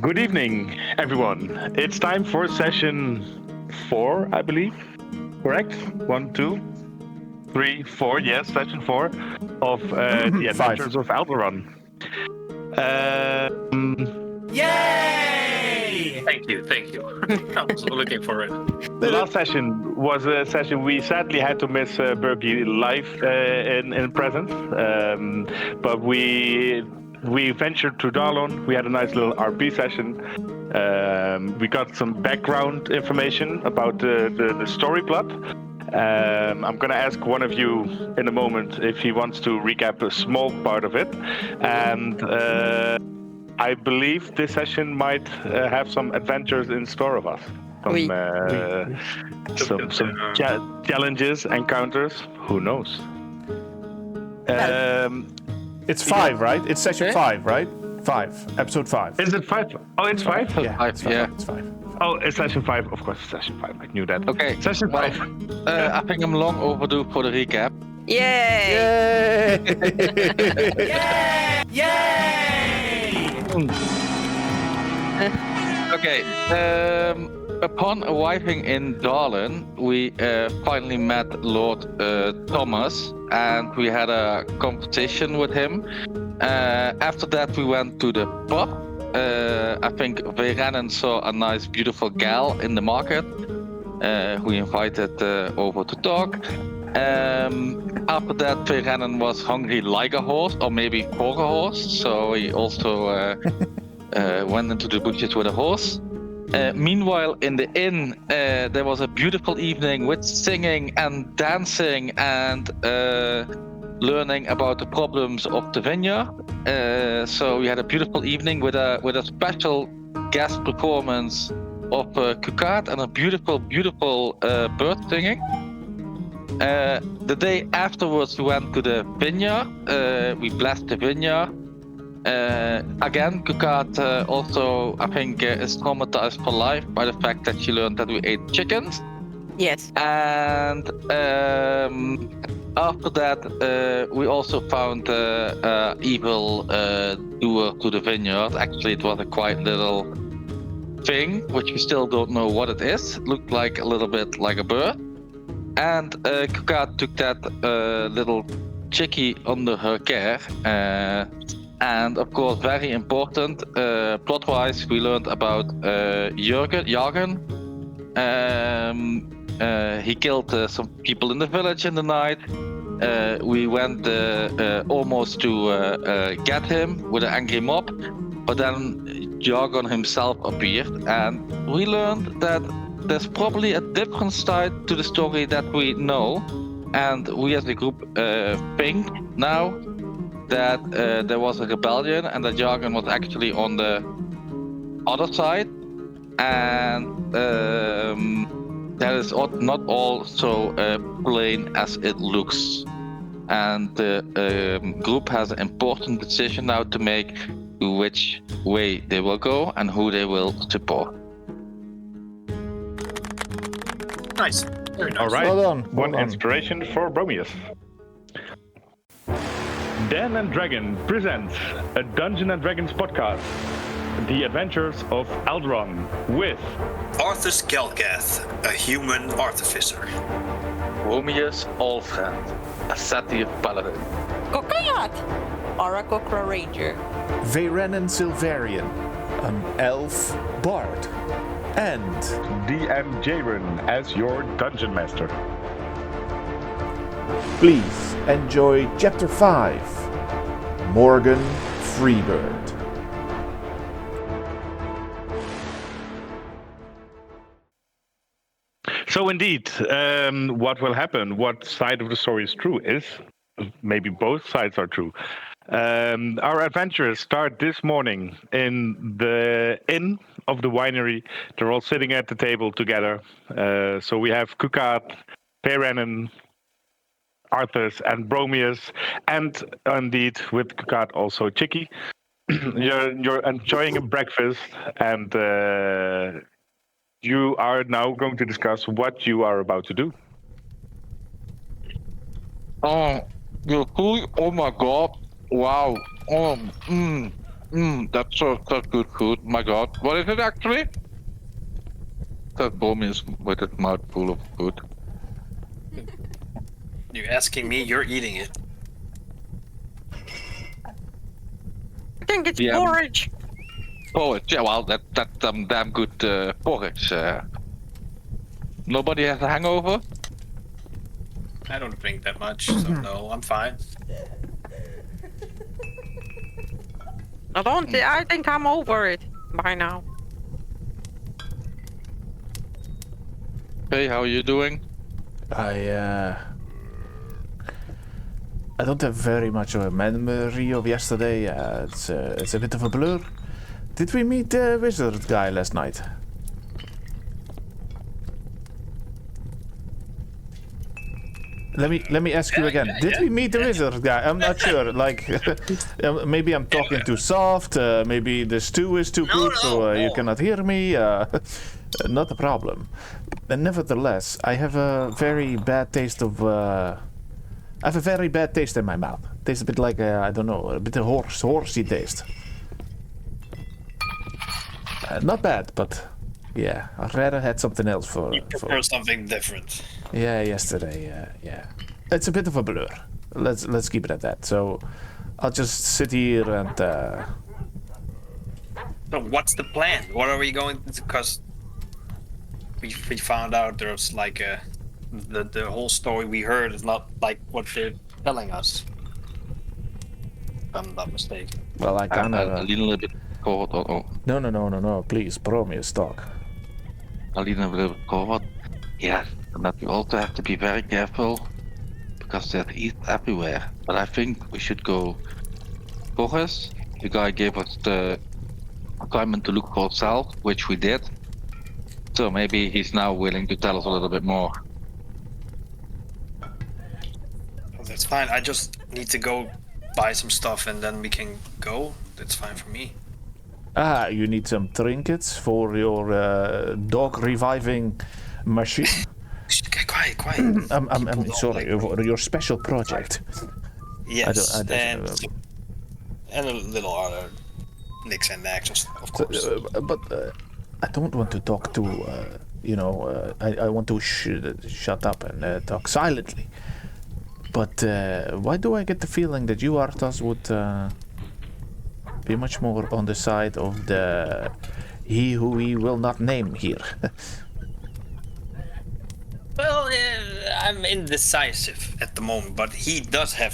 Good evening, everyone. It's time for session 4, I believe. Correct? 1, 2, 3, 4. Yes, session 4 of the Adventures of Alderaan. Yay! Thank you. I was looking for it. The last session was a session we sadly had to miss Berkey live in presence, but we ventured to Darlon. We had a nice little RP session. We got some background information about the story plot. I'm going to ask one of you in a moment if he wants to recap a small part of it. And I believe this session might have some adventures in store of us. Some challenges, encounters. Who knows? It's 5, right? It's session 5, right? 5, episode 5. Is it 5? Oh, it's 5? Yeah, it's 5. Yeah. It's 5. Oh, it's session 5. Of course, it's session 5. I knew that. Okay. Session 5. I think I'm long overdue for the recap. Yay! Yay! Okay. Upon arriving in Darlin, we finally met Lord Thomas, and we had a competition with him. After that, we went to the pub. I think Veranen saw a nice, beautiful gal in the market. We invited over to talk. After that, Veranen was hungry like a horse, or maybe for a horse, so he also went into the bushes with a horse. Meanwhile, in the inn, there was a beautiful evening with singing and dancing and learning about the problems of the vineyard. So we had a beautiful evening with a special guest performance of Kukat and a beautiful bird singing. The day afterwards, we went to the vineyard. We blessed the vineyard. Again, Kukat also, I think, is traumatized for life by the fact that she learned that we ate chickens. Yes. And after that, we also found evil doer to the vineyard. Actually, it was a quite little thing, which we still don't know what it is. It looked like a little bit like a bird. And Kukat took that little chickie under her care. And of course, very important, plot-wise, we learned about Jürgen. He killed some people in the village in the night. We went almost to get him with an angry mob, but then Jürgen himself appeared, and we learned that there's probably a different side to the story that we know, and we as a group think now that there was a rebellion and that Jürgen was actually on the other side, and that is not all so plain as it looks. And the group has an important decision now to make which way they will go and who they will support. Nice. Very nice. All right. Well done. One inspiration for Bromius. Dan and Dragon presents a Dungeons and Dragons podcast, The Adventures of Alderaan, with Arthas Gelgath, a human artificer. Romius Allfriend, a satyr paladin. Kokayat! Oracle Crow Ranger. Veranen Silverian, an elf bard. And DM Jaren as your Dungeon Master. please enjoy Chapter 5, Morgan Freebird. So indeed, what will happen, what side of the story is true is, maybe both sides are true. Our adventurers start this morning in the inn of the winery. They're all sitting at the table together. So we have Kukat, Veranen, Arthas, and Bromius, and indeed with Kukat also Chicky. You're enjoying a breakfast, and you are now going to discuss what you are about to do. Oh, the food! Oh my god! Wow! Oh, That's such good food. My God, what is it actually? That bomb is with a mouth full of food. You're asking me, you're eating it. I think it's Yeah. porridge. Porridge, yeah, well, that's some damn good porridge. Nobody has a hangover? I don't drink that much, so no, I'm fine. I think I'm over it by now. Hey, how are you doing? I don't have very much of a memory of yesterday. It's a bit of a blur. Did we meet the wizard guy last night? Let me ask you again. Did we meet the wizard guy? I'm not sure. Like, maybe I'm talking too soft. Maybe the stew is too good, so you cannot hear me. Not a problem. And nevertheless, I have a very bad taste of. I have a very bad taste in my mouth. Tastes a bit like I don't know, a bit of horsey taste. Not bad, but yeah, I'd rather had something else for. You prefer something different. Yeah, yesterday. Yeah, it's a bit of a blur. Let's keep it at that. So, I'll just sit here and. So what's the plan? What are we going? Because we found out there's like the whole story we heard is not like what they're telling us. If I'm not mistaken. Well, I kind I'll of. lean a little bit forward. No. Please, Prometheus, talk. I'll lean a little bit forward. Yes, and that we also have to be very careful because there's east everywhere. But I think we should go forest. The guy gave us the assignment to look for south, which we did. So maybe he's now willing to tell us a little bit more. Well, that's fine. I just need to go buy some stuff and then we can go. That's fine for me. Ah, you need some trinkets for your dog reviving machine. Shh, quiet. I'm sorry, for your special project. Yes, I don't, and a little other nicks and knacks, of course. But I don't want to talk to, I want to shut up and talk silently. But why do I get the feeling that you, Arthas, would be much more on the side of the he who we will not name here? Well, I'm indecisive at the moment, but he does have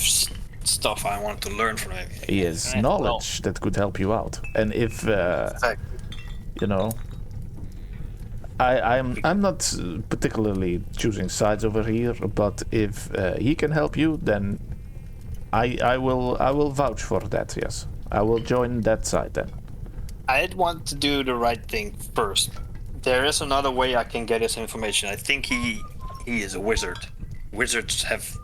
stuff I want to learn from him. He has knowledge that could help you out. And if, you know, I'm not particularly choosing sides over here, but if he can help you, then I will vouch for that. Yes, I will join that side then. I'd want to do the right thing first. There is another way I can get his information. I think he is a wizard. Wizards have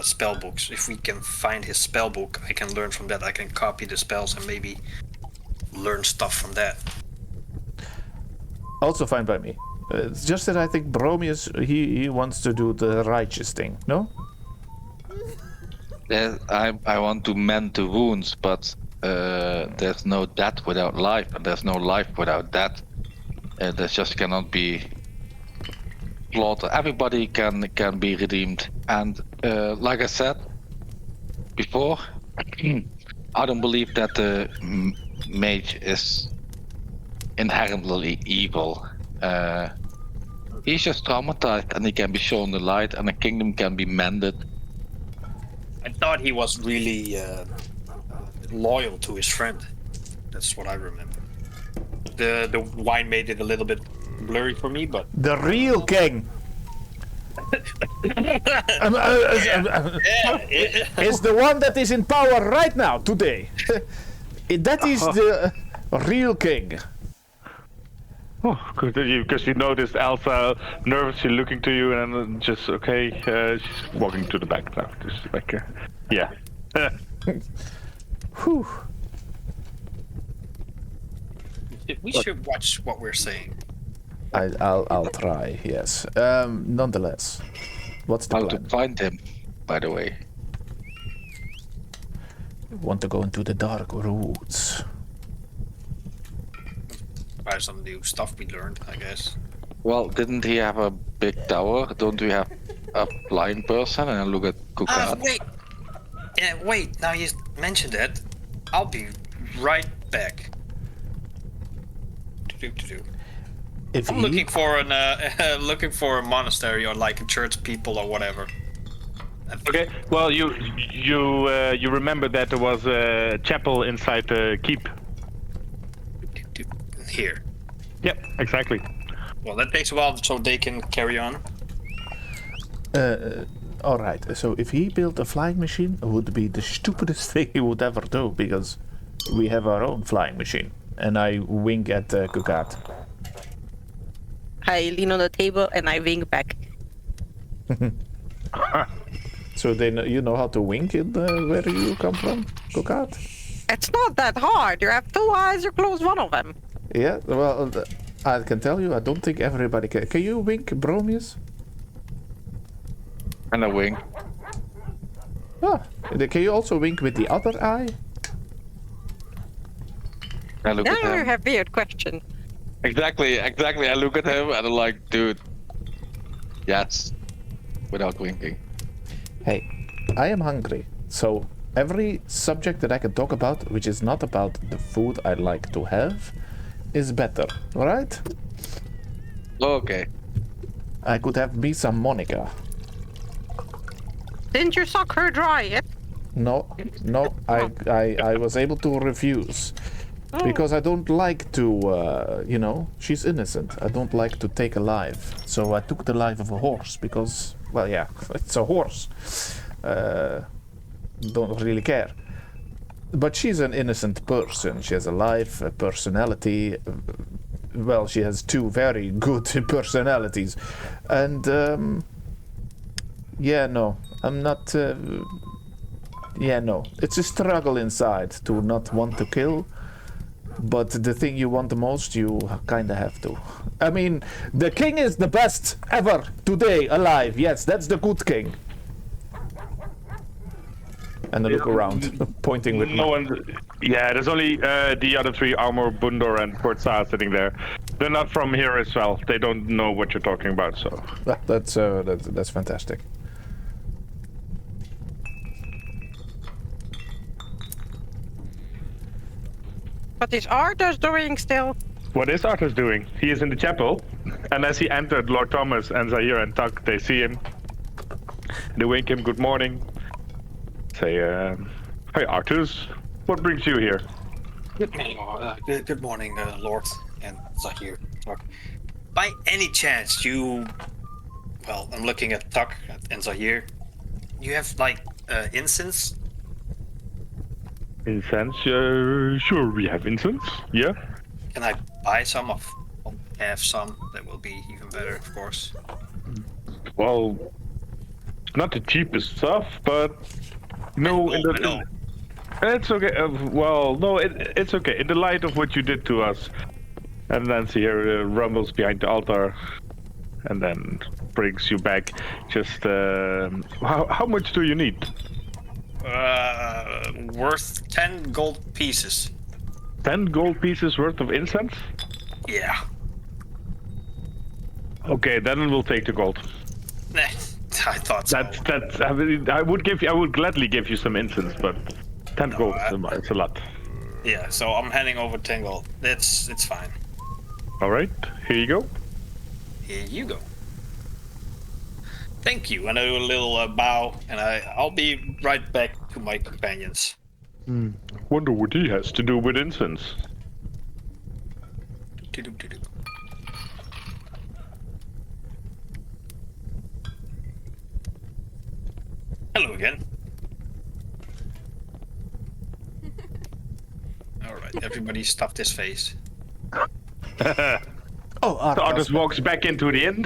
spell books. If we can find his spell book, I can learn from that. I can copy the spells and maybe learn stuff from that. Also fine by me. It's just that I think Bromius, he wants to do the righteous thing, no? I want to mend the wounds, but there's no death without life, and there's no life without death. There just cannot be slaughter. Everybody can be redeemed, and like I said before, I don't believe that the mage is inherently evil. He's just traumatized, and he can be shown the light, and a kingdom can be mended. I thought he was really loyal to his friend. That's what I remember. The wine made it a little bit blurry for me, but The real king is the one that is in power right now, today. That is the real king. Oh, good. Because you noticed Elsa nervously looking to you, and then just okay. She's walking to the back now. Just like, yeah. Whew. we should watch what we're saying. I'll try. Yes. Nonetheless, what's the How to plan? find him, by the way. Want to go into the dark woods? by some new stuff we learned, I guess. Well, didn't he have a big tower? Don't we have a blind person? And I look at Kukat. Wait. Yeah, wait. Now you mentioned it. I'll be right back. Do-do-do-do. If I'm he, looking for an looking for a monastery or like a church people or whatever. Okay. Well, you remember that there was a chapel inside the keep. Here. Yep, exactly. Well, that takes a while, so they can carry on. all right. So if he built a flying machine, it would be the stupidest thing he would ever do because we have our own flying machine. And I wink at Kukat. I lean on the table and I wink back. So you know how to wink in where you come from, Kukat? It's not that hard. You have 2 eyes, you close one of them. Yeah. Well, I can tell you, I don't think everybody can. Can you wink, Bromius? And a wing. Ah, can you also wink with the other eye? I look Now at you him. have weird questions. Exactly. I look at him and I'm like, dude, yes, without winking. Hey, I am hungry, so every subject that I can talk about, which is not about the food I like to have, is better, alright? Okay. I could have me some Monica. Didn't you suck her dry yet? No, I was able to refuse. Because I don't like to, she's innocent. I don't like to take a life. So I took the life of a horse because, well, yeah, it's a horse. Don't really care. But she's an innocent person. She has a life, a personality. Well, she has 2 very good personalities. And, yeah, no, I'm not... yeah, no. It's a struggle inside to not want to kill. But the thing you want the most, you kind of have to. I mean, the king is the best ever today alive. Yes, that's the good king. And I look around, pointing with No one. Yeah, there's only the other 3, Armor, Bundor, and Portsa sitting there. They're not from here as well. They don't know what you're talking about, so. That's fantastic. What is Arthur doing still? What is Arthur doing? He is in the chapel, and as he entered, Lord Thomas and Zahir and Tuck, they see him. They wink him good morning. Say, hey Arthurs, what brings you here? Good morning, Lord and Zahir. Tuck. By any chance, well, I'm looking at Tuck and Zahir. You have like incense? Incense? Sure, we have incense. Yeah. Can I buy some? I'll have some. That will be even better, of course. Well, not the cheapest stuff, but no. I know. It's okay. Well, no, it's okay. In the light of what you did to us, and Nancy here rumbles behind the altar, and then brings you back. Just how much do you need? Worth 10 gold pieces. 10 gold pieces worth of incense? Yeah. Okay, then we'll take the gold. I thought so. That's. I would gladly give you some incense, but 10 gold is a lot. Yeah, so I'm handing over 10 gold. It's fine. All right, here you go. Here you go. Thank you. And I do a little bow, and I'll be right back to my companions. Wonder what he has to do with incense. Do-do-do-do. Hello again. All right, everybody stuffed his face. Oh, Arthur walks back into the inn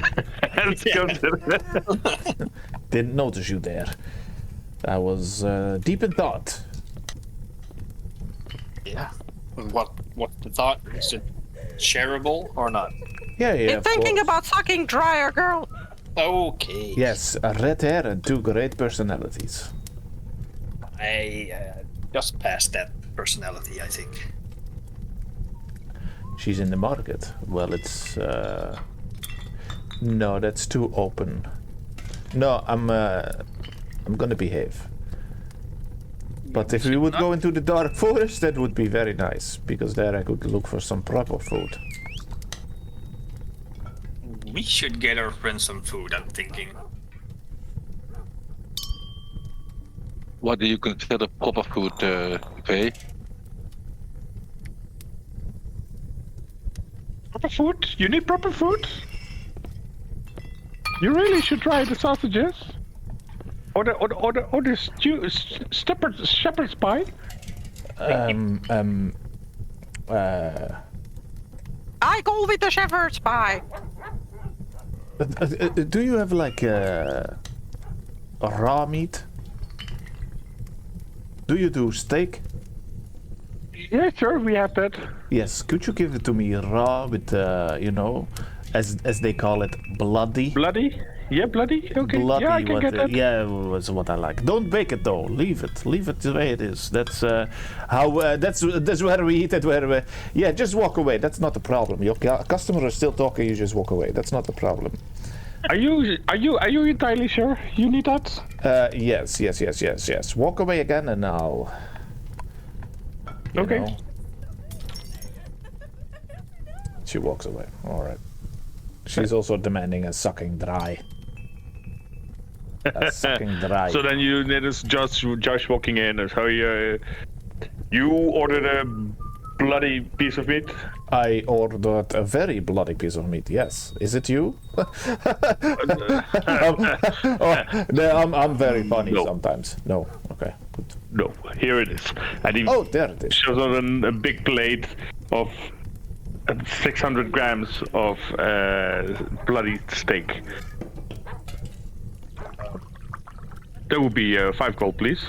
and goes. Didn't notice you there. I was deep in thought. Yeah. What the thought? Is it shareable or not? Yeah, You're of thinking course. about sucking dryer, girl. Okay. Yes, a red hair and 2 great personalities. I just passed that personality, I think. She's in the market. Well, it's... No, that's too open. No, I'm gonna behave. But if we would go into the dark forest, that would be very nice, because there I could look for some proper food. We should get our friends some food, I'm thinking. What do you consider proper food, Faye? Proper food? You need proper food? You really should try the sausages. Or the shepherd's pie. I go with the shepherd's pie. Do you have like a raw meat? Do you do steak? Yeah, sure, we have that. Yes, could you give it to me raw with, you know, as they call it, bloody? Bloody? Yeah, bloody? Okay, Bloody, yeah, I can get that. yeah, was what I like. Don't bake it though. Leave it the way it is. That's that's where we eat it. Yeah, just walk away. That's not the problem. Your customer is still talking. You just walk away. That's not the problem. Are you entirely sure you need that? Yes. Walk away again, and I'll. you Okay. know. She walks away. All right. She's also demanding a sucking dry. A sucking dry. So then it is Josh walking in. So you ordered a bloody piece of meat. I ordered a very bloody piece of meat. Yes, is it you? I'm very funny No. sometimes. No, okay, good. No, here it is. And he Oh, there it is. shows on a big plate of 600 grams of bloody steak. That would be 5 gold, please.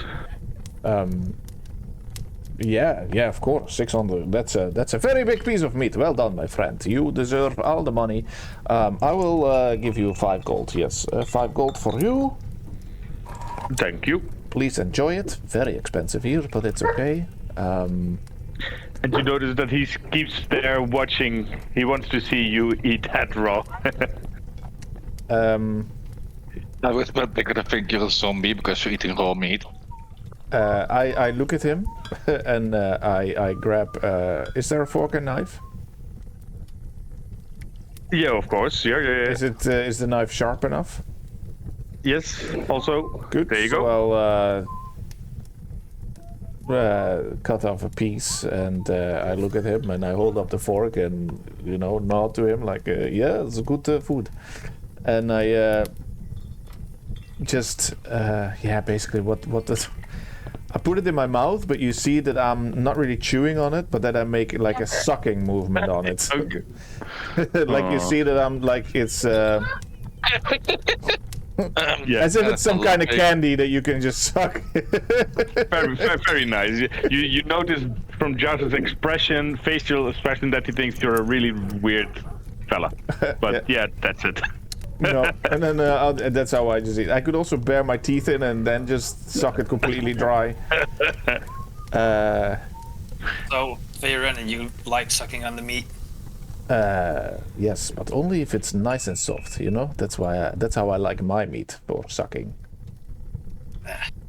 Yeah, of course. 600. That's a very big piece of meat. Well done, my friend. You deserve all the money. I will give you 5 gold. Yes, 5 gold for you. Thank you. Please enjoy it. Very expensive here, but it's okay. And you notice that he keeps there watching. He wants to see you eat that raw. I was but bigger to think you're a zombie because you're eating raw meat. I look at him and I grab. Is there a fork and knife? Yeah, of course. Yeah. Is the knife sharp enough? Yes. Also, Good. There you so go. I'll cut off a piece and I look at him and I hold up the fork and nod to him like yeah, it's good food, and I just basically what does. I put it in my mouth, but you see that I'm not really chewing on it, but that I make like a sucking movement on it. Okay. Like you see that I'm like it's Yeah. as if it's some kind of candy that you can just suck. Very nice. You notice from Josh's expression, facial expression, that he thinks you're a really weird fella. But yeah, that's it. And then that's how I just eat. I could also bare my teeth in and then just suck it completely dry. So, Varen, you like sucking on the meat? Yes, but only if it's nice and soft. That's why. That's how I like my meat for sucking.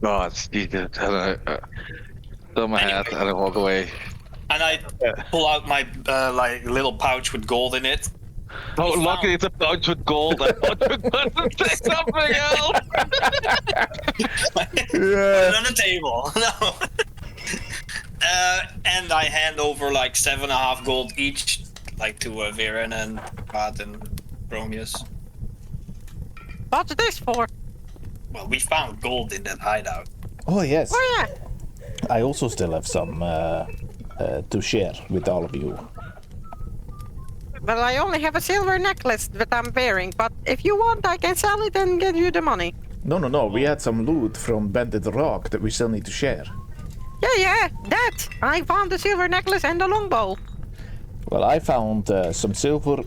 Oh, it's eaten. Throw my hat and I walk away. And I pull out my little pouch with gold in it. Oh, luckily it's a pouch with gold. I thought you were going to say something else. Put it on the table. No. And I hand over like 7.5 gold each, like to Varen and Pat and Bromius. What's this for? Well, we found gold in that hideout. Oh yes. Oh yeah. I also still have some to share with all of you. Well, I only have a silver necklace that I'm wearing, but if you want, I can sell it and give you the money. No. We had some loot from Bandit Rock that we still need to share. Yeah, that. I found the silver necklace and the longbow. Well, I found some silver,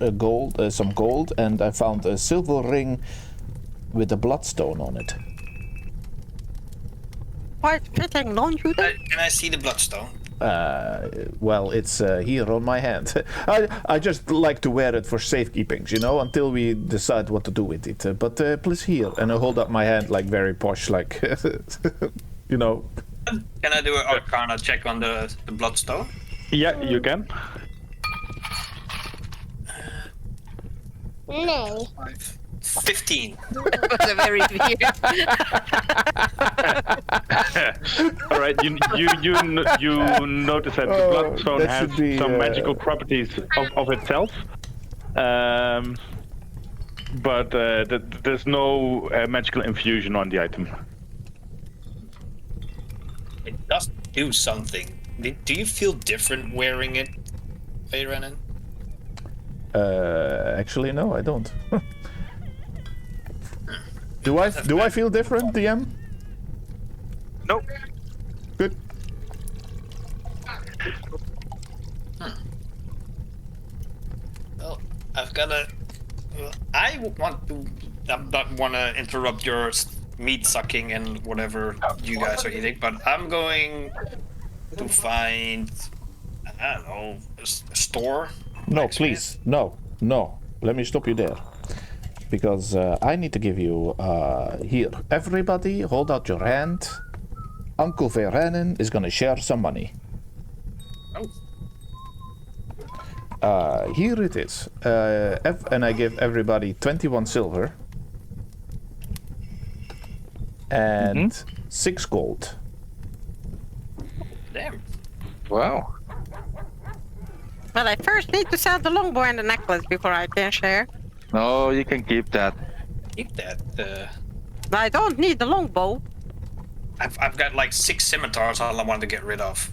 some gold, and I found a silver ring with a bloodstone on it. Quite fitting, don't you think? Can I see the bloodstone? Well, it's here on my hand. I just like to wear it for safekeeping, you know, until we decide what to do with it. But please here, and I hold up my hand like very posh, like, you know. Can I do an Arcana check on the bloodstone? Yeah, you can. No. 15. That was a very weird. All right, you notice that the bloodstone that has should be, some magical properties of itself, but there's no magical infusion on the item. It does do something. Do you feel different wearing it, Renan? Actually, no, I don't. Do I feel different, DM? Nope. Good. Well, I've got a. I want to. I don't want to interrupt your meat sucking and whatever you guys are eating, but I'm going to find. I don't know, a store. No, please, no. Let me stop you there, because I need to give you here. Everybody, hold out your hand. Uncle Veranen is gonna share some money. Oh. Here it is, and I give everybody 21 silver and 6 gold. Damn. Wow. Well, I first need to sell the longbow and the necklace before I can share. No, you can keep that. Keep that. But I don't need the longbow. I've got like 6 scimitars I want to get rid of.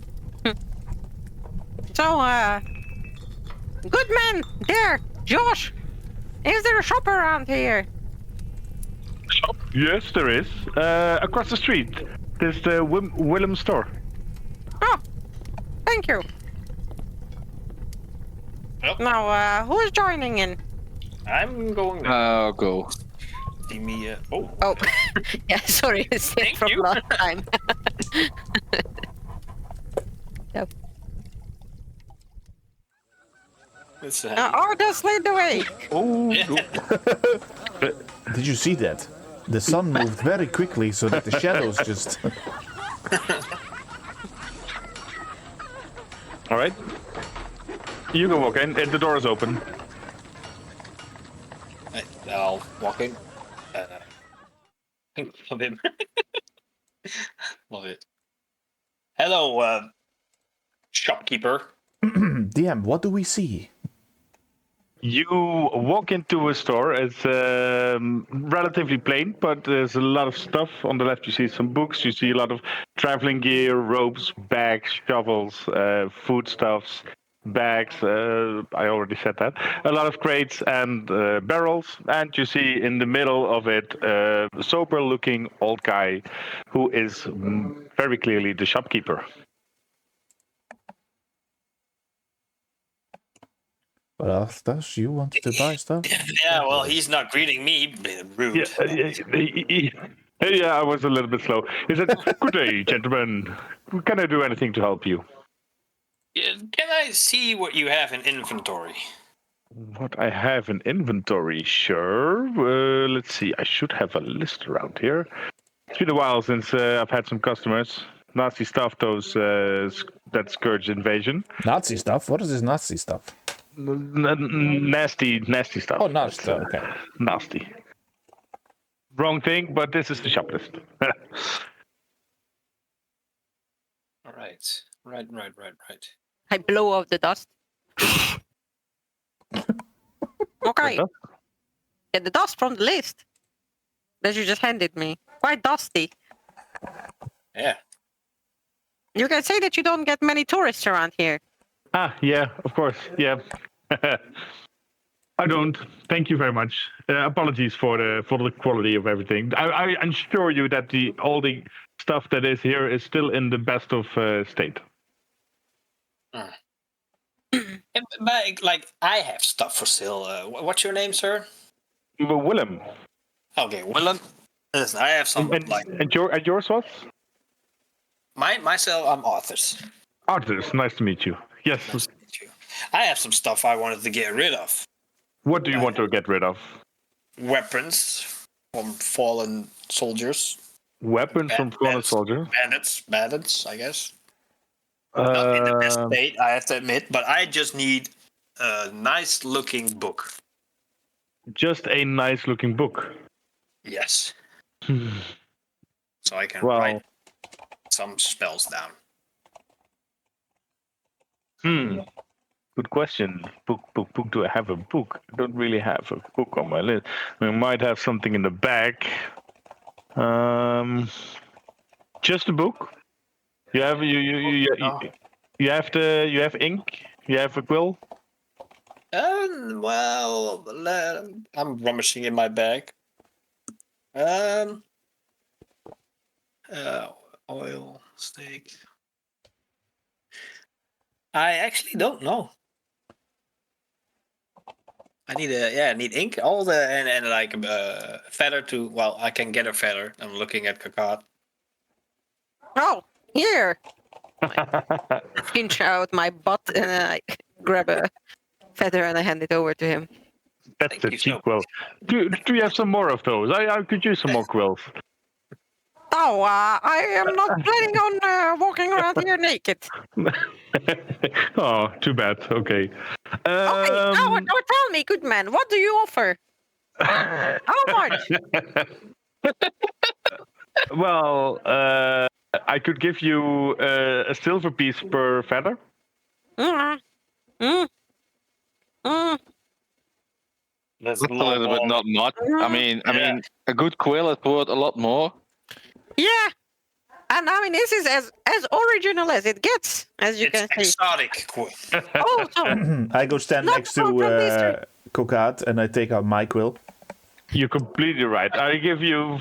So, good man, there, Josh. Is there a shop around here? Shop? Yes, there is. Across the street, there's the Willem store. Oh, thank you. Yep. Now, who is joining in? I'm going. I'll go. See me. Oh. Oh, yeah, sorry, it's Thank from you. last time. Yep. It's, Argus, lead the way. Oh, Did you see that? The sun moved very quickly so that the shadows just... all right. You can walk in. The door is open. I'll walk in. Love him. Love it. Hello, shopkeeper. DM, what do we see? You walk into a store. It's relatively plain, but there's a lot of stuff. On the left, you see some books. You see a lot of traveling gear, ropes, bags, shovels, foodstuffs, bags. I already said that. A lot of crates and barrels. And you see in the middle of it a sober-looking old guy who is very clearly the shopkeeper. What else does you want to buy stuff? Yeah, well, he's not greeting me. Rude. Yeah, I was a little bit slow. He said, "Good day, gentlemen. Can I do anything to help you?" Can I see what you have in inventory? What I have in inventory, sure. Let's see. I should have a list around here. It's been a while since I've had some customers. Nasty stuff, that Scourge invasion. Nazi stuff? What is this Nazi stuff? Nasty stuff. Oh, nasty. Okay. Nasty. Wrong thing, but this is the shop list. All right. Right. I blow off the dust. Okay. Yeah, the dust from the list that you just handed me. Quite dusty. Yeah. You can say that you don't get many tourists around here. Ah, yeah, of course, yeah. I don't. Thank you very much. Apologies for the quality of everything. I assure you that all the stuff that is here is still in the best of state. But, like, I have stuff for sale. What's your name, sir? Willem. Okay, Willem. Listen, I have some And yours was? myself. I'm Arthur's. Arthurs, nice to meet you. Yes. Nice to meet you. I have some stuff I wanted to get rid of. What do you want to get rid of? Weapons from fallen soldiers. Weapons from fallen soldiers. Bandits, I guess. Not in the best state, I have to admit, but I just need a nice-looking book. Just a nice-looking book. Yes. So I can write some spells down. Good question. Book. Do I have a book? I don't really have a book on my list. We might have something in the back. Just a book. You have you have ink. You have a quill. Well, I'm rummaging in my bag. Oil, steak. I actually don't know. I need ink. All the and like a feather to. Well, I can get a feather. I'm looking at Kakat. Oh, here. I pinch out my butt and I grab a feather and I hand it over to him. That's Thank the you cheap so quill. Do you have some more of those? I could use some more quills. Oh, I am not planning on walking around here naked. Oh, too bad. Okay. Okay, now tell me, good man, what do you offer? How much? Well, I could give you a silver piece per feather. That's That's a little bit not much. I mean, a good quill is worth a lot more. Yeah, and I mean this is as original as it gets, as you can see. Exotic quill. Also, I go stand Not next to from this Kokat and I take out my quill. You're completely right. I give you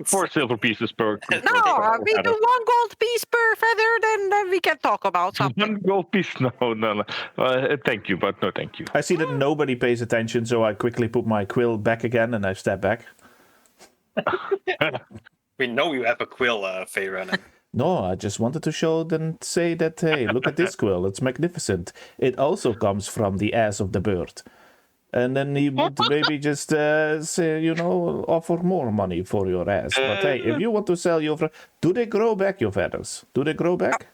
4 silver pieces per. no, we do 1 gold piece per feather, then we can talk about something. 1 gold piece? No. Thank you, but no, thank you. I see that nobody pays attention, so I quickly put my quill back again and I step back. We know you have a quill, Faerun. No, I just wanted to show and say that, hey, look at this quill. It's magnificent. It also comes from the ass of the bird. And then he would maybe just say, offer more money for your ass. But hey, if you want to sell your... Do they grow back, your feathers? Do they grow back?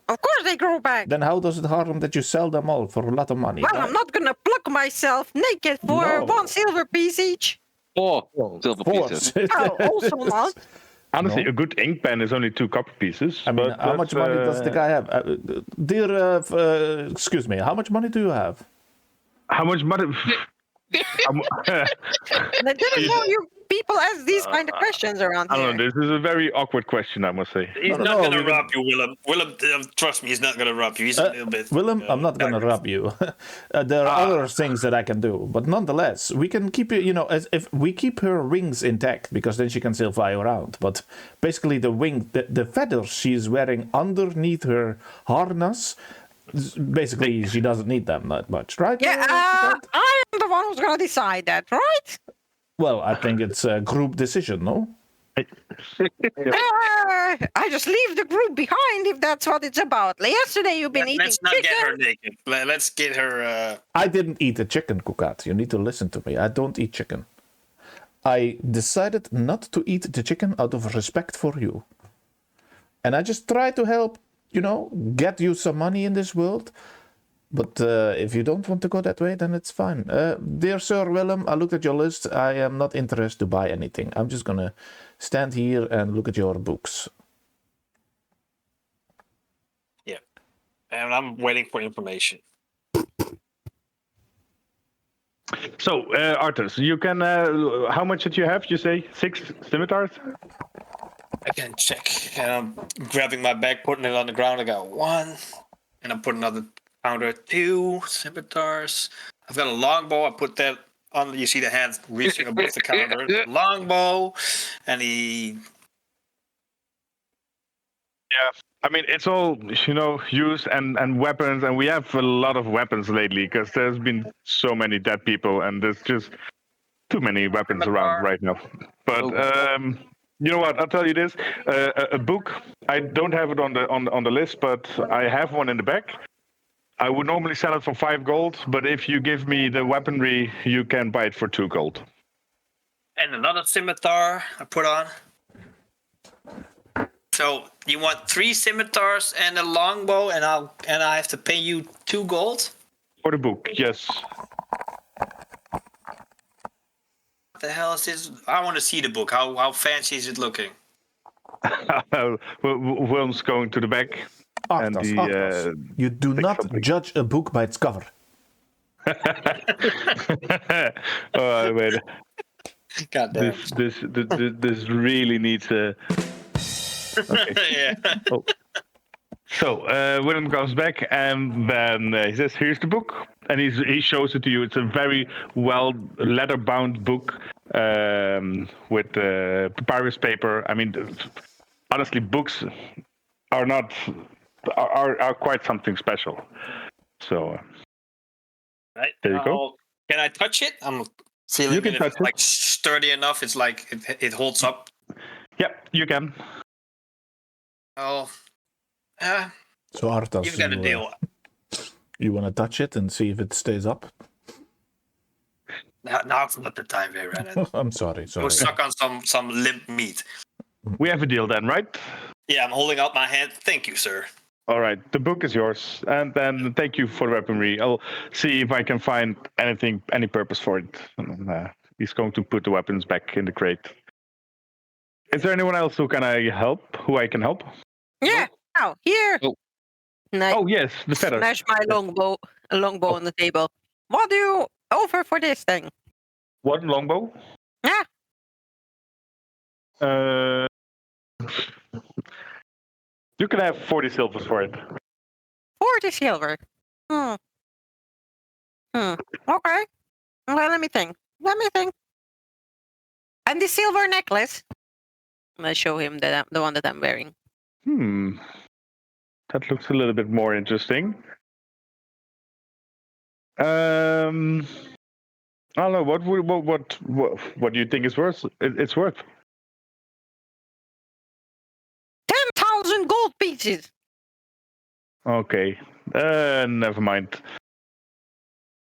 Of course they grow back. Then how does it harm that you sell them all for a lot of money? Well, I'm not gonna pluck myself naked for 1 silver piece each. 4 silver pieces. Oh, also not. Honestly, a good ink pen is only 2 copper pieces. I mean, but how much money does the guy have? Excuse me, how much money do you have? How much money? I didn't know you people ask these kind of questions around I here. don't know. This is a very awkward question, I must say. He's not going to rob you, Willem. Willem, trust me, he's not going to rob you. He's a little bit... Willem, I'm not going to rob you. There are other things that I can do. But nonetheless, we can keep it, as if we keep her wings intact, because then she can still fly around. But basically the feathers she's wearing underneath her harness, basically she doesn't need them that much, right? Yeah, I am the one who's going to decide that, right? Well, I think it's a group decision, no? I just leave the group behind if that's what it's about. Like yesterday you've been eating Let's not chicken. get her naked. Let's get her... I didn't eat a chicken, Kukat. You need to listen to me. I don't eat chicken. I decided not to eat the chicken out of respect for you. And I just try to help, get you some money in this world. But if you don't want to go that way, then it's fine. Dear Sir Willem, I looked at your list. I am not interested to buy anything. I'm just going to stand here and look at your books. Yeah. And I'm waiting for information. So, Arthurs, you can... how much did you have? You say 6 scimitars? I can check. And I'm grabbing my bag, putting it on the ground. I got 1. And I'm putting another... Pounder 2 scimitars. I've got a longbow. I put that on. You see the hand reaching above the counter. Longbow, and the. Yeah, I mean it's all use and weapons, and we have a lot of weapons lately because there's been so many dead people, and there's just too many weapons around right now. But You know what? I'll tell you this: a book. I don't have it on the list, but I have one in the back. I would normally sell it for 5 gold, but if you give me the weaponry, you can buy it for 2 gold. And another scimitar I put on. So you want 3 scimitars and a longbow, and I have to pay you 2 gold? For the book, yes. What the hell is this? I want to see the book. How fancy is it looking? Wilm's going to the back. Arthas, Arthas, you do not something. judge a book by its cover. Oh, wait. God damn. This really needs a. Okay. Yeah. Oh. So Willem comes back and then he says, "Here's the book," and he shows it to you. It's a very well leather-bound book with papyrus paper. I mean, honestly, books are not are quite something special. So Right. there you go. Can I touch it? I'm feeling You can if it's touch it. like sturdy enough. It's like it holds up. Yeah, you can. Oh. So Arthas, You've got a deal. You want to touch it and see if it stays up? Now's not the time, Renan. I'm sorry. We'll suck on some limp meat. We have a deal then, right? Yeah, I'm holding out my hand. Thank you, sir. All right, the book is yours, and then thank you for the weaponry. I'll see if I can find any purpose for it. He's going to put the weapons back in the crate. Is there anyone else who I can help? Yeah. Now here. Oh. And I Oh yes, the feathers. smash my longbow on the table. What do you offer for this thing? One longbow. Yeah. You can have 40 silvers for it. 40 silver. Okay. Well, let me think. And the silver necklace. I'm gonna show him the one that I'm wearing. That looks a little bit more interesting. I don't know. What do you think it's worth? It's worth 10,000 gold pieces. Okay. Never mind.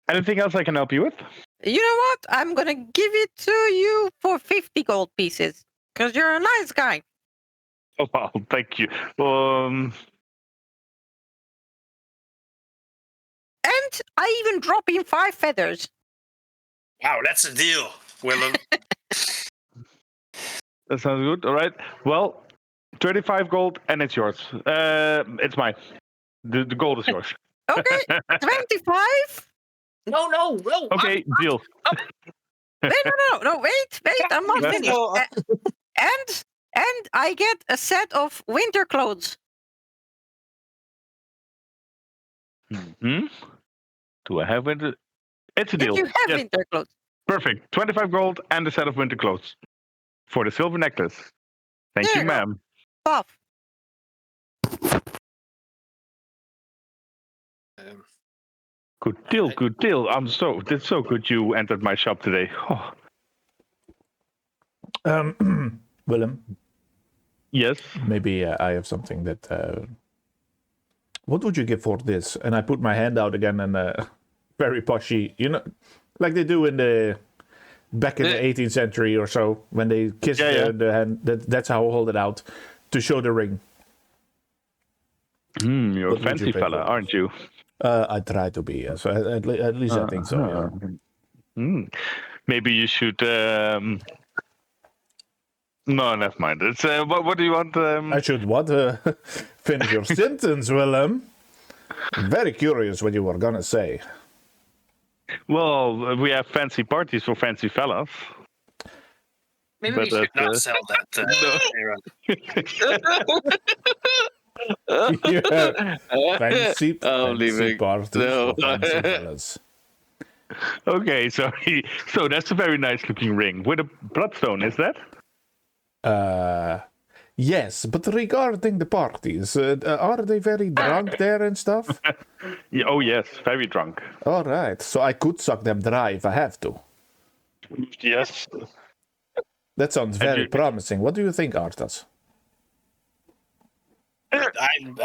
Anything else I can help you with? You know what? I'm gonna give it to you for 50 gold pieces. Because you're a nice guy. Oh, wow, thank you. And I even drop in 5 feathers. Wow, that's a deal, Willem. That sounds good. All right. Well, 35 gold, and it's yours. It's mine. The gold is yours. Okay, 25? No. Okay, deal. Wait, no, wait, I'm not finished. And I get a set of winter clothes. Hmm? Do I have winter? It's a Yes, deal. you have Yes, winter clothes. perfect. 25 gold and a set of winter clothes for the silver necklace. Thank There you, you go. ma'am. Puff. Good deal. It's so good you entered my shop today. Oh, Willem, yes. maybe I have something that. What would you give for this? And I put my hand out again and very poshy, like they do in the back in the 18th century or so when they kiss the hand. That's how I hold it out to show the ring. You're What a would fancy you pay fella, for? aren't you? I try to be. So at least I think so. Yeah. Maybe you should. No, never mind. It's what do you want? I should what? Finish your sentence, Willem. Very curious what you were gonna say. Well, we have fancy parties for fancy fellas. Maybe But we should not that's, sell that. Fancy leaving. parties No. for fancy fellas. Okay, so that's a very nice looking ring with a bloodstone. Is that? Yes, but regarding the parties, are they very drunk there and stuff? Yeah, oh yes, very drunk. All right, so I could suck them dry if I have to. Yes. That sounds very promising. What do you think, Arthas? I'm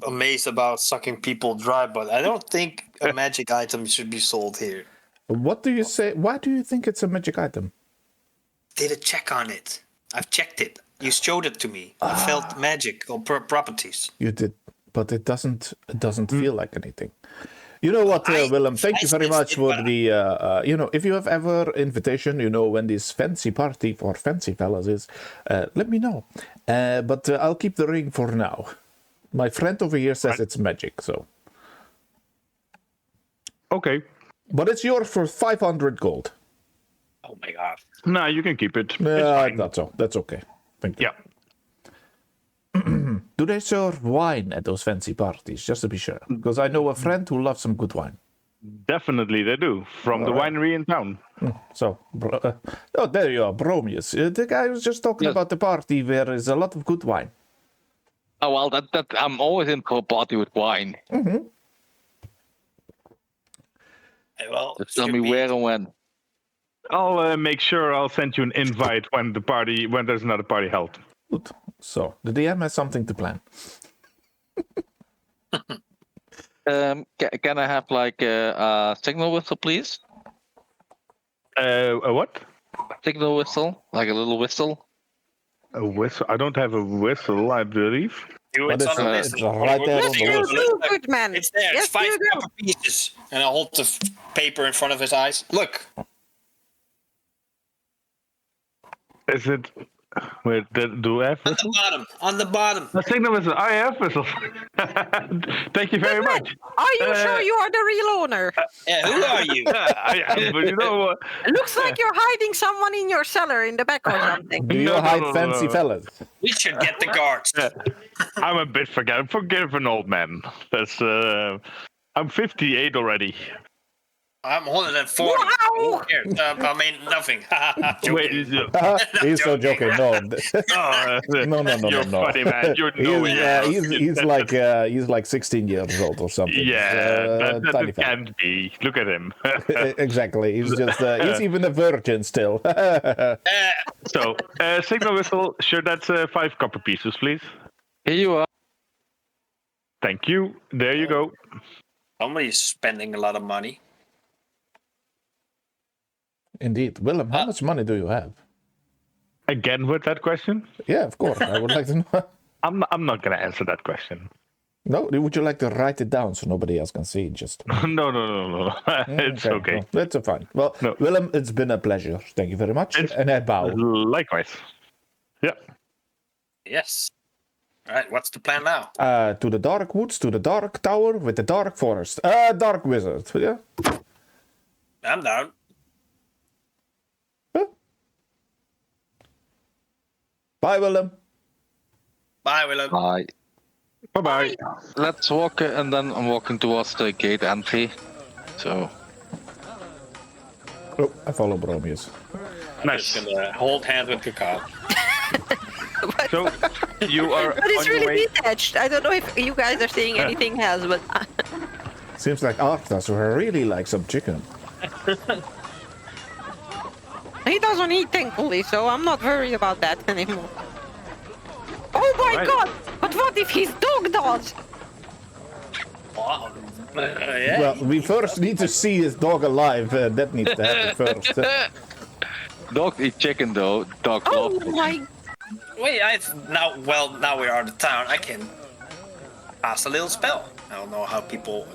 amazed about sucking people dry, but I don't think a magic item should be sold here. What do you say? Why do you think it's a magic item? Did a check on it. I've checked it. You showed it to me. I felt magic or properties. You did, but it doesn't feel like anything. You know what, Willem? Thank you very much for the. If you have ever invitation, when this fancy party for fancy fellas is, let me know. But I'll keep the ring for now. My friend over here says it's magic, so. Okay. But it's yours for 500 gold. Oh my god. No, you can keep it. That's all. That's okay. Thank you. Yeah. Do they serve wine at those fancy parties, just to be sure? Because I know a friend who loves some good wine. Definitely they do. From the winery in town. So, there you are, Bromius. The guy was just talking about the party where there's a lot of good wine. Oh, well, that I'm always in for a party with wine. Mm-hmm. Well, Just tell me where and when. I'll make sure I'll send you an invite when there's another party held. Good. So, the DM has something to plan. Can I have like a signal whistle, please? A what? Signal whistle, like a little whistle. A whistle? I don't have a whistle, I believe. It's on the list. It's right there on the You list. do, good man. It's there. Yes, It's 5 you do. copper pieces. And I hold the paper in front of his eyes. Look. Is it? Wait, do I have whistle? On the bottom. The signal whistle. I have whistle. Thank you very much. Are you sure you are the real owner? Yeah, who are you? I am, but you know what? Looks like you're hiding someone in your cellar in the back or something. Do you hide fancy fellas? We should get the guards. I'm a bit forgiven old man. That's I'm 58 already. I'm 140. Wow! Who cares? I mean, nothing. Wait, He's so joking. No, no. You're funny, man. You're he's like 16 years old or something. Yeah, Tiny that fella. can't be. Look at him. Exactly. He's just he's even a virgin still. So, signal whistle. Sure, that's 5 copper pieces, please. Here you are. Thank you. There you go. Somebody's spending a lot of money. Indeed. Willem, how much money do you have? Again with that question? Yeah, of course. I would like to know. I'm not gonna answer that question. No, would you like to write it down so nobody else can see? Just No. It's okay. Well, that's fine. Well, No. Willem, it's been a pleasure. Thank you very much. And I bow. Likewise. Yeah. Yes. All right, what's the plan now? To the dark woods, to the dark tower with the dark forest. Dark wizard. Yeah. I'm down. Bye, Willem. Bye, Willem. Bye. Bye-bye. Let's walk, and then I'm walking towards the gate entry. So. Oh, I follow Bromius. Nice. Just gonna hold hands with Kakao. So, you are But it's on your way. really detached. I don't know if you guys are seeing anything else, but Seems like Arthas really like some chicken. he doesn't eat, thankfully, so I'm not worried about that anymore. Oh my Right. god! But what if his dog does? Wow. Yeah. Well, we first need to see his dog alive. That needs to happen first. Dogs eat chicken though. Dog Oh love. my... Wait, now we're out of town. I can cast a little spell. I don't know how people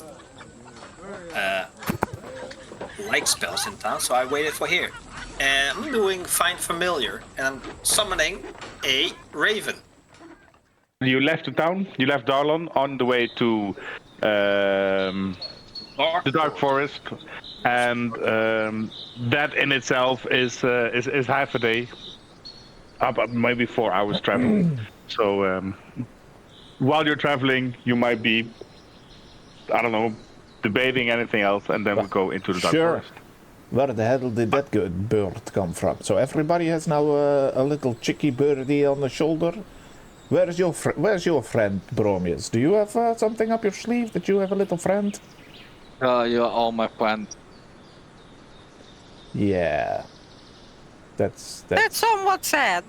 like spells in town, so I waited for here. And I'm doing Find Familiar, and I'm summoning a raven. You left the town. You left Darlon on the way to the Dark Forest, and that in itself is half a day, about maybe 4 hours travel. So while you're traveling, you might be, I don't know, debating anything else, and then we go into the Dark Forest. Where the hell did that good bird come from? So everybody has now a little chicky birdie on the shoulder. Where's your friend, Bromius? Do you have something up your sleeve that you have a little friend? You're all my friends. Yeah. That's That's somewhat sad.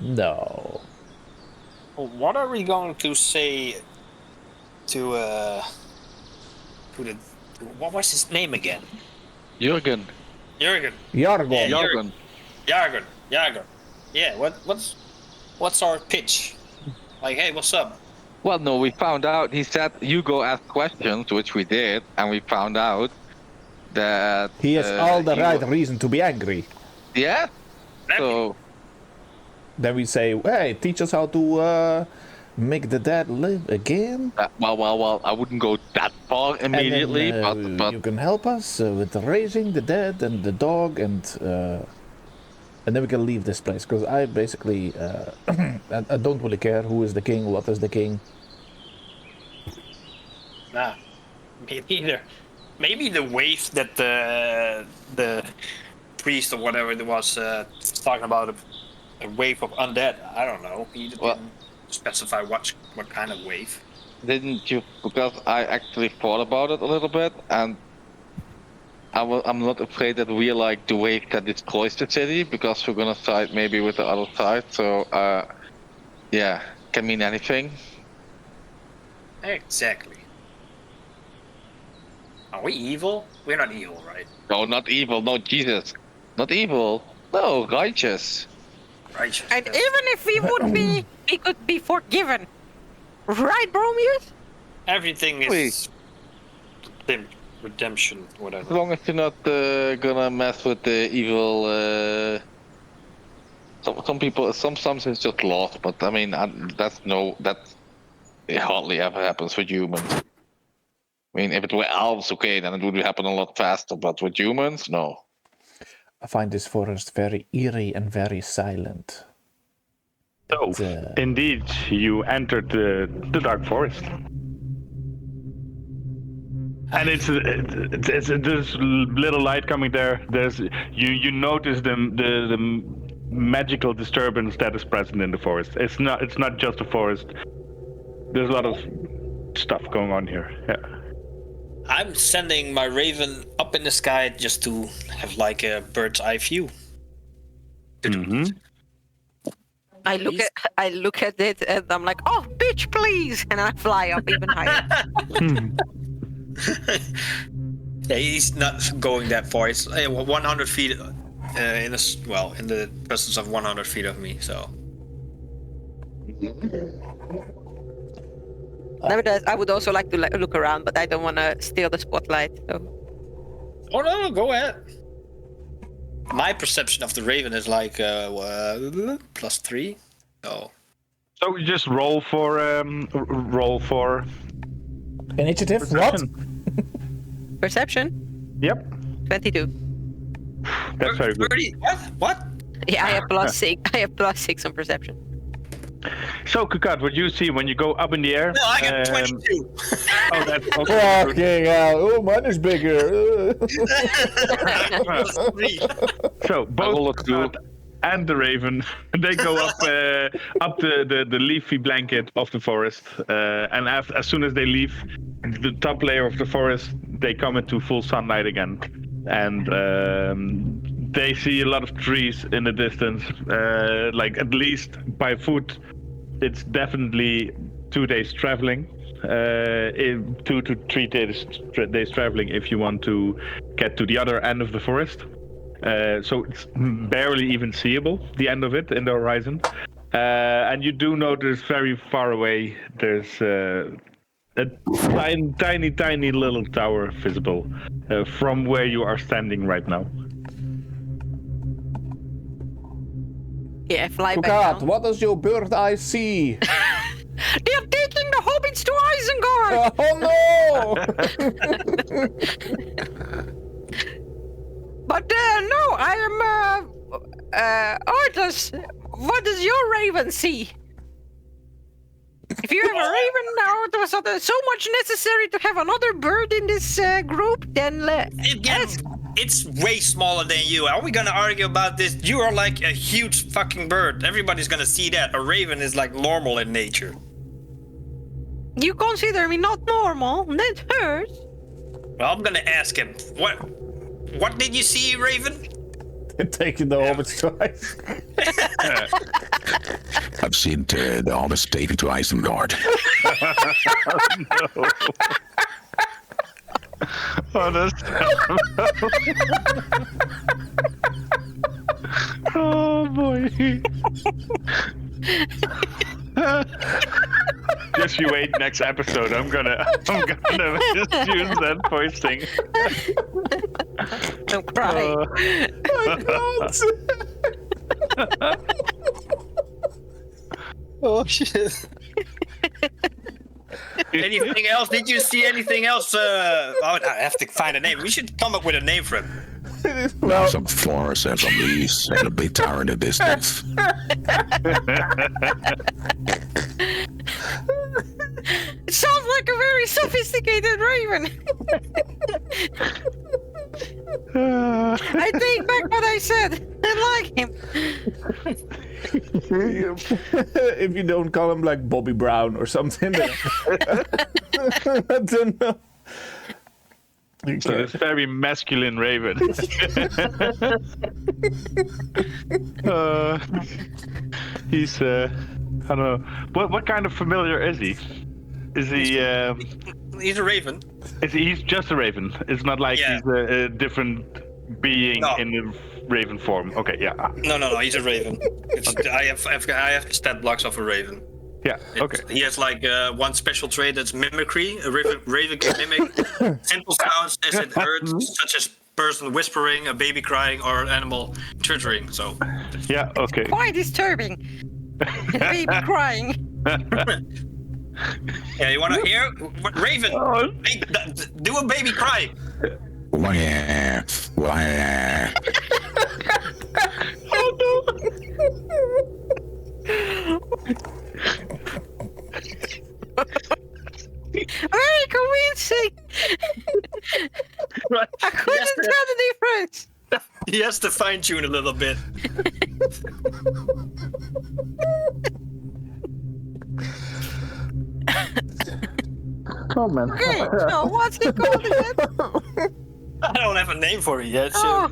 no. What are we going to say to the what was his name again? Jürgen. Jürgen. Jargon. Yeah, Jürgen. Jürgen. Yeah. What's our pitch? Like, hey, what's up? Well, no, we found out. He said you go ask questions, which we did, and we found out that He has all the he right wa- reason to be angry. Yeah. So Then we say, hey, teach us how to make the dead live again. well, I wouldn't go that far immediately, and then, but you can help us with raising the dead and the dog, and then we can leave this place. Because I basically I don't really care who is the king, what is the king. Nah, me neither. Maybe the wave that the priest or whatever it was talking about a wave of undead. I don't know. He didn't specify what kind of wave. didn't you? Because I actually thought about it a little bit, and I'm not afraid that we're like the wave that destroys the city, because we're gonna side maybe with the other side. So yeah, can mean anything. Exactly. Are we evil? We're not evil, right? No, not evil. No, Jesus, not evil. No, righteous. Righteous. And even if we would be, we could be forgiven. Right, Bromius? Everything is redemption, As whatever. long as you're not gonna mess with the evil. Some people, sometimes it's just lost, but I mean that it hardly ever happens with humans. I mean, if it were elves, okay, then it would happen a lot faster. But with humans, no. I find this forest very eerie and very silent. So, indeed, you entered the dark forest. And it's there's little light coming there. There's you notice the magical disturbance that is present in the forest. It's not just a forest. There's a lot of stuff going on here. Yeah. I'm sending my raven up in the sky just to have like a bird's eye view. Mm-hmm. I look at it and I'm like, oh, bitch, please, and I fly up even higher. Yeah, he's not going that far. It's 100 feet in the presence of 100 feet of me. So Nevertheless, I would also like to look around, but I don't want to steal the spotlight. So. oh no, go ahead. My perception of the raven is like +3. So we just roll for Initiative? perception. What? Perception? Yep, 22. that's very good. 30. What? Yeah, I have +6. I have +6 on perception. So, Kukat, what you see when you go up in the air? No, I got 22. Oh, that's also good. Fucking hell. Oh, mine is bigger. +3. So both roll a two. Kukat and the raven, they go up the leafy blanket of the forest, and as soon as they leave the top layer of the forest, they come into full sunlight again, and they see a lot of trees in the distance. Like at least by foot, it's definitely 2 days traveling. 2 to 3 days traveling if you want to get to the other end of the forest. So it's barely even seeable, the end of it in the horizon. And you do notice very far away, there's a tiny little tower visible from where you are standing right now. Yeah, fly back Kukat, down. what does your bird eye see? They're taking the hobbits to Isengard! Oh no! But no, I am Arthas. What does your raven see? If you have a raven now, there's so much necessary to have another bird in this group, then It's way smaller than you. Are we gonna argue about this? You are like a huge fucking bird. Everybody's gonna see that. A raven is like normal in nature. you consider me not normal. That hurts. Well, I'm gonna ask him. What did you see, Raven? Taking the hobbits twice. I've seen the hobbits taken to Isengard. Oh, that's oh boy. Just you wait next episode. I'm gonna just use that voice thing. Don't cry. Oh shit. Anything else? Did you see anything else? I have to find a name. We should come up with a name for him. Well, some forest and some leaves and a big tower in the distance. It sounds like a very sophisticated raven. I take back what I said. I like him. If you don't call him like Bobby Brown or something, then I don't know. So it's very masculine raven. He's I don't know. What kind of familiar is he? Is he? He's a raven. He's just a raven. It's not like Yeah. he's a different being No. in the raven form. Okay, yeah. No. He's a raven. I have the stat blocks of a raven. Yeah, okay. He has like one special trait that's mimicry. A raven can mimic simple sounds as it hurts, such as person whispering, a baby crying, or an animal twittering. So, Yeah, okay. Quite disturbing. The baby crying. yeah, you want to hear? Raven, hey, do a baby crying. Wah, wah. Very convincing. I couldn't tell the difference. He has to fine tune a little bit. Oh man. Okay, so what's he called again? I don't have a name for it yet. So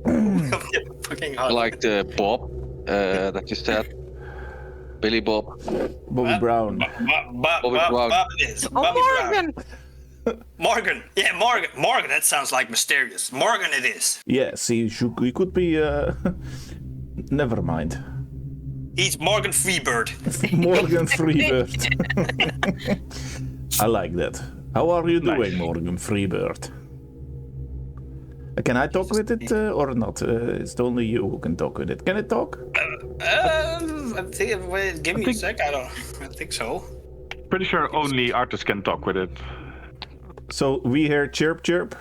Oh. fucking hard. Like the Bob that you said. Billy Bob. Bobby Brown. Bobby Brown. Bob it is. Oh, Bobby Brown. Morgan. Morgan. Yeah, Morgan. Morgan, that sounds like mysterious. Morgan it is. Yes, he could be. Never mind. He's Morgan Freebird. Morgan Freebird. I like that. How are you doing, Morgan Freebird? Can I talk with it or not? It's only you who can talk with it. Can it talk? I think, wait, give me a sec. I think so. Pretty sure only artists can talk with it. So we hear chirp chirp.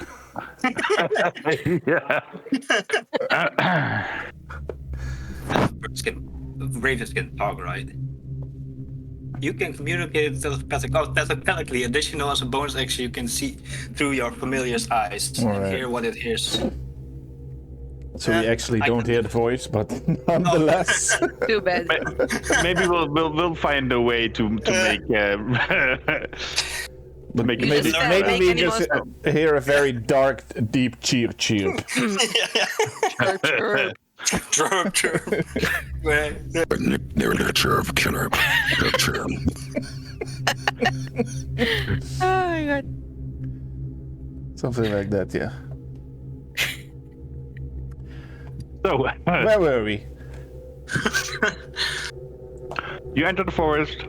Yeah. Ravens can talk, right? You can communicate telepathically. Additional as a bonus action, you can see through your familiar's eyes and Alright. hear what it hears. So we actually don't hear the voice, but nonetheless. Too bad. Maybe we'll find a way to make make it Maybe, Just, maybe make we animals- just hear a very dark, deep chirp chirp. Chirp, chirp. They're the chirp killer. Chirp, chirp. Oh my god. Something like that, yeah. So Where were we? you enter the forest.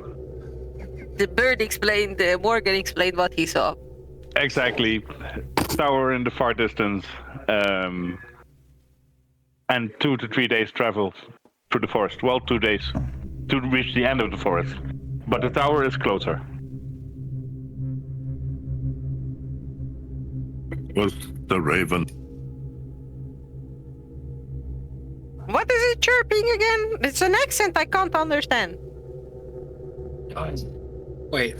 The bird explained, Morgan explained what he saw. Exactly. Tower in the far distance. And 2 to 3 days travel through the forest. Well, 2 days to reach the end of the forest. But the tower is closer. Was the raven? What is it chirping again? It's an accent I can't understand. Wait,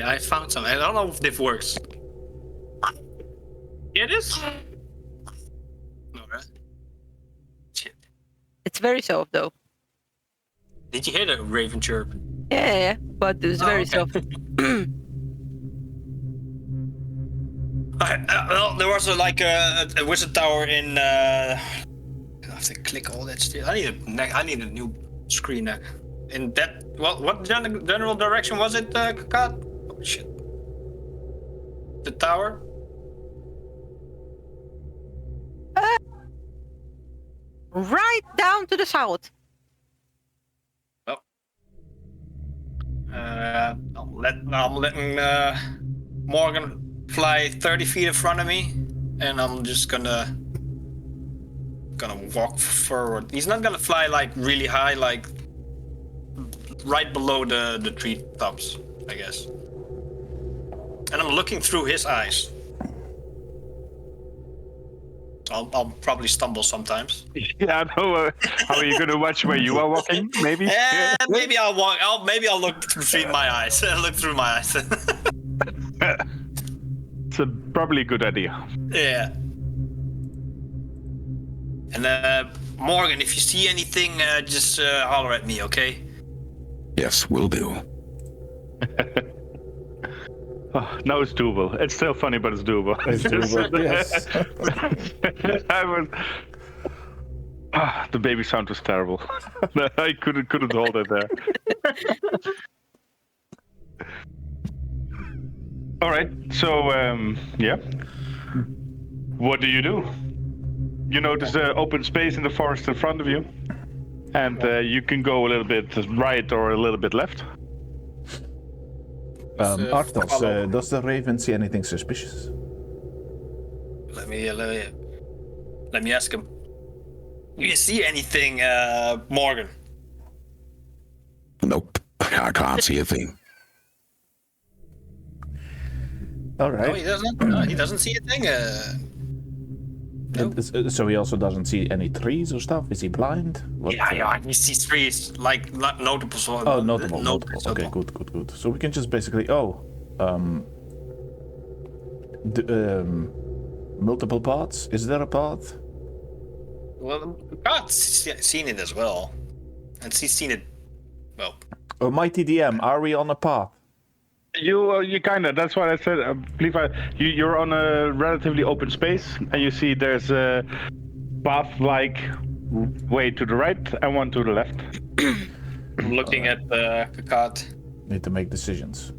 I found something. I don't know if this works. Hear this? No, right? Shit. It's very soft though. Did you hear the raven chirp? Yeah, but it's very okay. soft. Well, there was like a wizard tower in. I have to click all that still. I need a new screen. In that, well, what general direction was it, Kakat? Oh shit. The tower. Right down to the south. I'm letting Morgan fly 30 feet in front of me, and I'm just gonna walk forward. He's not gonna fly like really high, like right below the tree tops, I guess. And I'm looking through his eyes. I'll probably stumble sometimes. Yeah, I know. How are you going to watch where you are walking? Maybe. Maybe I'll walk. Maybe I'll look through my eyes. Look through my eyes. It's probably a good idea. Yeah. And Morgan, if you see anything, just holler at me, okay? Yes, will do. Oh, no, it's doable. It's still funny, but it's doable. It's doable, yes. The baby sound was terrible. I couldn't hold it there. All right. So, yeah. What do? You notice the open space in the forest in front of you, and you can go a little bit right or a little bit left. Arthos, does the Raven see anything suspicious? Let me ask him. Do you see anything, Morgan? Nope. I can't see a thing. All right. No, he doesn't. No, he doesn't see a thing. Nope. So he also doesn't see any trees or stuff? Is he blind? What, Yeah, he sees trees, like notable. Oh, notable. Okay, good. So we can just basically, multiple paths? Is there a path? Well, God's seen it as well, and he's seen it. Well, Mighty DM, are we on a path? You kind of. That's what I said. I believe you're on a relatively open space, and you see there's a path like way to the right and one to the left. I'm looking at the Kakat. Need to make decisions.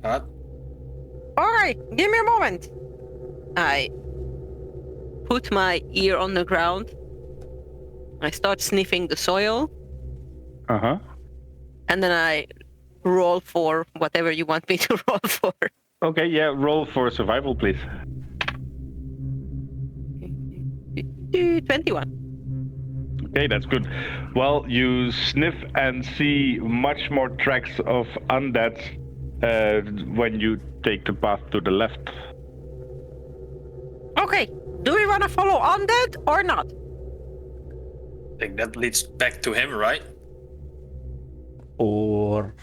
Kakat. All right, give me a moment. I put my ear on the ground. I start sniffing the soil. Uh-huh. And then I roll for whatever you want me to roll for. Okay, yeah, roll for survival, please. 21. Okay, that's good. Well, you sniff and see much more tracks of undead when you take the path to the left. Okay, do we want to follow undead or not? I think that leads back to him, right? Or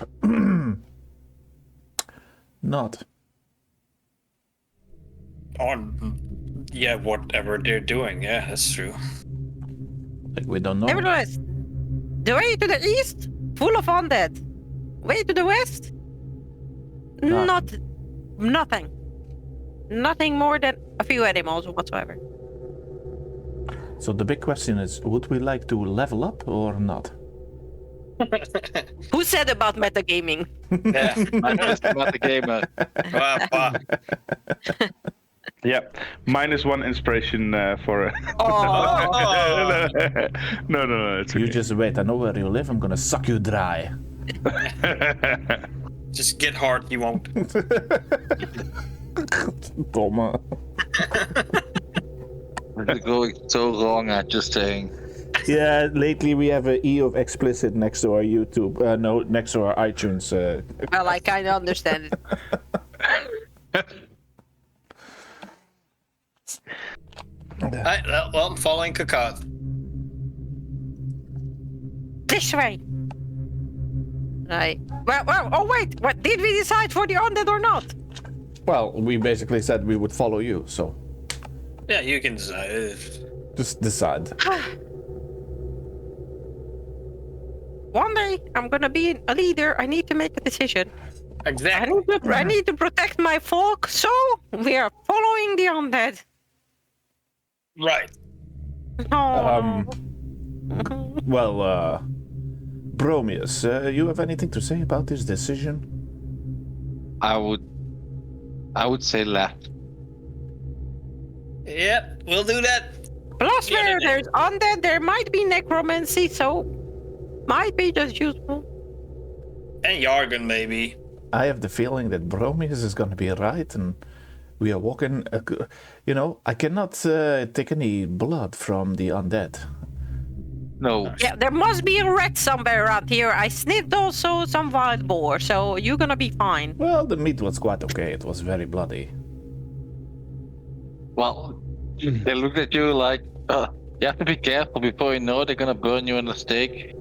not. Or yeah, whatever they're doing. Yeah, that's true. Like we don't know. Nevertheless, the way to the east, full of undead. Way to the west, nothing. Nothing more than a few animals whatsoever. So the big question is, would we like to level up or not? Who said about metagaming? Yeah. I'm just not a gamer. Yeah, -1 inspiration for. Oh, No, it's okay. You just wait. I know where you live. I'm gonna suck you dry. Just get hard, you won't. Domme. We're going so wrong at just saying. Yeah, lately we have an E of explicit next to our YouTube. No, next to our iTunes. well, I kind of understand it. Well, I'm following Kakat. This way. Right. Well. Oh wait. What did we decide for the undead or not? Well, we basically said we would follow you, so Yeah, you can decide. just decide. One day I'm gonna be a leader. I need to make a decision. Exactly. I need to protect my folk, so we are following the undead. Right. No. Well, Bromius, you have anything to say about this decision? I would say left. Yep, we'll do that. Plus, Yeah, where they- there's undead, there might be necromancy, so might be just useful. And jargon, maybe. I have the feeling that Bromius is going to be right, and we are walking. I cannot take any blood from the undead. No. Yeah, there must be a rat somewhere around here. I sniffed also some wild boar, so you're gonna be fine. Well, the meat was quite okay. It was very bloody. Well, they looked at you like, you have to be careful before you know they're gonna burn you in the stake.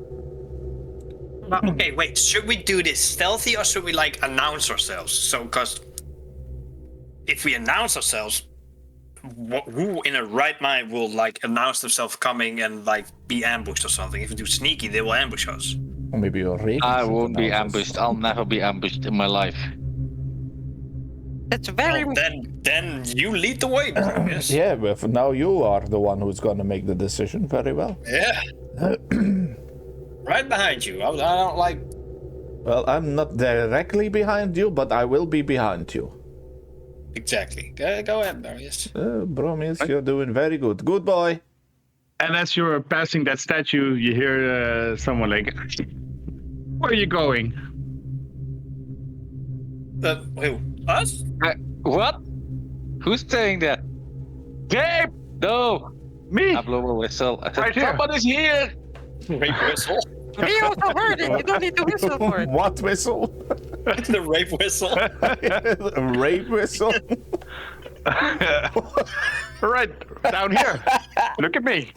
But, okay, wait. Should we do this stealthy or should we like announce ourselves? So, because if we announce ourselves, who in a right mind will like announce themselves coming and like be ambushed or something? If we do sneaky, they will ambush us. Or maybe your ravens. I should won't be announce us. ambushed. I'll never be ambushed in my life. That's very. Well, then you lead the way. Yes. Yeah, but for now you are the one who's going to make the decision. Very well. Yeah. Right behind you. I don't like. Well, I'm not directly behind you, but I will be behind you. Exactly. Go ahead, Marius. Bromius, you're doing very good. Good boy. And as you're passing that statue, you hear someone like, "Where are you going?" Who? Us? What? Who's saying that? Gabe! No! Me. I blew a whistle. I said, Right here. somebody's here! Rape whistle. We also heard it. You don't need to whistle for it. What whistle? The rape whistle. Rape whistle? Right down here. Look at me.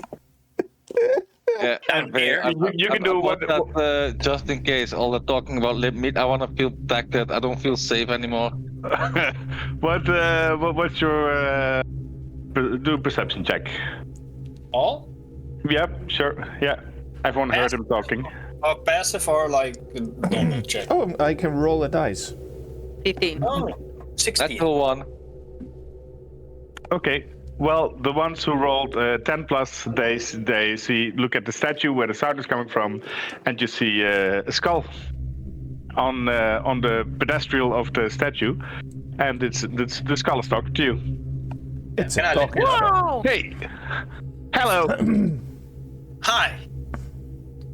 Yeah, Down here. You can do what- that, just in case, all the talking about lip meat, I want to feel protected. I don't feel safe anymore. What's your do a perception check? All? Yep, sure. Yeah, everyone heard him talking. Passive or like normal check? Oh, I can roll a dice. 15. Oh, That's 16. the one. Okay. Well, the ones who rolled 10 plus, they look at the statue where the sound is coming from, and you see a skull on the pedestal of the statue, and it's the skull is talking to you. It's Can a I talking let- skull. Whoa! Hey, hello. Hi.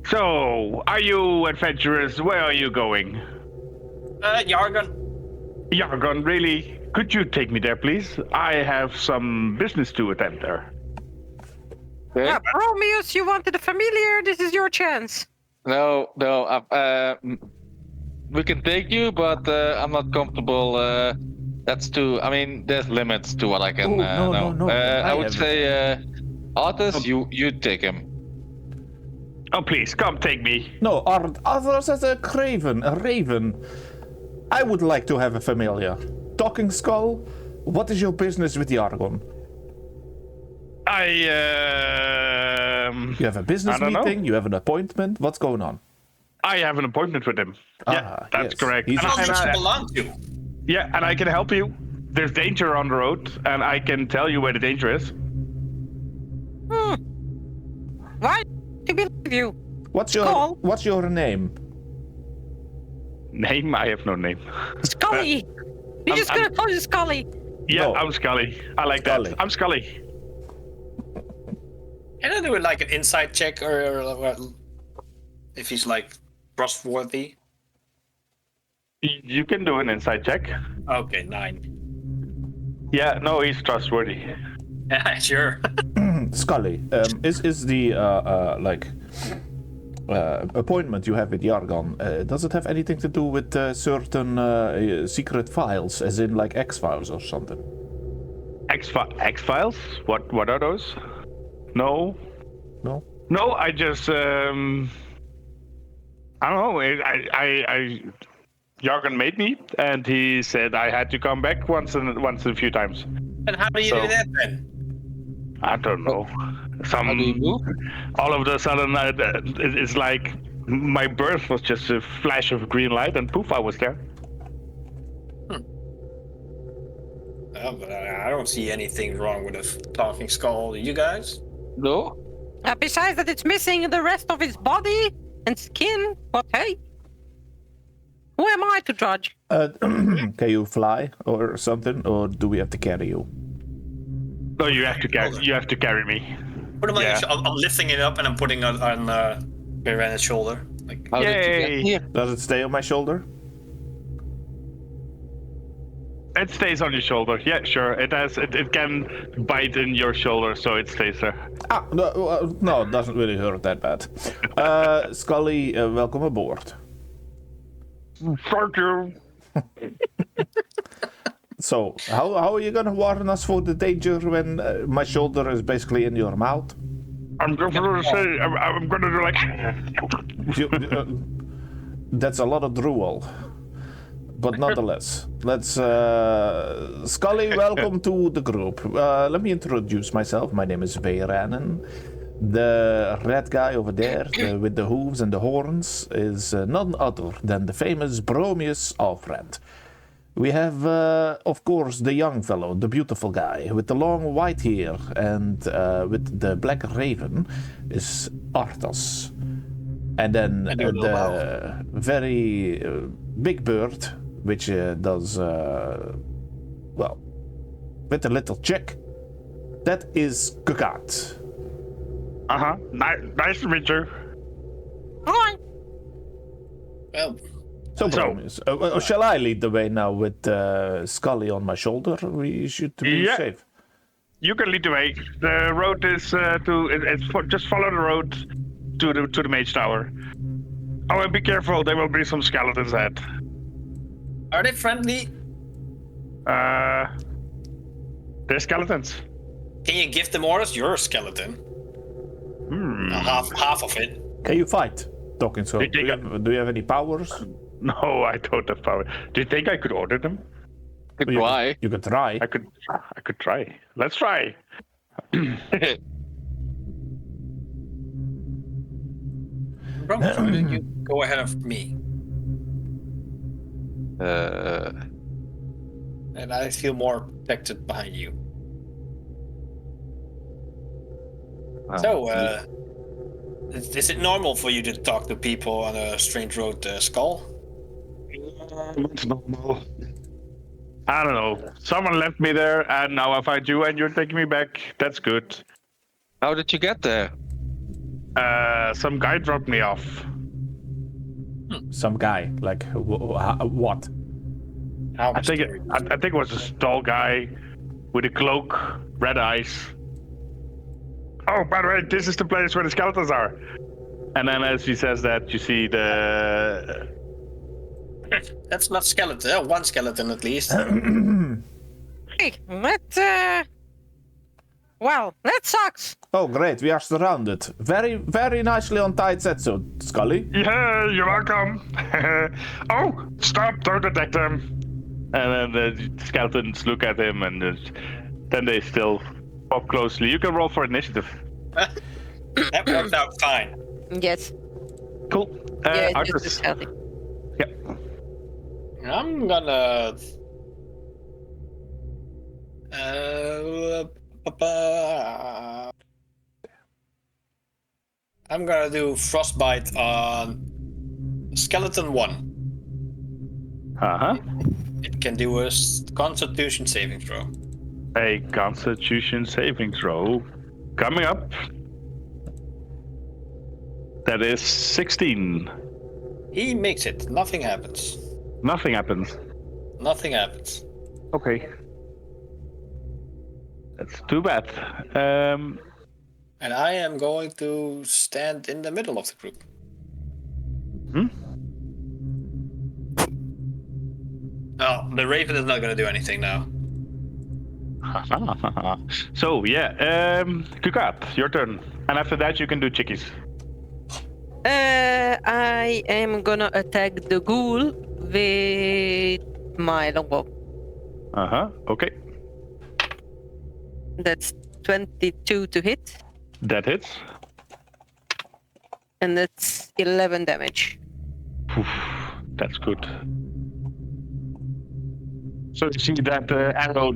So, are you adventurers? Where are you going? Jargon. Yargon, really? Could you take me there, please? I have some business to attend there. Okay. Yeah, Bromius, you wanted a familiar. This is your chance. No, we can take you, but I'm not comfortable. That's too. I mean, there's limits to what I can. Oh, no, know. no. I I would have- say, Artis, you take him. Oh, please, come take me. No, others as a raven. I would like to have a familiar. Talking skull, what is your business with Yargon? You have a business I don't know. meeting? You have an appointment? What's going on? I have an appointment with him. Yeah, Ah, that's yes. correct. He's And How I- does and it I- belong to? yeah, and I can help you. There's danger on the road, and I can tell you where the danger is. Why to believe you? Skull. What's your name? Name? I have no name. Scully. You're just I'm- gonna call you Scully. Yeah, No. I'm Scully. I like Scully. that. I'm Scully. Can I do it like an inside check or if he's like trustworthy? You can do an inside check. Okay, 9. Yeah, no, he's trustworthy. Yeah, sure. Scully, is the appointment you have with Yargon, does it have anything to do with certain secret files, as in like X-Files or something? X-Files? What are those? No. No? No, I just I don't know. I Jargon made me, and he said I had to come back once a few times. And how do you So- do that then? I don't know. How do you move? All of a sudden, it's like my birth was just a flash of green light, and poof, I was there. But I don't see anything wrong with a talking skull. Do you guys? No? Besides that, it's missing the rest of its body and skin. But hey, who am I to judge? Can you fly or something, or do we have to carry you? No, you have to carry. You have to carry me. Put him on Yeah. your I'm lifting it up and I'm putting it on Miranda's shoulder. Like, How did you Yay. get here? Does it stay on my shoulder? It stays on your shoulder. Yeah, sure. It has. It can bite in your shoulder, so it stays there. No, it doesn't really hurt that bad. Scully, welcome aboard. Thank you. So, how are you gonna warn us for the danger when my shoulder is basically in your mouth? I'm gonna say. I'm gonna do like. That's a lot of drool. But nonetheless, let's... Scully, welcome to the group. Let me introduce myself. My name is Veyranen. The red guy over there with the hooves and the horns is none other than the famous Bromius Alfred. We have, of course, the young fellow, the beautiful guy with the long white hair and with the black raven is Arthas. And then the very big bird, which does, well, with a little chick, that is Kukat. Nice to meet you. Hi. well, So, Bromius, shall I lead the way now with Scully on my shoulder? We should be Yeah. safe. You can lead the way. The road is just follow the road to the mage tower. Oh, and be careful. There will be some skeletons ahead. are they friendly? They're skeletons. Can you give them orders? You're a skeleton. Half of it. Can you fight? Talking so. You Do you have any powers? No, I don't have power. Do you think I could order them? Good You- try. You could try. I could try. Let's try. Bromius, why did you go ahead of me? And I feel more protected behind you. So, is it normal for you to talk to people on a strange road, Skull? It's normal. I don't know. Someone left me there, and now I find you, and you're taking me back. That's good. How did you get there? Some guy dropped me off. Some guy, like, what? How I think mysterious. I think it was a tall guy with a cloak, red eyes. Oh, by the way, this is the place where the skeletons are. And then as he says that, you see the... That's not skeleton. One skeleton at least. Hey, well, that sucks. Oh, great, we are surrounded. Very, very nicely on tight set, so, Scully. Yeah, you're welcome. Oh, stop, don't attack them. And then the skeletons look at him, and then they still pop closely. You can roll for initiative. That worked out fine. Yes. Cool. Yeah, it's Arthas. just healthy. Yep. I'm gonna. I'm gonna do frostbite on skeleton 1. Uh-huh. It can do a constitution saving throw. A constitution saving throw. Coming up. That is 16. He makes it. Nothing happens. Nothing happens. Nothing happens. Okay. That's too bad. And I am going to stand in the middle of the group. Oh, the raven is not going to do anything now. So, yeah. Kukat, your turn. And after that, you can do chickies. I am gonna attack the ghoul with my longbow. Uh-huh. Okay. That's 22 to hit, That hits. and that's 11 damage. Oof, that's good. So you see that arrow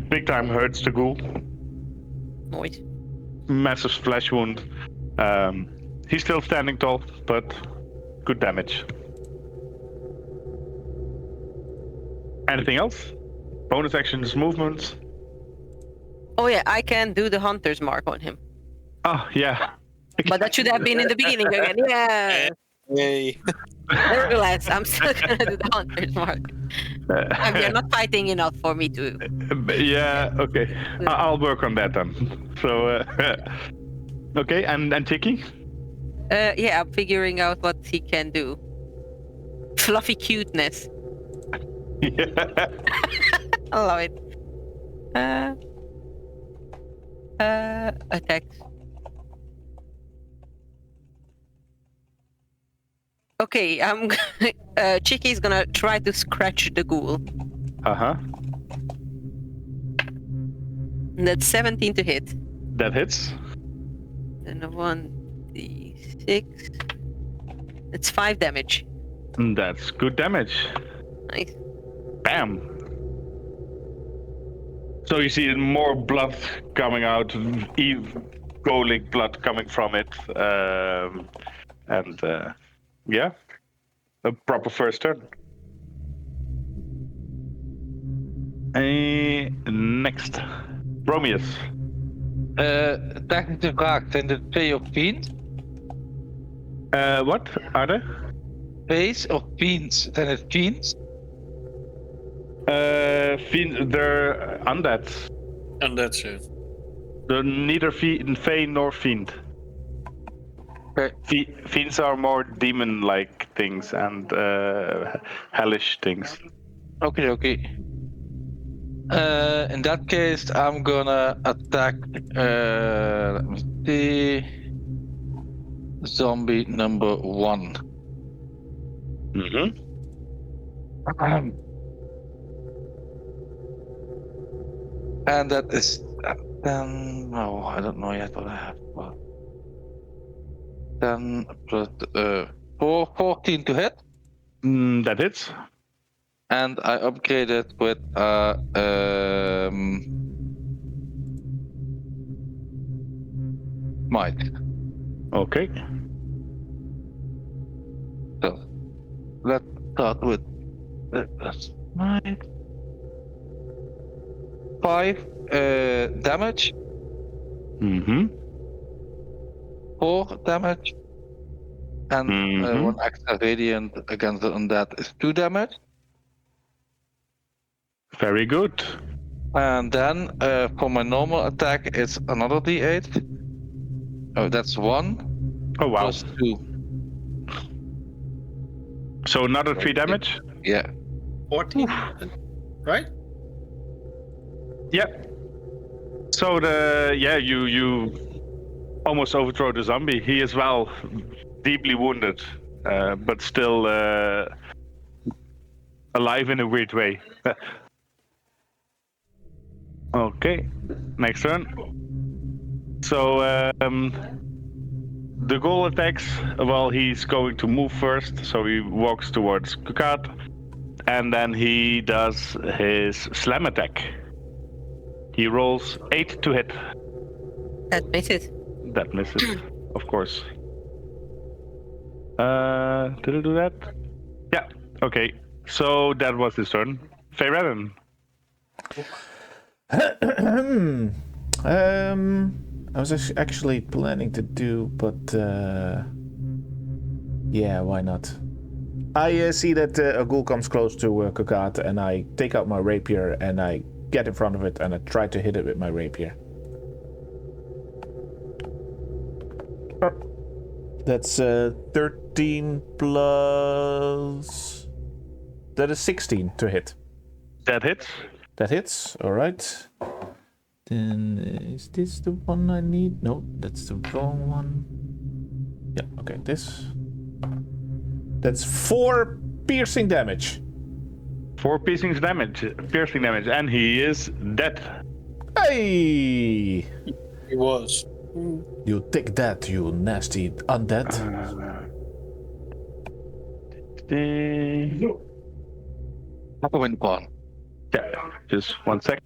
big time hurts the ghoul. Noise. Massive flesh wound. He's still standing tall, but good damage. Anything else? Bonus actions, movements. Oh yeah, I can do the hunter's mark on him. Oh yeah. But that should have been in the beginning again. Yeah. Yay. Nevertheless, I'm still gonna do the hunter's mark. And we are not fighting enough for me to. Yeah. Okay. I'll work on that then. So. Okay, and Tiki? Yeah, I'm figuring out what he can do. Fluffy cuteness. Yeah. I love it. Attacks. Okay, I'm. Chicky's gonna try to scratch the ghoul. Uh-huh. That's 17 to hit. That hits. Then a 1d6. It's 5 damage. That's good damage. Nice. Bam. So you see more blood coming out, galling blood coming from it, and yeah, a proper first turn. Next, Romeus. Technische vraag, zijn er 2 of fiends? What are they? Face of fiends? Zijn het fiends? They're undead. And that's it. They're neither Fey nor Fiend. Okay. Fiends are more demon-like things and hellish things. Okay. In that case, I'm gonna attack. Let me see. Zombie number 1. Mm-hmm. And that is 10. No, I don't know yet what I have. 10 plus 14 to hit. That hits. And I upgrade it with might. Okay. So let's start with might. 5 damage. Mm-hmm. 4 damage. And 1 extra radiant against the undead is 2 damage. Very good. And then for my normal attack, it's another d8. Oh, that's 1. Oh wow. Plus 2. So another 3 damage? Yeah. 14, right? Yeah. So you almost overthrow the zombie. He is well deeply wounded, but still alive in a weird way. Okay, next turn. So the ghoul attacks. Well, he's going to move first, so he walks towards Kukat, and then he does his slam attack. He rolls 8 to hit. That misses. That misses, of course. Did I do that? Yeah. Okay. So that was his turn. Feyreddin. I was actually planning to do, but yeah, why not? I see that a ghoul comes close to Kukat, and I take out my rapier and I get in front of it and I try to hit it with my rapier. That's 13 plus. That is 16 to hit. That hits. That hits. All right. Then is this the one I need? No, that's the wrong one. Yeah. Okay. This. That's 4 piercing damage. 4 piercing damage, and he is dead. Hey! He was. You take that, you nasty undead. Have a win, Paul. Yeah, just 1 sec.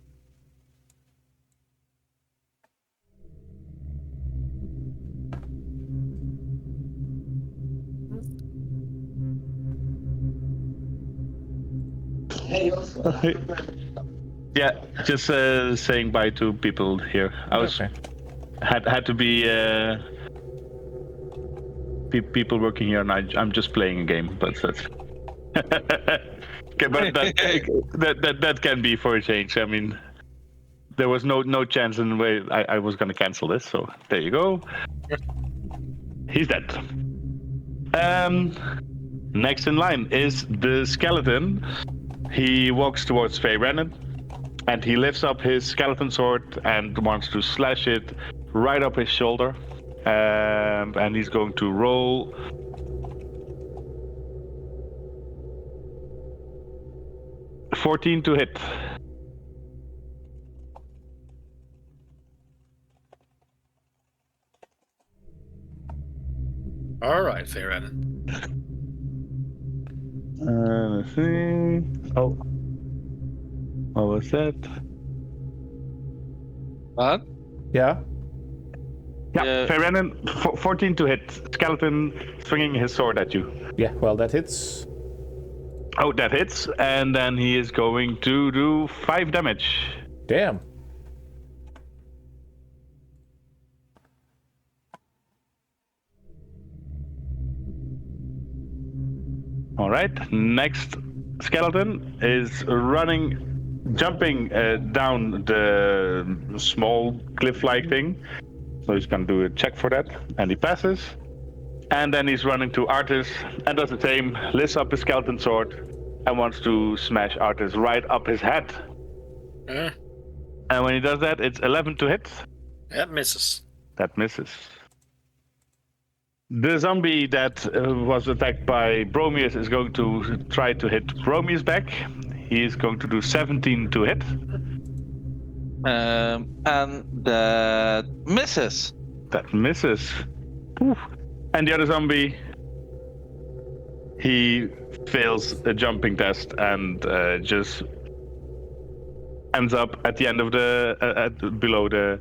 Yeah, just saying bye to people here. I was Okay. had to be people working here, and I'm just playing a game. But that's okay. But that can be for a change. I mean, there was no chance in the way I was gonna cancel this. So there you go. He's dead. Next in line is the skeleton. He walks towards Faye Brennan, and he lifts up his skeleton sword and wants to slash it right up his shoulder. And he's going to roll. $14 to hit. All right, Farron. Let's see. Oh. What was that? What? Yeah. Yeah, Ferrenin, 14 to hit. Skeleton swinging his sword at you. Yeah. Well, that hits. Oh, that hits. And then he is going to do 5 damage. Damn. All right. Next skeleton is jumping down the small cliff-like thing. So he's going to do a check for that, and he passes. And then he's running to Artis and does the same, lifts up his skeleton sword and wants to smash Artis right up his head. And when he does that, it's 11 to hit. That misses. That misses. The zombie that was attacked by Bromius is going to try to hit Bromius back. He is going to do 17 to hit. And that misses. That misses. Oof. And the other zombie, he fails a jumping test and just ends up at the end of below the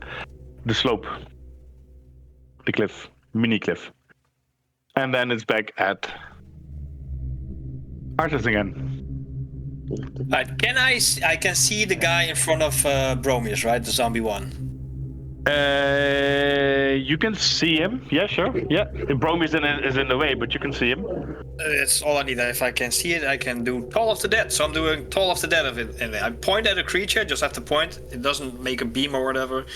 slope, the cliff, mini cliff. And then it's back at Artis again. I can see the guy in front of Bromius, right? The zombie one. You can see him. Yeah, sure. Yeah, Bromius is in the way, but you can see him. It's all I need. If I can see it, I can do Toll of the Dead. So I'm doing Toll of the Dead of it. And I point at a creature, just have to point. It doesn't make a beam or whatever.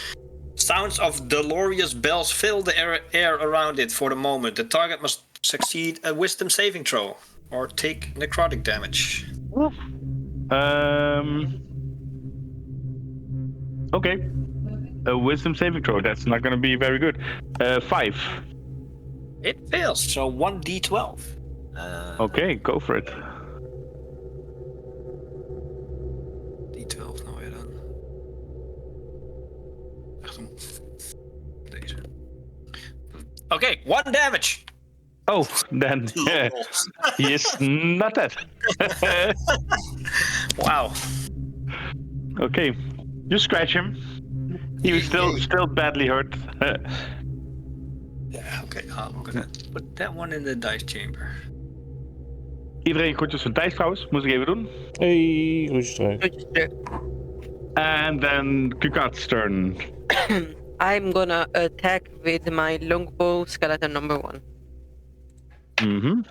Sounds of dolorous bells fill the air around it for the moment. The target must succeed a wisdom saving throw or take necrotic damage. Okay. A wisdom saving throw. That's not going to be very good. 5. It fails. So 1d12. Okay, go for it. D12 nou weer dan. Deze. Okay, 1 damage. Oh, then yeah, he is not dead. Wow. Okay, you scratch him. He was still badly hurt. Yeah, okay. I'm gonna put that one in the dice chamber. Iedereen groetjes van Thijs trouwens, moest ik even doen. Hey, rustig. And then Kukat's turn. I'm gonna attack with my longbow skeleton number 1. Mm-hmm.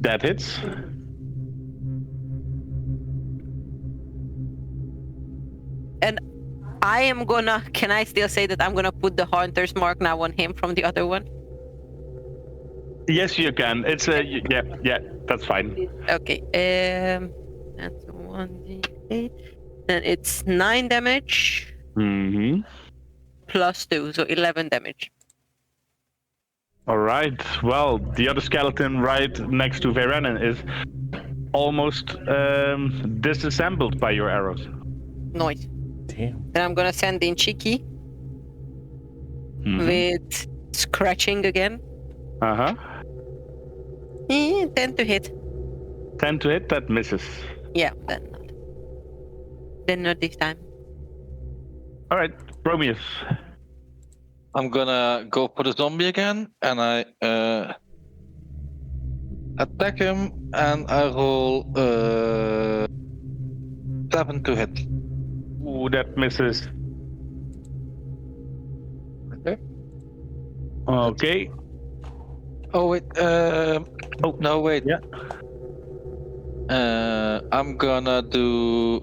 That hits. And I am gonna. Can I still say that I'm gonna put the hunter's mark now on him from the other one? Yes, you can. It's yeah, that's fine. Okay. That's 1d8. Then it's 9 damage Mm-hmm. plus 2, so 11 damage. All right. Well, the other skeleton right next to Veranen is almost disassembled by your arrows. Nice. Damn. Then I'm gonna send in Cheeky Mm-hmm. with scratching again. Uh-huh. 10 to hit. 10 to hit, that misses. Yeah, then not. Then not this time. All right, Bromius. I'm gonna go for the zombie again, and I attack him, and I roll 7 to hit. Ooh, that misses. Okay. Okay. Oh wait. Oh no, wait. Yeah. I'm gonna do.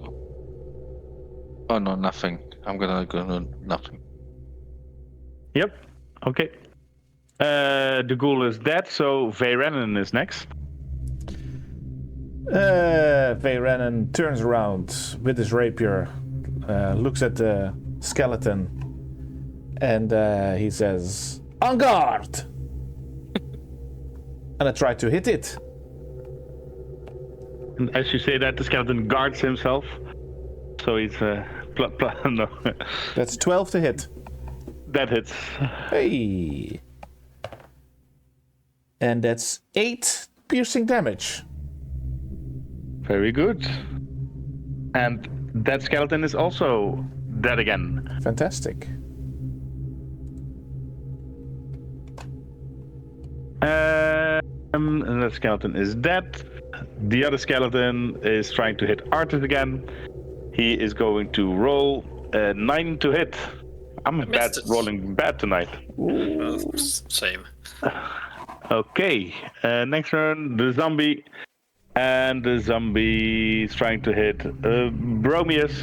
Oh no, nothing. I'm gonna do nothing. Yep. Okay. The ghoul is dead, so Veyrennen is next. Veyrennen turns around with his rapier, looks at the skeleton, and he says, "On guard!" And I try to hit it. And as you say that, the skeleton guards himself. So he's no. That's 12 to hit. That hits. Hey. And that's 8 piercing damage. Very good. And that skeleton is also dead again. Fantastic. And that skeleton is dead. The other skeleton is trying to hit Arthur again. He is going to roll 9 to hit. I'm rolling bad tonight. Same. Okay, next turn, the zombie. And the zombie is trying to hit Bromius.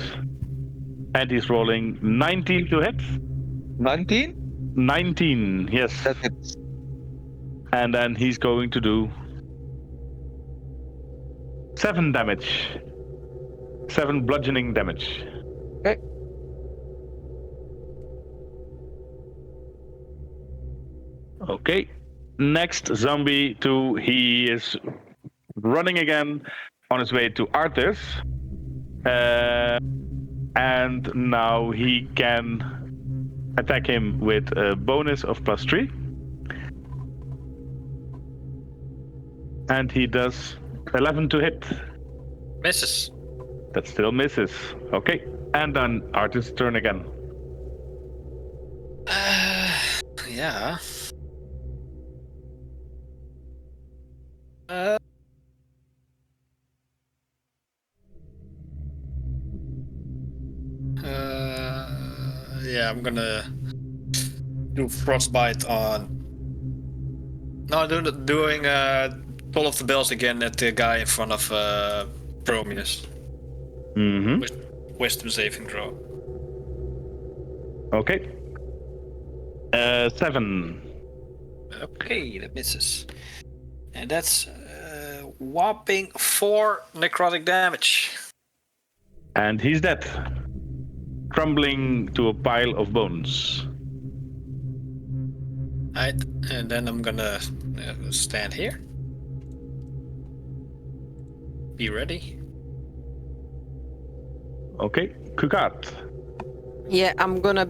And he's rolling 19 to hit. 19? 19, yes. That hits. And then he's going to do 7 damage. 7 bludgeoning damage. Okay. Okay. Next zombie 2, he is running again on his way to Arthas. And now he can attack him with a bonus of +3. And he does 11 to hit. Misses. That still misses. Okay. And then Arthas' turn again. Yeah. Yeah, I'm gonna do frostbite on. No, doing Toll of the Bells again at the guy in front of Bromius. Mm-hmm. Wisdom saving throw. Okay. 7. Okay, that misses. And that's whopping 4 necrotic damage. And he's dead. Crumbling to a pile of bones. Right, and then I'm gonna stand here. Be ready. Okay. Kukat. Yeah, I'm gonna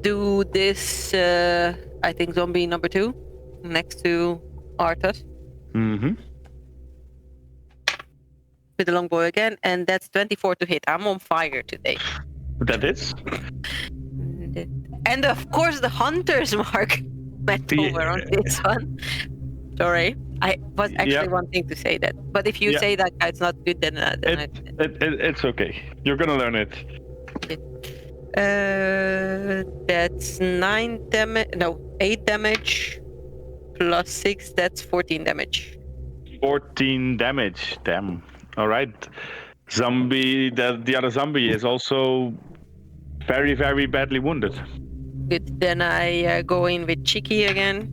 do this, I think zombie number 2, next to Arthas. Mm-hmm. With the longbow again, and that's 24 to hit. I'm on fire today. That is. And of course the hunter's mark went over on this one. Sorry, I was actually wanting to say that, but if you say that it's not good, then it's okay. You're gonna learn it. That's 9 damage. No, 8 damage plus 6. That's 14 damage. 14 damage. Damn. All right. Zombie. The other zombie is also very, very badly wounded. Good. Then I go in with Cheeky again,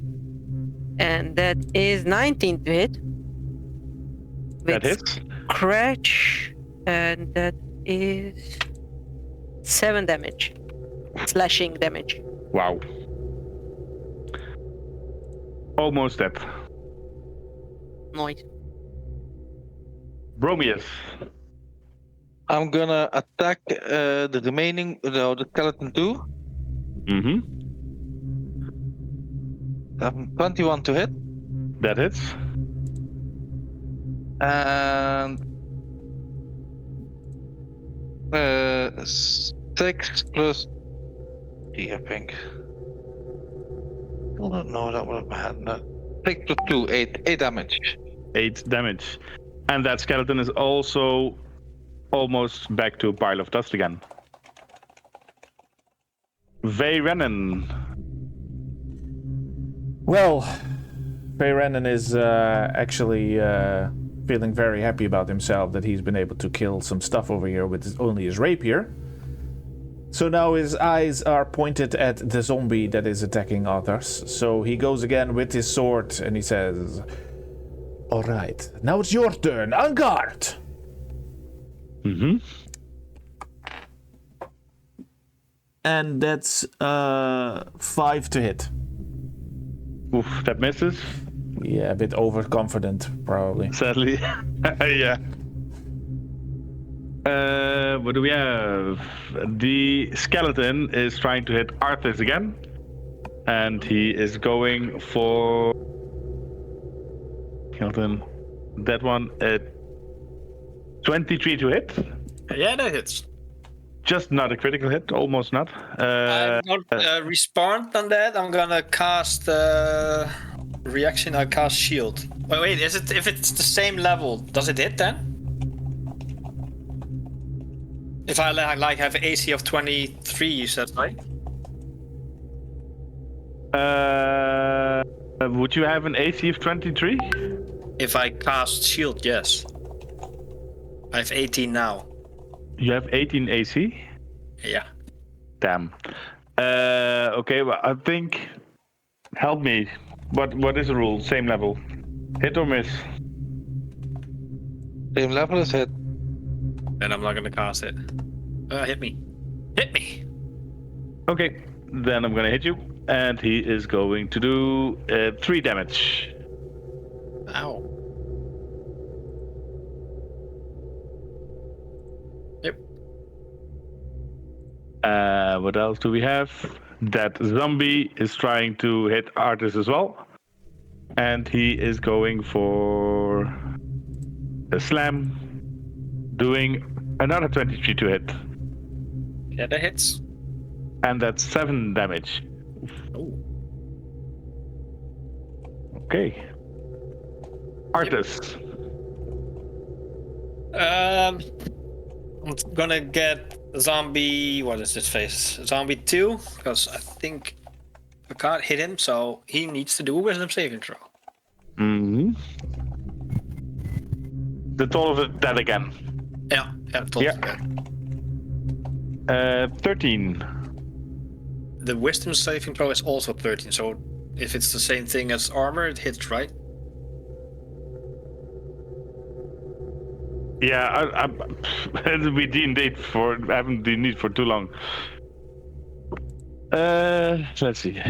and that is 19 to hit. That hits. Scratch, and that is 7 damage. Slashing damage. Wow. Almost dead. Nice. Bromius. I'm gonna attack the remaining, the skeleton too. Mm-hmm. 21 to hit. That hits. And 6 plus 3, I think. Oh, no, that would have had that. 6 plus 2, 8 damage. 8 damage. And that skeleton is also almost back to a pile of dust again. Veyrennen. Well, Veyrennen is actually feeling very happy about himself that he's been able to kill some stuff over here with only his rapier. So now his eyes are pointed at the zombie that is attacking others. So he goes again with his sword and he says, "All right, now it's your turn. On guard." Mm-hmm. And that's 5 to hit. Oof, that misses. Yeah, a bit overconfident, probably. Sadly. Yeah. What do we have? The skeleton is trying to hit Arthas again. And he is going for... Skeleton. That one at 23 to hit. Yeah, that hits. Just not a critical hit, almost not. I'm not respond on that. I'm gonna cast reaction. I cast shield. Wait, is it if it's the same level? Does it hit then? If I like have AC of 23, you said, right? Would you have an AC of 23? If I cast shield, yes. I have 18 now. You have 18 AC? Yeah. Damn. Okay, well, I think... Help me. What is the rule? Same level. Hit or miss? Same level as hit. Then I'm not gonna cast it. Hit me. Hit me! Okay, then I'm gonna hit you. And he is going to do 3 damage. Ow. Yep. What else do we have? That zombie is trying to hit Artis as well. And he is going for a slam, doing another 23 to hit. Yeah, that hits. And that's 7 damage. Oh. Okay. Artis. I'm gonna get zombie. What is his face? Zombie 2, because I think I can't hit him, so he needs to do a wisdom saving throw. Mm-hmm. The toll of it, that again. Yeah, Yeah. 13. The wisdom saving throw is also 13, so if it's the same thing as armor, it hits, right? Yeah, I haven't been D&D for haven't D&D for too long. Let's see.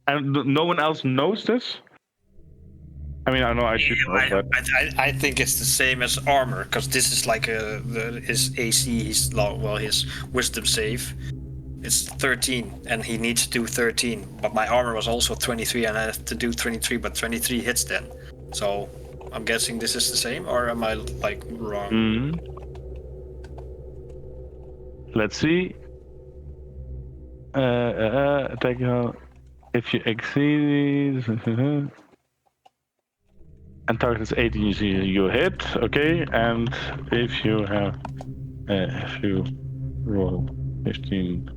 And no one else knows this. I mean, I know I should know, but I think it's the same as armor, because this is like his AC, his wisdom save. It's 13, and he needs to do 13. But my armor was also 23, and I have to do 23, but 23 hits then. So I'm guessing this is the same, or am I like wrong? Mm-hmm. Let's see. Attack if you exceed and target is 18, you hit. Okay, and if you have if you roll 15.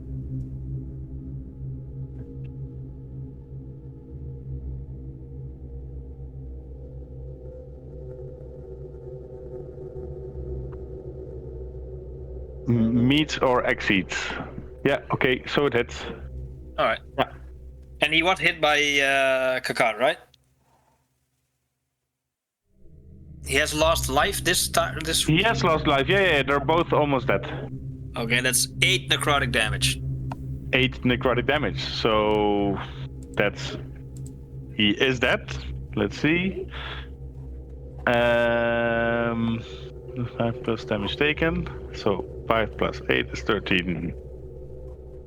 Meets or exceeds. Yeah, okay, so it hits. Alright. Yeah. And he was hit by Kakan, right? He has lost life this time. He has lost life. Yeah, they're both almost dead. Okay, that's 8 necrotic damage. 8 necrotic damage. So that's he is dead. Let's see. 5 plus damage taken. So 5 plus 8 is 13.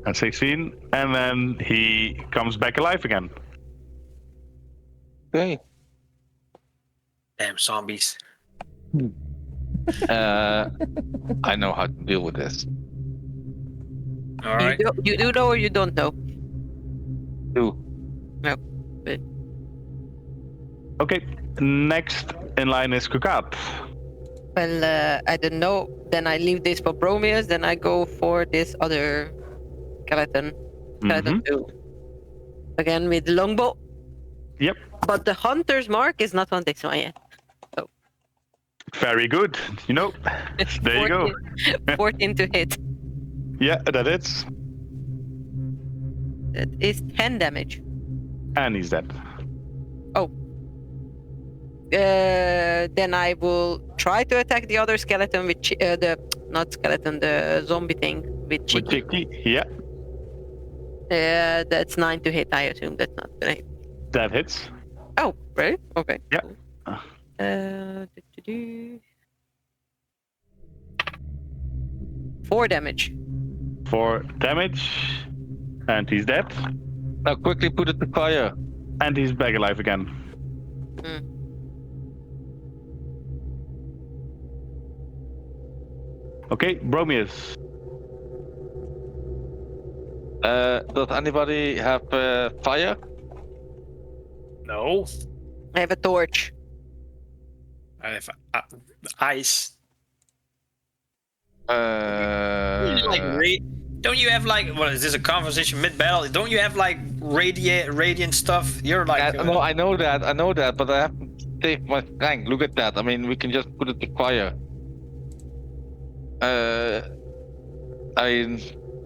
And 16. And then he comes back alive again. Okay. Damn zombies. I know how to deal with this. All right. You do know or you don't know? Do. No. But Okay, next in line is Kukat. well, I don't know. Then I leave this for Bromius. Then I go for this other skeleton. Skeleton 2. Again with longbow. Yep, But the hunter's mark is not on this one yet. very good. You know, there you go. 14 to hit. Yeah, that is. That is 10 damage. And he's dead. Then I will try to attack the other skeleton with the zombie thing with With cheeky. Chicky, yeah, That's 9 to hit. I assume that's not gonna hit. that hits. Oh, really? Okay. Yeah. Cool. 4 damage. 4 damage. And he's dead. Now quickly put it to fire. And he's back alive again. Okay, Bromius. Does anybody have fire? No. I have a torch. I have ice. Don't you have like what is this a conversation mid battle? Don't you have like radiant stuff? You're like No, I know that, but I have to save my strength. Look at that. I mean, we can just put it to fire.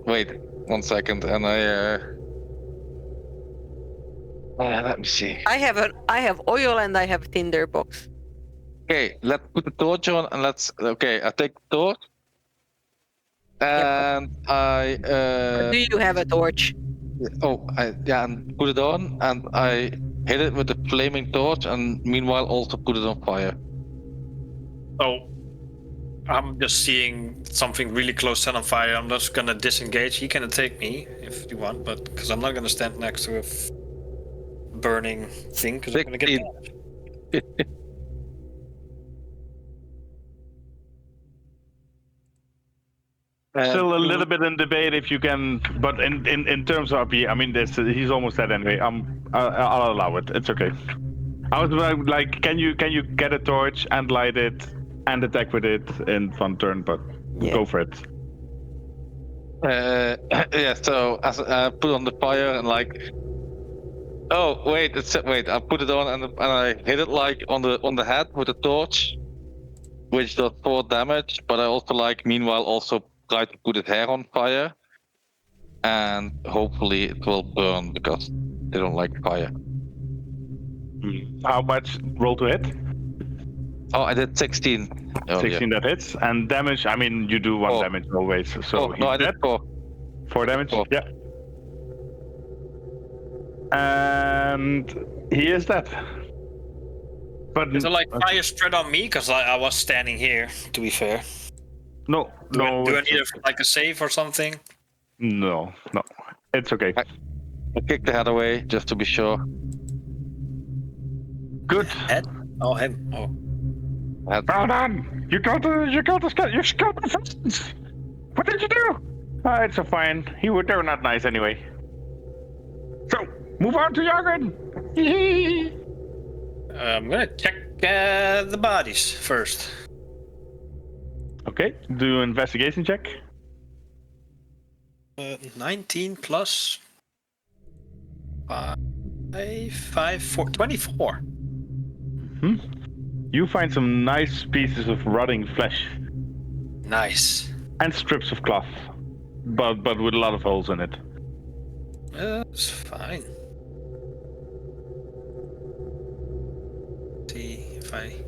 Wait 1 second, and let me see. I have oil and I have tinder box. Okay, let's put the torch on, and I take the torch, and Do you have a torch? and put it on, and I hit it with the flaming torch, and meanwhile also put it on fire. Oh, I'm just seeing something really close set on fire. I'm just gonna disengage. You can attack me if you want, but because I'm not gonna stand next to a burning thing, because I'm gonna get damaged. Still a little bit in debate if you can, but in terms of I mean, he's almost dead anyway. I'll allow it. It's okay. I was like, can you get a torch and light it and attack with it in one turn? But go for it. So as I put on the fire and like, oh wait, I put it on and I hit it like on the head with the torch, which does 4 damage. But I also meanwhile also try to put its hair on fire, and hopefully it will burn because they don't like fire. How much roll to hit? Oh, I did 16. 16 that hits, and damage. I mean, you do 1 damage always. So no, I did 4. 4 damage. 4. Yeah. And he is dead. But Is it like fire spread on me? Because I was standing here. To be fair. No. Do I need a save or something? No. It's okay. I kicked the head away just to be sure. Good. Head? Oh, head. Oh. Well done. You got the friends. What did you do? It's a fine. They were not nice anyway. So move on to Jürgen. I'm gonna check the bodies first. Okay, do an investigation check. 19 plus 5, 4, 24. You find some nice pieces of rotting flesh. Nice. And strips of cloth, but with a lot of holes in it. That's fine. See if I.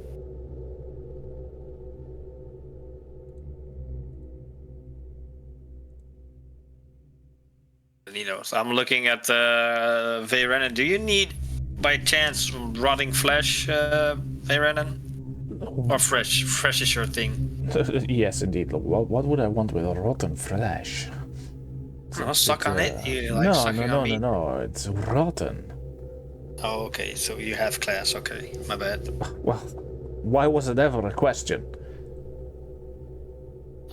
So I'm looking at Veyrennen. Do you need, by chance, rotting flesh, Veyrennen? Or fresh? Fresh is your thing. Yes, indeed. Look, what would I want with a rotten flesh? No, suck on it. You like no, sucking on meat? No. It's rotten. Oh, okay. So you have class. Okay, my bad. Well, Why was it ever a question?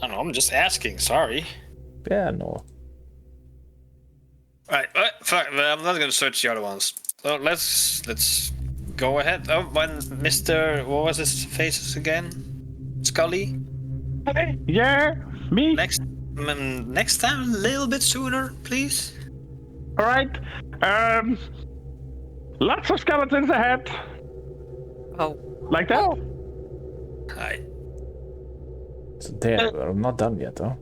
I don't know. I'm just asking. Sorry. Yeah, no. Right. Fuck. I'm not gonna search the other ones. So let's go ahead. Oh, when Mr. What was his faces again? Scully. Hey, yeah, me. Next time, a little bit sooner, please. All right. Lots of skeletons ahead. Oh. Like that. Hi. So there, we're not done yet, though.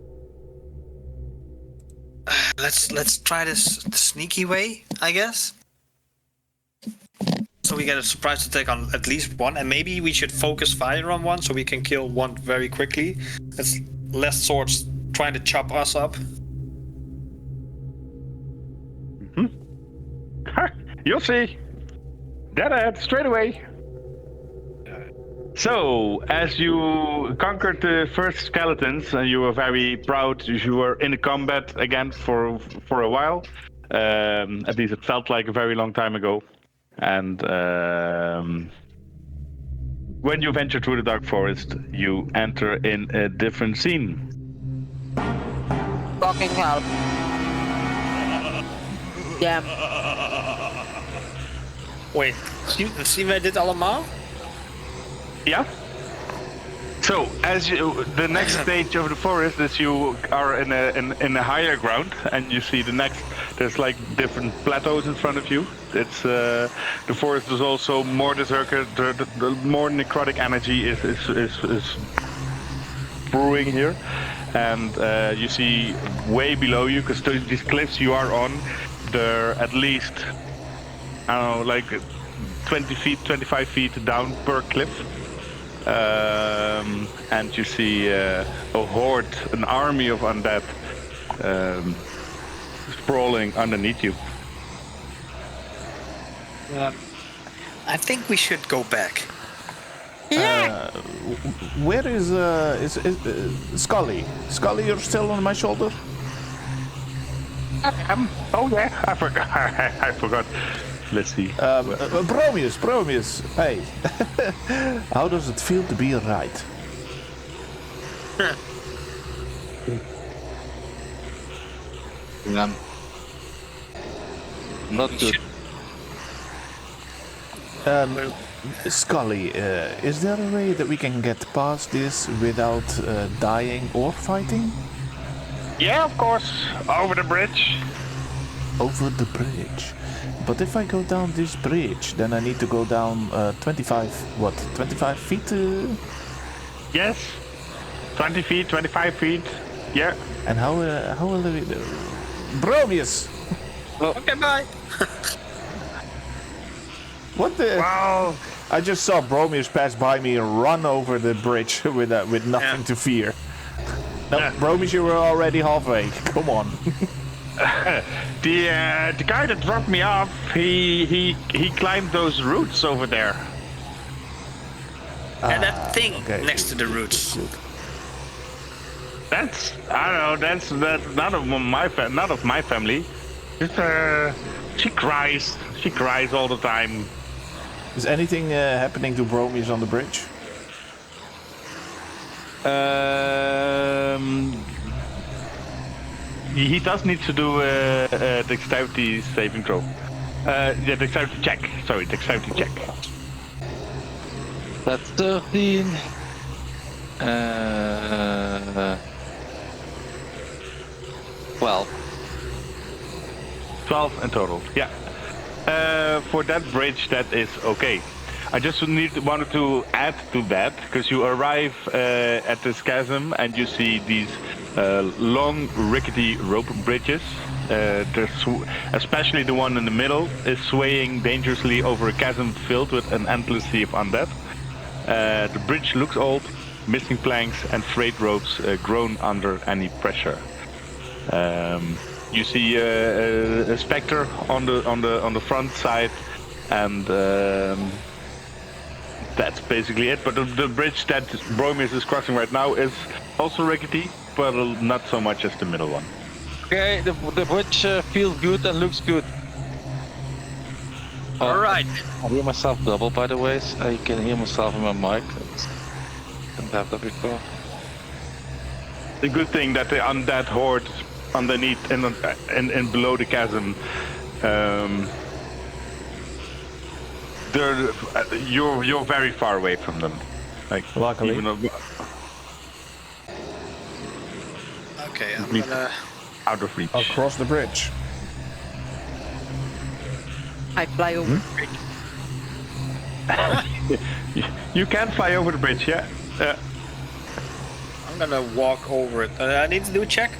Let's try this the sneaky way, I guess. So we get a surprise attack on at least one, and maybe we should focus fire on one so we can kill one very quickly. That's less swords trying to chop us up. You'll see. Dead ahead, straight away. So, as you conquered the first skeletons, and you were very proud, you were in combat again for a while. At least it felt like a very long time ago. And when you venture through the dark forest, you enter in a different scene. Fucking hell. Damn. Wait, zien wij dit allemaal? Yeah. So, as the next stage of the forest is you are in a higher ground, and you see there's like different plateaus in front of you. It's the forest is also more deserted. The more necrotic energy is brewing here, and you see way below you, because these cliffs you are on, they're at least, I don't know, like 20 feet, 25 feet down per cliff. And you see a horde, an army of undead, sprawling underneath you. I think we should go back. Yeah. Where is Scully? Scully, you're still on my shoulder? Oh yeah, I forgot. I forgot. Let's see. Bromius, hey. How does it feel to be right? Not good. Scully, is there a way that we can get past this without dying or fighting? Yeah, of course. Over the bridge. Over the bridge. But if I go down this bridge, then I need to go down 25 feet? Yes. 20 feet, 25 feet. Yeah. And how will we do? Bromius! Okay, bye. What the? Wow. I just saw Bromius pass by me and run over the bridge with nothing to fear. No, Bromius, you were already halfway. Come on. The guy that dropped me off, he climbed those roots over there. And that thing okay. next to the roots. That's, I don't know, that's not of my family. Just she cries all the time. Is anything happening to Bromius on the bridge? He does need to do a dexterity saving throw. Yeah, dexterity check. Sorry, dexterity check. That's 13. 12. 12 in total. Yeah. For that bridge, that is okay. I just wanted to add to that, because you arrive at this chasm and you see these long, rickety rope bridges. Especially the one in the middle is swaying dangerously over a chasm filled with an endless sea of undead. The bridge looks old, missing planks and frayed ropes grown under any pressure. You see a specter on the front side, and that's basically it. But the bridge that Bromius is crossing right now is also rickety, but not so much as the middle one. Okay, the bridge feels good and looks good. All right. I hear myself double, by the way. So I can hear myself in my mic. Didn't have that before. The good thing that on that horde underneath and below the chasm, you're very far away from them. Like Luckily. even though- Okay, I'm Me- gonna. out of reach. Across the bridge. I fly over. You can fly over the bridge, yeah. I'm gonna walk over it. I need to do a check.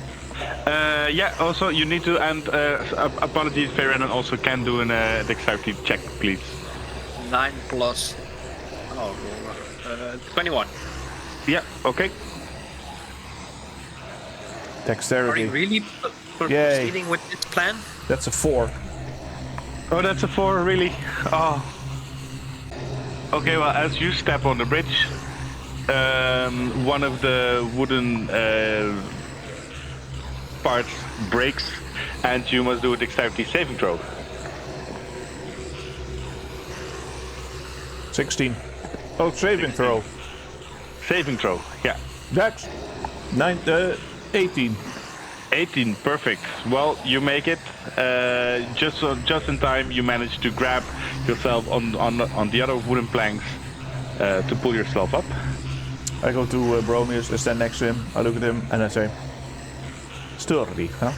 Yeah. Also, you need to, and apologies, Farron also can do a dexterity check, please. 9 plus. 21. Yeah. Okay. Are Dexterity. you really Yay. proceeding with this plan? That's a 4. Oh, that's a 4, really? Oh. Okay, well, as you step on the bridge, one of the wooden parts breaks, and you must do a dexterity saving throw. 16. Oh, saving throw. Saving throw, yeah. Dex. 18. 18, perfect. Well, you make it. Just in time, you manage to grab yourself on the other wooden planks to pull yourself up. I go to Bromius, I stand next to him, I look at him, and I say, sturdy, huh?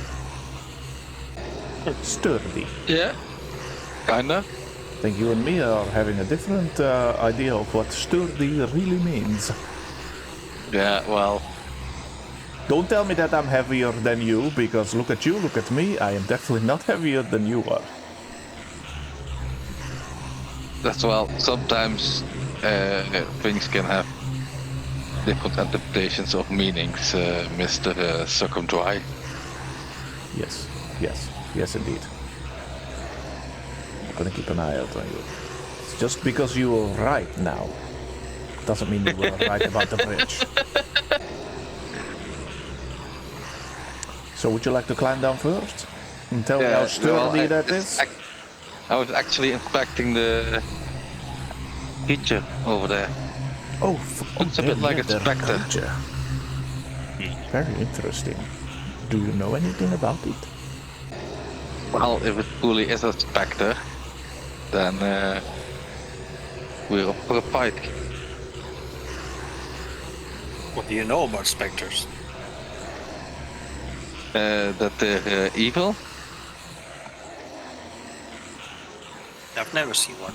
Sturdy. Yeah. Kinda. I think you and me are having a different idea of what sturdy really means. Yeah, well, Don't tell me that I'm heavier than you, because look at you, look at me, I am definitely not heavier than you are. that's well, sometimes things can have different interpretations of meanings, Mr. Suck 'em Dry. Yes indeed. I'm gonna keep an eye out on you. It's just because you were right now, doesn't mean you were right about the bridge. So would you like to climb down first? And tell me how sturdy that is? I was actually inspecting the feature over there. Oh, It's a bit like a the spectre. culture. Very interesting. Do you know anything about it? Well, if it truly is a spectre, then we're up for a fight. What do you know about specters? That they're evil. I've never seen one.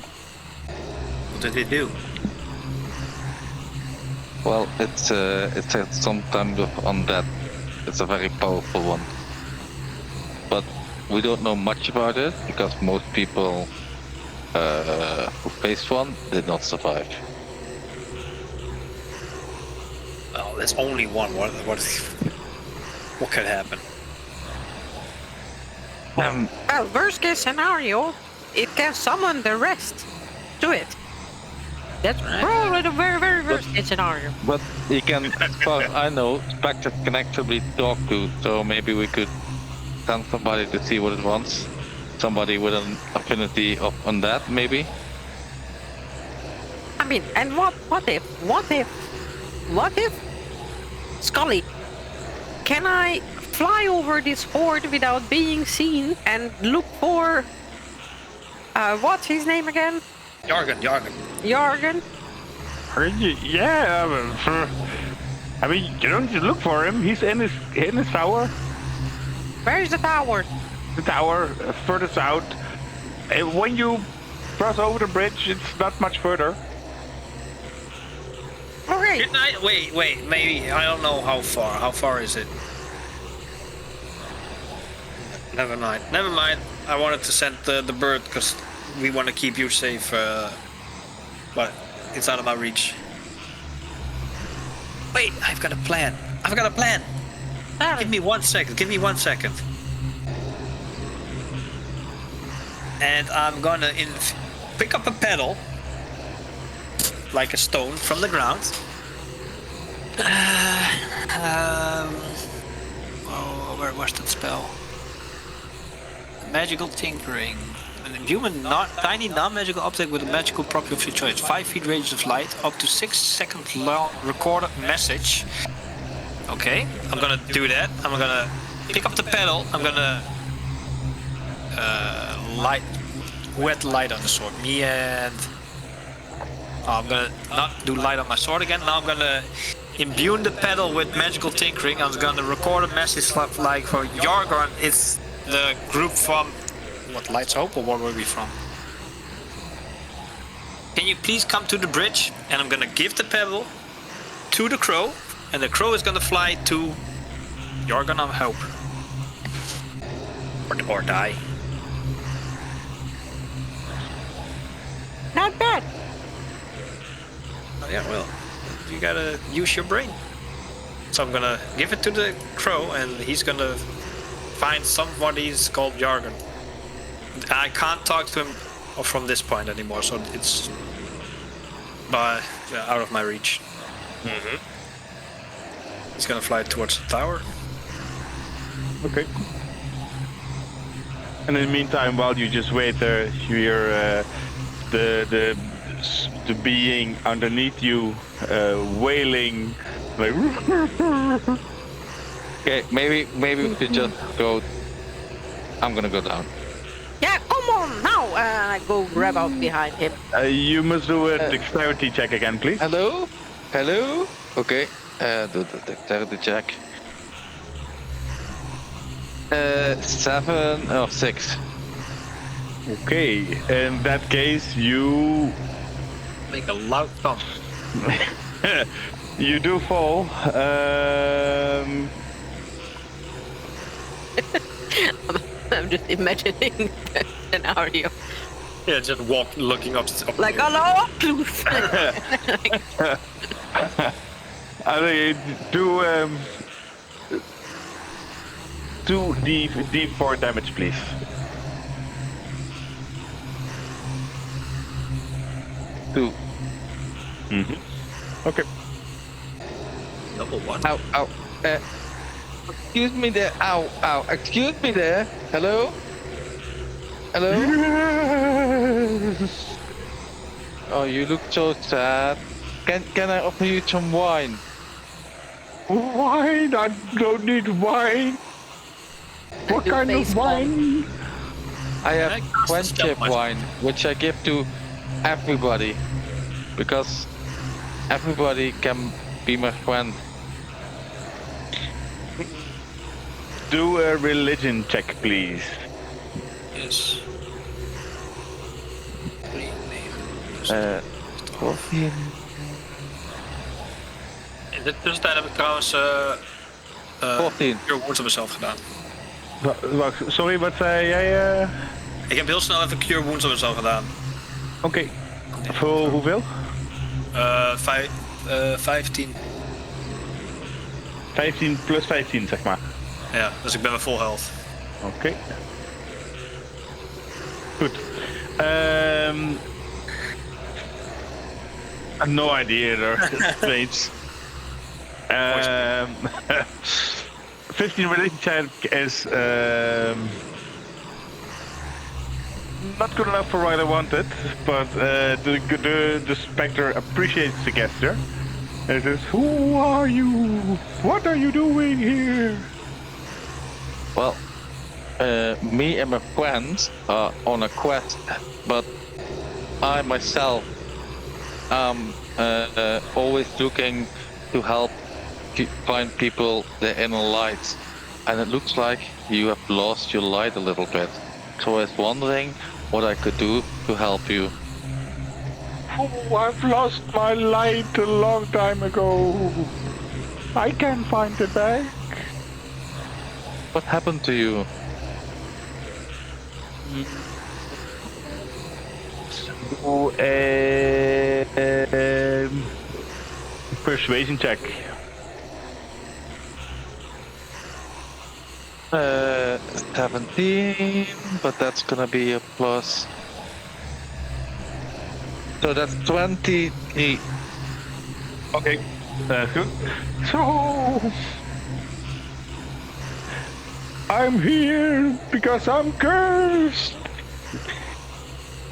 What do they do? Well, it's sometimes on that. It's a very powerful one. But we don't know much about it because most people who faced one did not survive. Oh, there's only one. What could happen? Well, worst case scenario, it can summon the rest to it. That's probably the very, very worst case scenario. But you can, as far as I know, specters can actually talk to, so maybe we could send somebody to see what it wants. Somebody with an affinity on that, maybe. I mean, and what if, Scully, can I fly over this horde without being seen and look for, what's his name again? Jargon. Jorgen? Yeah, I mean, you don't need to look for him. He's in his tower. Where's the tower? The tower further south. When you cross over the bridge, it's not much further. Okay. Didn't I? Wait. Maybe I don't know how far. How far is it? Never mind. I wanted to send the bird because we want to keep you safe. But it's out of my reach. Wait, I've got a plan. Give me 1 second. And I'm gonna pick up a pedal, like a stone from the ground. Where was that spell? Magical tinkering. human, not tiny, non-magical object with a magical property of your choice. 5 feet range of light, up to 6 seconds long recorded message. Okay, I'm gonna do that. I'm gonna pick up the pedal. I'm gonna light, wet light on the sword. Me and I'm gonna not do light on my sword again. Now I'm gonna imbue the pedal with magical tinkering. I'm gonna record a message like for Yargon. It's the group from what, Lights Hope, or where were we from? Can you please come to the bridge? And I'm gonna give the pedal to the crow, and the crow is gonna fly to Yargon of Hope. Or die. Not bad. Oh, yeah, well, you gotta use your brain. So I'm gonna give it to the crow, and he's gonna find somebody called Yargon. I can't talk to him from this point anymore, so it's out of my reach. Mm-hmm. He's gonna fly towards the tower. Okay. And in the meantime, while you just wait there, you hear the being underneath you wailing like. Okay, maybe we should just go. I'm gonna go down. Yeah, come on now. I go grab out behind him. You must do a dexterity check again, please. Hello? Hello? Okay, do the dexterity check. 7 or 6. Okay, in that case, you Make a loud thump. you do fall. I'm just imagining the scenario. Yeah, just looking up. Like, hello, Cluth. I mean, do D4 damage, please. Two. Mm-hmm. Okay. Double one. Ow, ow. Excuse me there. Ow, ow. Excuse me there. Hello? Hello? Oh, you look so sad. Can I offer you some wine? Wine? I don't need wine. What kind of wine? I have I cast a friendship spell myself. wine, which I give to everybody. Because everybody can be my friend. Do a religion check, please. Yes. 14. In de tussentijd heb ik trouwens 14. Cure Wounds op mezelf gedaan. Wacht, sorry, wat zei jij? Ik heb heel snel even Cure Wounds op mezelf gedaan. Oké. Voor hoeveel? 15. 15 plus 15, zeg maar. Ja, dus ik ben weer full health. Oké. Goed. No idea there. Strange. 15 religion check is not good enough for what I wanted, but the spectre appreciates the gesture. It says, "Who are you? What are you doing here?" Well, me and my friends are on a quest, but I myself am always looking to help find people the inner light, and it looks like you have lost your light a little bit. So I was wondering what I could do to help you. Oh, I've lost my light a long time ago. I can't find it back. What happened to you? Do a persuasion check. 17, but that's gonna be a plus. So that's 23. Okay, that's good. So I'm here because I'm cursed.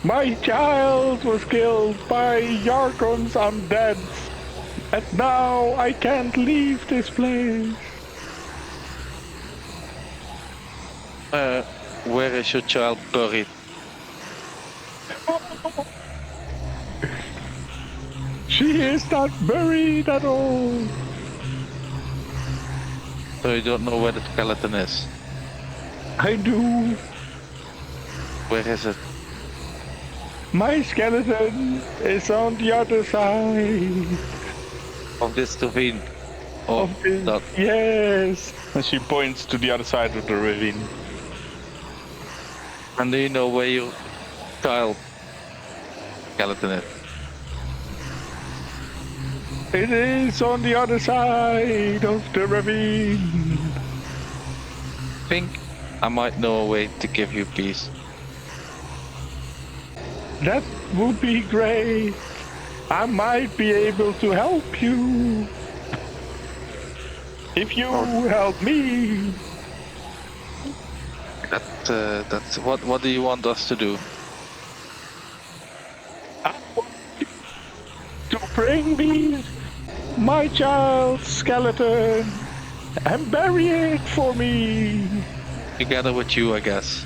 My child was killed by Yarkon's undead, and now I can't leave this place. Where is your child buried? She is not buried at all. So you don't know where the skeleton is. I do. Where is it? My skeleton is on the other side Of this ravine. Oh, of this. that. Yes. And she points to the other side of the ravine. And do you know where your child skeleton is? It is on the other side of the ravine. Think I might know a way to give you peace. That would be great. I might be able to help you. If you help me. That's what do you want us to do? I want you to bring me my child's skeleton and bury it for me. Together with you, I guess.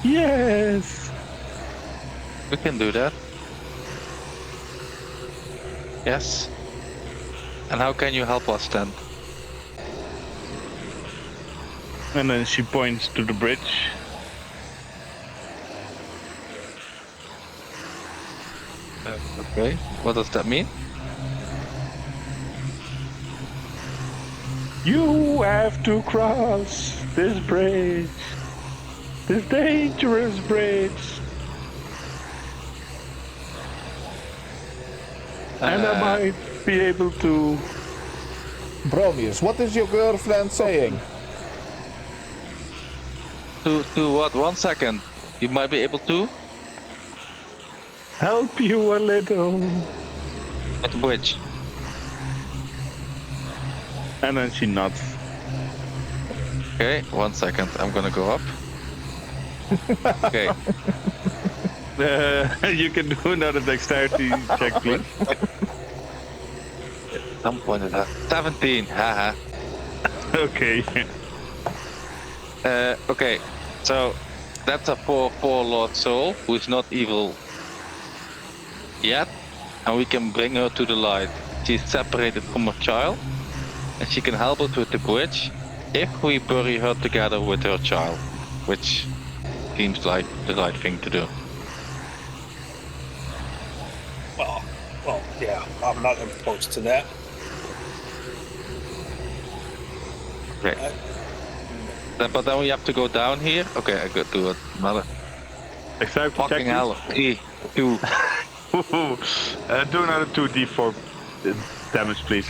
Yes. We can do that. Yes. And how can you help us then? And then she points to the bridge. Okay. What does that mean? You have to cross this bridge. This dangerous bridge. And I might be able to. Bromius, what is your girlfriend saying? To what? 1 second. You might be able to Help you a little. at the bridge. And then she nods. Okay, 1 second. I'm gonna go up. Okay. You can do another dexterity check, please. Some point at that. 17. Haha. Okay. Okay. So that's a 4/4 Lord Soul who is not evil yet, and we can bring her to the light. She's separated from her child, and she can help us with the bridge if we bury her together with her child, which seems like the right thing to do. Well, yeah, I'm not opposed to that. Okay. But then we have to go down here. Okay, I could do another. Dexterity check, Fucking please. hell. 3, 2. Do another 2d4 damage, please.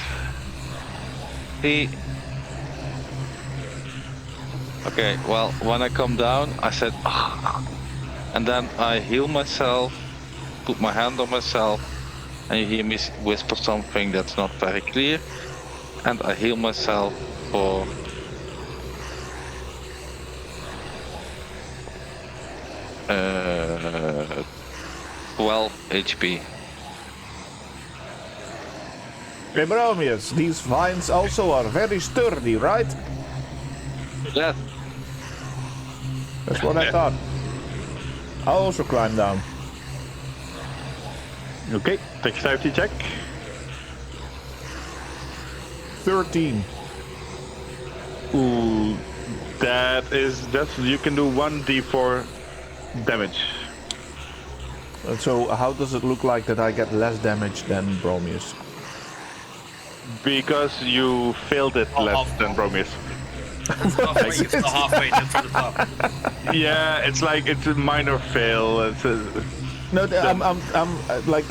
3. Okay, well, when I come down, I said, "Ah," and then I heal myself, put my hand on myself, and you hear me whisper something that's not very clear, and I heal myself for 12 HP. Hey, Bromius, these vines also are very sturdy, right? Yeah, That's what I thought. I'll also climb down. Okay, dexterity check. 13. Ooh, that is just you can do 1d4 damage. So how does it look like that I get less damage than Bromius? Because you failed it less than Bromius. Halfway to the top. Yeah, it's like it's a minor fail. It's No, I'm like,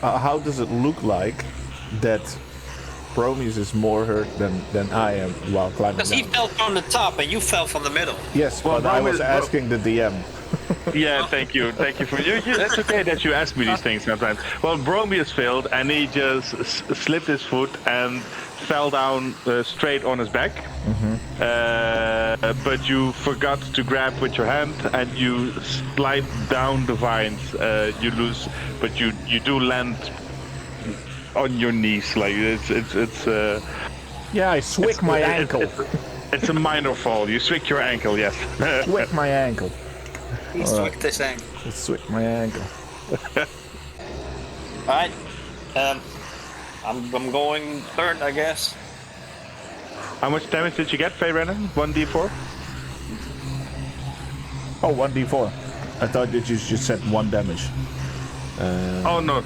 how does it look like that Bromius is more hurt than I am while climbing Because he down? fell from the top and you fell from the middle. Yes, Well, but I was Bromius- asking the DM. yeah, thank you for you. It's okay that you ask me these things sometimes. Well, Bromius failed, and he just slipped his foot and fell down straight on his back. but you forgot to grab with your hand, and you slide down the vines. You lose, but you do land on your knees. Like it's. Yeah, I swig my ankle. It's a minor fall. You swig your ankle, yes. Swig my ankle. He swigged his ankle. Swig my ankle. Alright. I'm going third, I guess. How much damage did you get, Feyrennen? 1d4? Oh, 1d4. I thought that you just said 1 damage. Oh, no.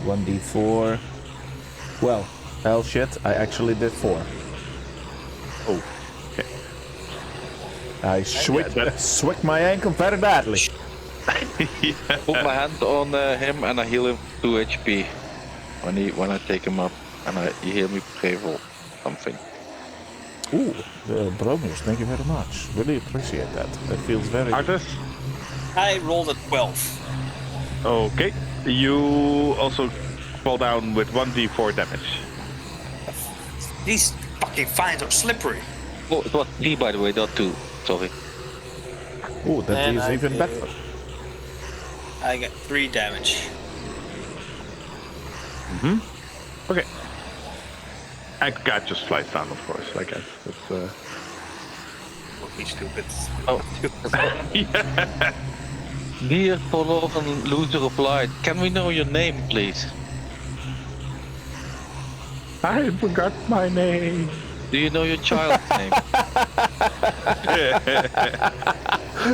1d4. Well, hell shit, I actually did 4. Oh, okay. I swig my ankle very badly. Put my hand on him and I heal him 2 HP when I take him up and you hear me pray for something. Ooh, Bromius, thank you very much. Really appreciate that. That feels very... Arthas? I rolled a 12. Okay. You also fall down with 1d4 damage. These fucking vines are slippery. Oh, it was 3 by the way, not 2. Sorry. Ooh, that And is I even did- better. I got 3 damage. Okay. And cat just flies down, of course, I guess. It's, Don't be stupid. Oh. Dear forlorn loser of light, can we know your name, please? I forgot my name. Do you know your child's name?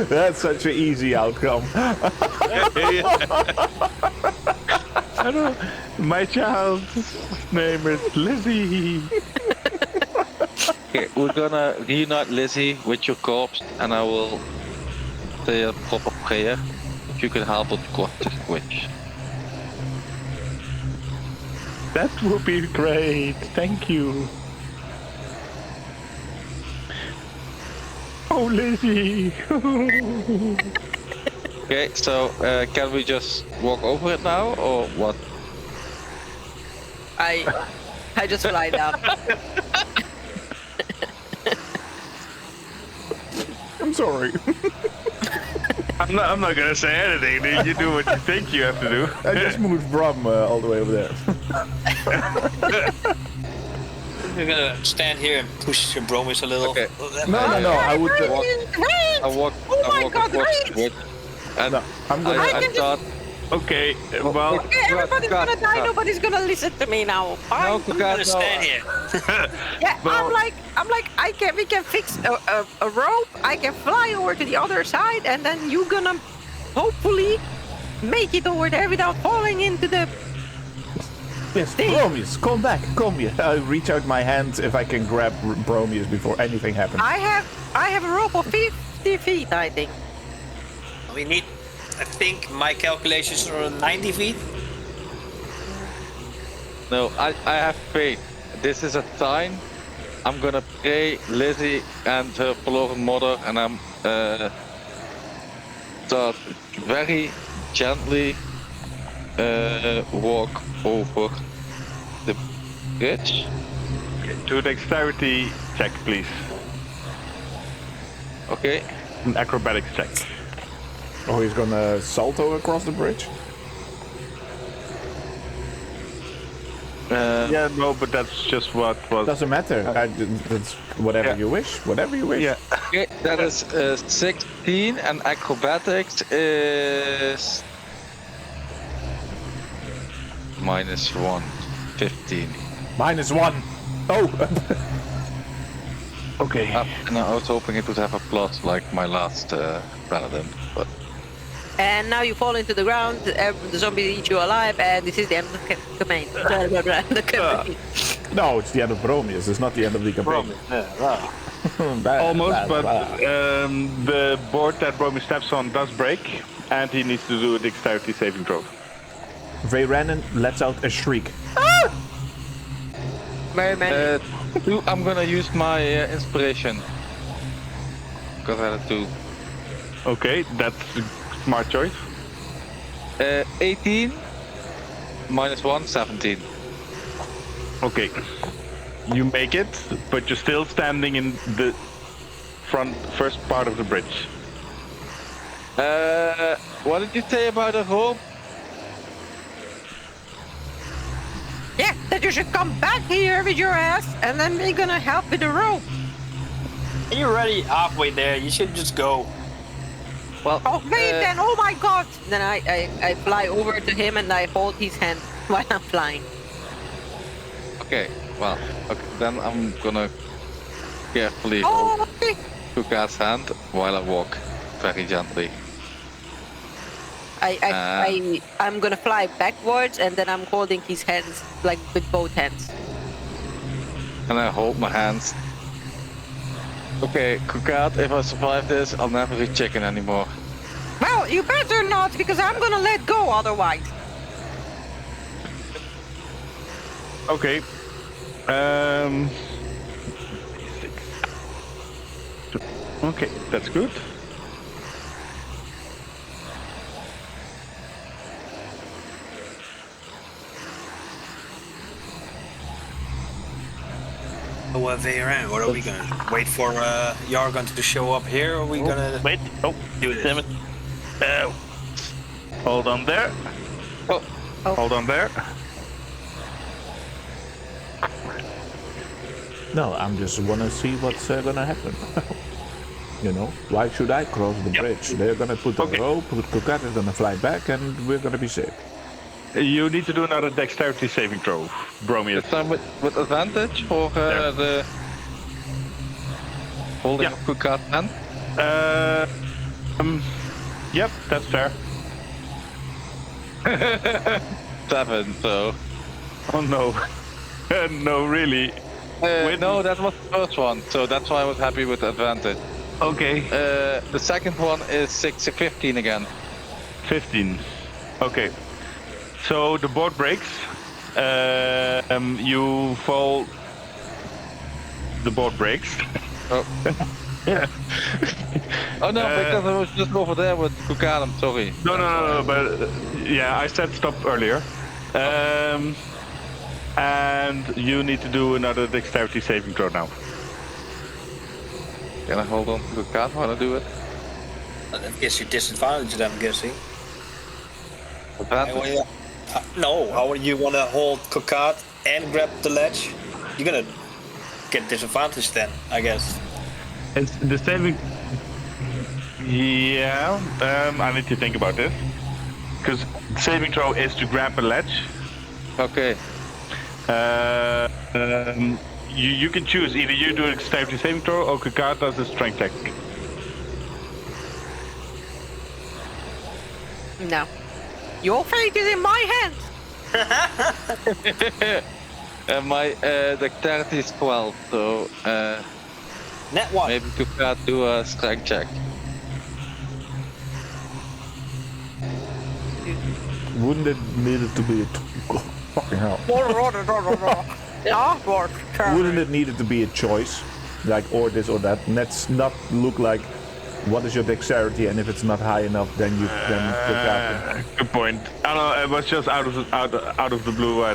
That's such an easy outcome. I don't. My child's name is Lizzie. Okay, we're gonna reunite Lizzie with your corpse and I will say a proper prayer. If you can help with the witch. That would be great. Thank you. Oh, Lizzie. Okay, so can we just walk over it now or what? I just fly down. I'm sorry. I'm not gonna say anything. Dude. You do what you think you have to do. I just moved Brom all the way over there. You're gonna stand here and push your Bromis a little. Okay. No, I would... I walk God, across great! the witch and no, I'm gonna... I start. Okay. Well. Okay, everybody's gonna die. Nobody's gonna listen to me now. Fine. No, I'm gonna stand here. Yeah, I'm like, we can fix a rope. I can fly over to the other side, and then you gonna hopefully make it over there without falling into the. Yes, Bromius, come back, come here. I reach out my hand if I can grab Bromius before anything happens. I have a rope of 50 feet, I think. We need, I think my calculations are 90 feet. No, I have faith. This is a sign. I'm gonna pray Lizzie and her forlorn mother, and I'm start very gently walk over the bridge. Do dexterity check, please. Okay. An acrobatics check. Oh, he's gonna salto across the bridge? Yeah, no, but that's just what was. Doesn't matter. That's whatever Yeah. you wish. Whatever you wish. Yeah. Okay, that is 16, and acrobatics is -1, 15. -1. Oh! Okay. And I was hoping it would have a plus like my last paladin, but And now you fall into the ground. The zombies eat you alive, and this is the end of the campaign. The campaign. No, it's the end of Bromius. It's not the end of the campaign. Almost, but the board that Bromi steps on does break, and he needs to do a dexterity saving throw. Veyrennen lets out a shriek. Very many. I'm gonna use my inspiration. Because I had 2. Okay, that's a smart choice. 18 -1, 17. Okay. You make it, but you're still standing in the first part of the bridge. What did you say about a rope? Yeah, that you should come back here with your ass, and then we're gonna help with the rope. You're already halfway there. You should just go. Well, Oh, wait then, oh my god! Then I fly over to him and I hold his hand while I'm flying. Okay, well, okay, then I'm gonna carefully hold Oh, okay. Kuka's hand while I walk very gently. I'm gonna fly backwards and then I'm holding his hands, like with both hands. And I hold my hands. Okay, Kukat, if I survive this, I'll never eat chicken anymore. Well, you better not, because I'm gonna let go otherwise. Okay. Okay, that's good. Oh, Veyron, what are we gonna wait for Yargon to show up here? Or are we gonna Wait. Oh, do this? damn it. Hold on there. Oh. Hold on there. No, I'm just wanna see what's gonna happen. You know, why should I cross the bridge? They're gonna put the rope, Kukat is gonna fly back, and we're gonna be safe. You need to do another dexterity saving throw, Bromius. This time with advantage for the holding of Kukat's hand? Yep, that's fair. 7, so... Oh no. No, really. Wait. No, that was the first one, so that's why I was happy with the advantage. Okay. The second one is 15 again. 15. Okay. So the board breaks. You fall. The board breaks. Oh. Yeah. Oh no, because I was just over there with Kukat, I'm sorry. No, but yeah, I said stop earlier. And you need to do another dexterity saving throw now. Can I hold on to Kukat while I do it? I guess you disadvantage it, I'm guessing. Advantage? No, how would you want to hold Kukat and grab the ledge? You're gonna get disadvantage then, I guess. It's the saving. Yeah, I need to think about this. Because saving throw is to grab a ledge. Okay. You can choose either you do a dexterity saving throw or Kukat does a strength check. No. Your fate is in my hands. My dexterity is 12, so Net one. maybe Kukat do a strength check. Wouldn't it need it to be a fucking hell? Yeah, what? Wouldn't it need it to be a choice, like or this or that? Let's not look like what is your dexterity, and if it's not high enough, then you can. Good point. I don't know. It was just out of the blue.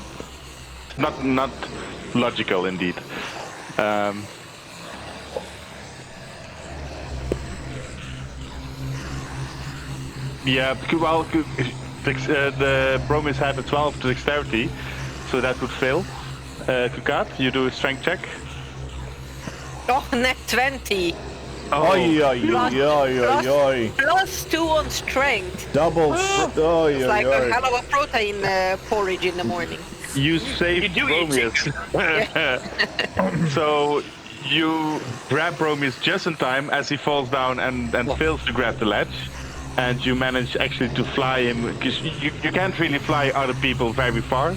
Not logical indeed. Yeah. Well, the Bromis had a 12 to dexterity, so that would fail. Kukat, you do a strength check. Oh, net 20. Oh, Oi, oi, oi, oi, oi. Plus 2 on strength. Double. Oi, It's oi, like oi. a hell of a protein porridge in the morning. you saved You do eat Bromius. So you grab Bromius just in time as he falls down and fails to grab the ledge. And you manage actually to fly him, because you can't really fly other people very far,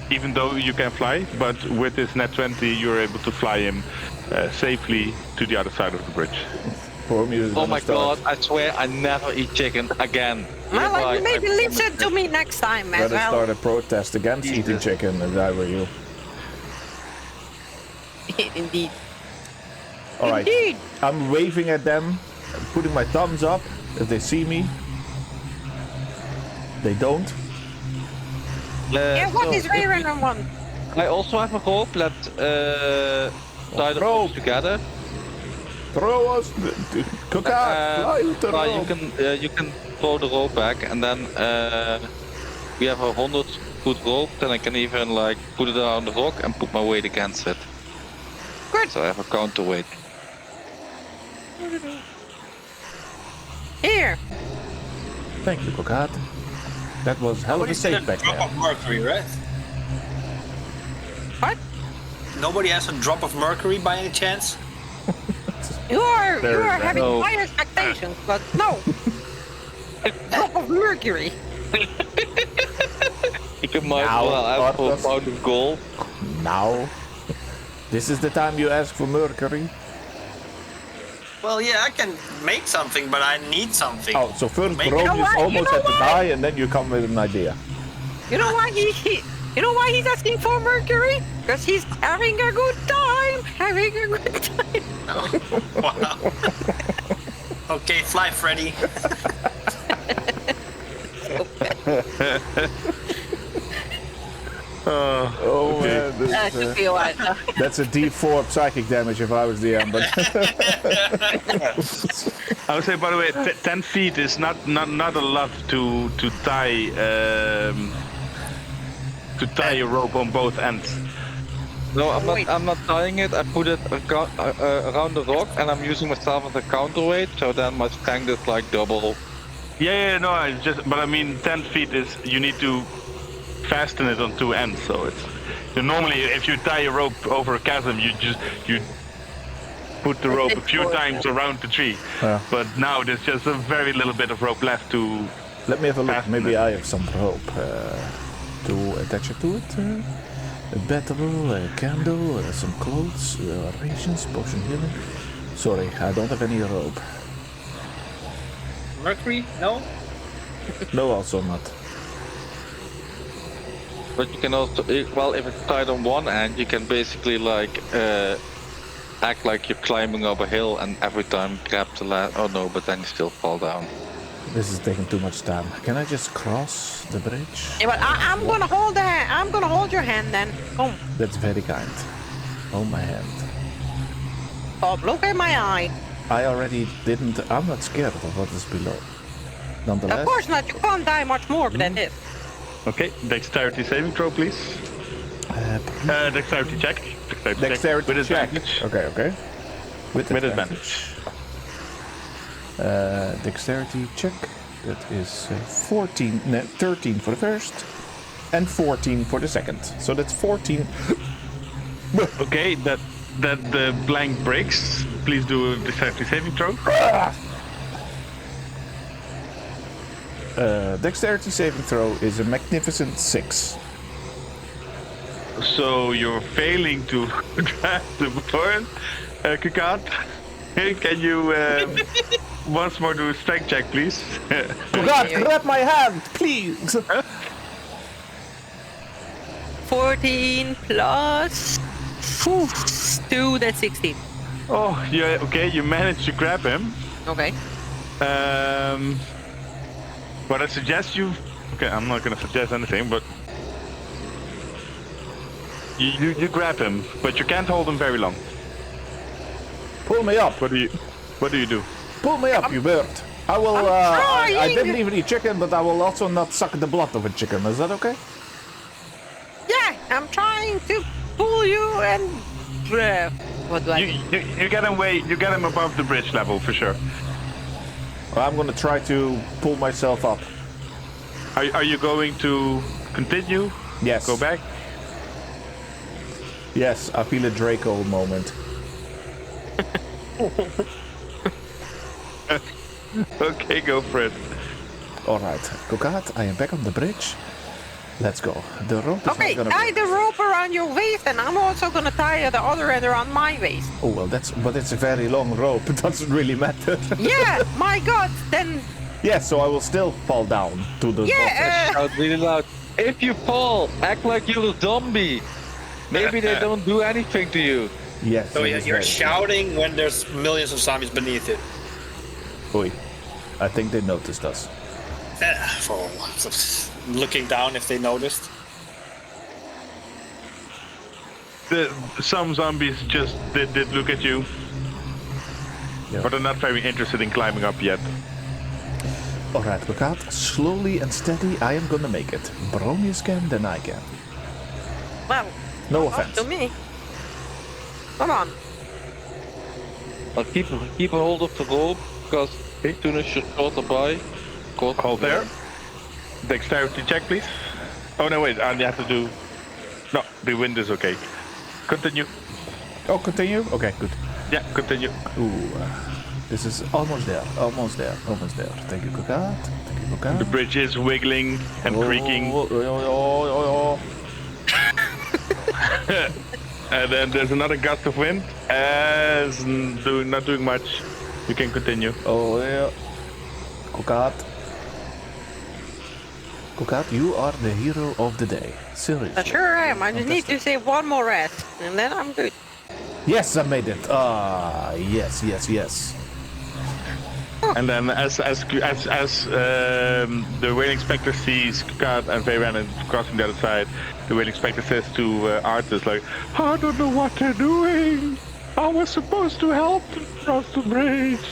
even though you can fly, but with this net 20 you're able to fly him safely to the other side of the bridge. Oh my god, I swear I never eat chicken again. Well, Goodbye, maybe I listen to me next time as Better well. start a protest against eating chicken if I were you. Indeed. Alright, Indeed. I'm waving at them, putting my thumbs up if they see me. They don't. Yeah, what so is Rayron one? I also have a rope. Let's tie the Rope. ropes together. Throw us. Cook out. Fly with the well, rope. you can throw the rope back, and then we have 100-foot rope. Then I can even like put it on the rock and put my weight against it. Good. So I have a counterweight. Here. Thank you, Cocat. That was hell of a save back drop there. of mercury, right? What? Nobody has a drop of mercury by any chance? You are There, having no. high expectations, but no. A drop of mercury. You can might Now, well ask for a Arthas. pound of gold. Now, this is the time you ask for mercury. Well, yeah, I can make something, but I need something. Oh, so first Make- Rome You know is what? You almost know had to what? die, and then you come with an idea. You know why you know why he's asking for mercury? Because he's having a good time. Having a good time. Wow. Okay, fly, Freddy. Oh man, That should be alright. that's a D4 psychic damage if I was the DM, but I would say, by the way, 10 feet is not a lot to tie a rope on both ends. No, Wait. I'm not tying it. I put it around the rock, and I'm using myself as a counterweight. So then my strength is like double. No, but I mean, 10 feet is you need to fasten it on two ends. So it's normally if you tie a rope over a chasm, you put the rope a few times around the tree. Yeah. But now there's just a very little bit of rope left to. let me have a look. Fasten Maybe it. I have some rope to attach it to it. A battle, a candle, some clothes, rations, potion healing. Sorry, I don't have any rope. Mercury? No? No, also not. But you can also, well, if it's tied on one end, you can basically like act like you're climbing up a hill, and every time grab the last. Oh no, but then you still fall down. This is taking too much time. Can I just cross the bridge? Yeah, but I'm gonna hold your hand then. Come. That's very kind. Hold my hand. Bob, look at my eye. I already didn't. I'm not scared of what is below. Nonetheless, Of course not. You can't die much more than this. Okay, dexterity saving throw, please. Dexterity check. dexterity with check. advantage. Okay. With With advantage. Dexterity check. That is 13 for the first, and 14 for the second. So that's 14. Okay, that the blank breaks. Please do a dexterity saving throw. Dexterity saving throw is a magnificent 6. So you're failing to grab the board. Kukat, can you once more do a strength check, please? Oh God, grab my hand, please! 14 plus 2, that's 16. Oh, yeah. Okay, you managed to grab him. Okay. What I suggest you. Okay, I'm not gonna suggest anything, but you grab him, but you can't hold him very long. Pull me up. What do you do? Pull me up, you bird. I will. I'm I trying. didn't even eat chicken, but I will also not suck the blood of a chicken. Is that okay? Yeah, I'm trying to pull you and. What do I do? You get him you get him above the bridge level for sure. I'm gonna try to pull myself up. Are you going to continue? Yes. Go back? Yes, I feel a Draco moment. Okay, go for it. All right, Kokat, I am back on the bridge. Let's go. The rope is Okay, not tie gonna. the rope around your waist, and I'm also gonna tie the other end around my waist. Oh well, but it's a very long rope. It doesn't really matter. Yeah, my God, then. Yes, so I will still fall down to the bottom. Yeah, Shout really loud. If you fall, act like you're a zombie. Maybe they don't do anything to you. Yes. So it yeah, is you're very- shouting when there's millions of zombies beneath it. Oi. I think they noticed us. For looking down if they noticed. Some zombies just did look at you. But they're not very interested in climbing up yet. Alright, Kukat, slowly and steady, I am gonna make it. Bronius can, then I can. Well, No up offense. to me. Come on. I'll keep a hold of the rope because as soon as you're shorter by, Hold there. Dexterity check, please. Oh no, wait. You have to do. No, the wind is okay. Continue. Oh, continue? Okay, good. Yeah, continue. Ooh, this is almost there, almost there, almost there. Thank you, Kukat. Thank you, Kukat. The bridge is wiggling and creaking. And then there's another gust of wind. Not doing much. You can continue. Oh, yeah. Kukat. Kukat, you are the hero of the day. Seriously. I sure am. I just need to save one more rat, and then I'm good. Yes, I made it. Ah, yes, yes, yes. And then as the whaling inspector sees Kat and Veyran crossing the other side, the whaling inspector says to Arthas, like, I don't know what they're doing. I was supposed to help them cross the bridge.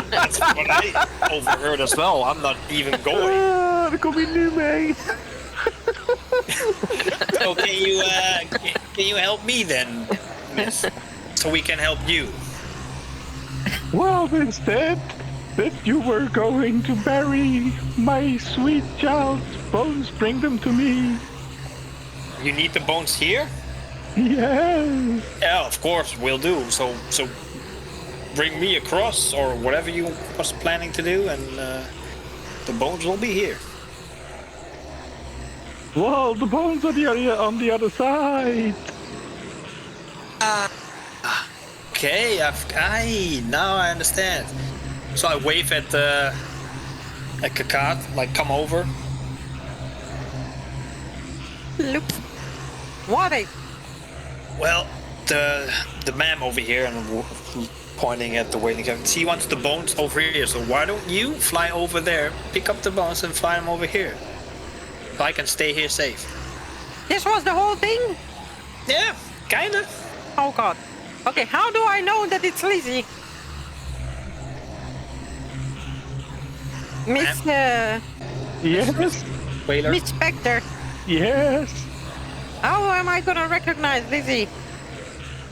That's what I overheard as well. I'm not even going. Er kom je nu mee? So can you help me then, miss? So we can help you. Well, instead that you were going to bury my sweet child's bones, bring them to me. You need the bones here? Yes. Yeah, of course, we'll do. So bring me across or whatever you was planning to do, and the bones will be here. Well, the bones are on the other side. Okay, now I understand. So I wave at Kakat, like, come over. Look. What a... Well, the ma'am over here, and pointing at the waiting cabin, she wants the bones over here. So why don't you fly over there, pick up the bones, and fly them over here, so I can stay here safe. This was the whole thing? Yeah, kinda. Oh god. Okay, how do I know that it's Lizzie? Miss, Yes. Whaler. Miss Spectre. Yes. How am I gonna recognize Lizzie?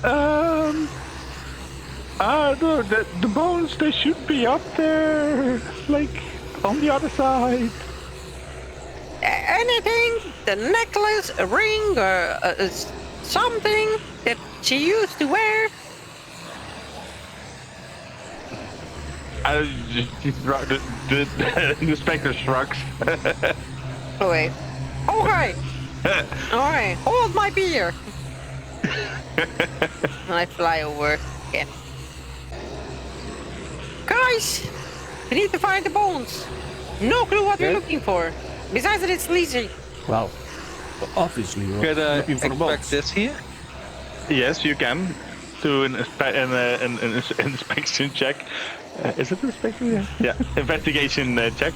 I don't know, the bones, they should be up there, like, on the other side. Anything? The necklace, a ring, or something that she used to wear? The inspector shrugs. Okay. Okay. Alright, hold my beer. And I fly over again. Guys! We need to find the bones. No clue what we're looking for. Besides that it's Lizzie. Wow. Obviously, we're Could I looking for expect bones. this here? Yes, you can do an inspection check. Is it an inspection? Yeah. Yeah. Investigation check.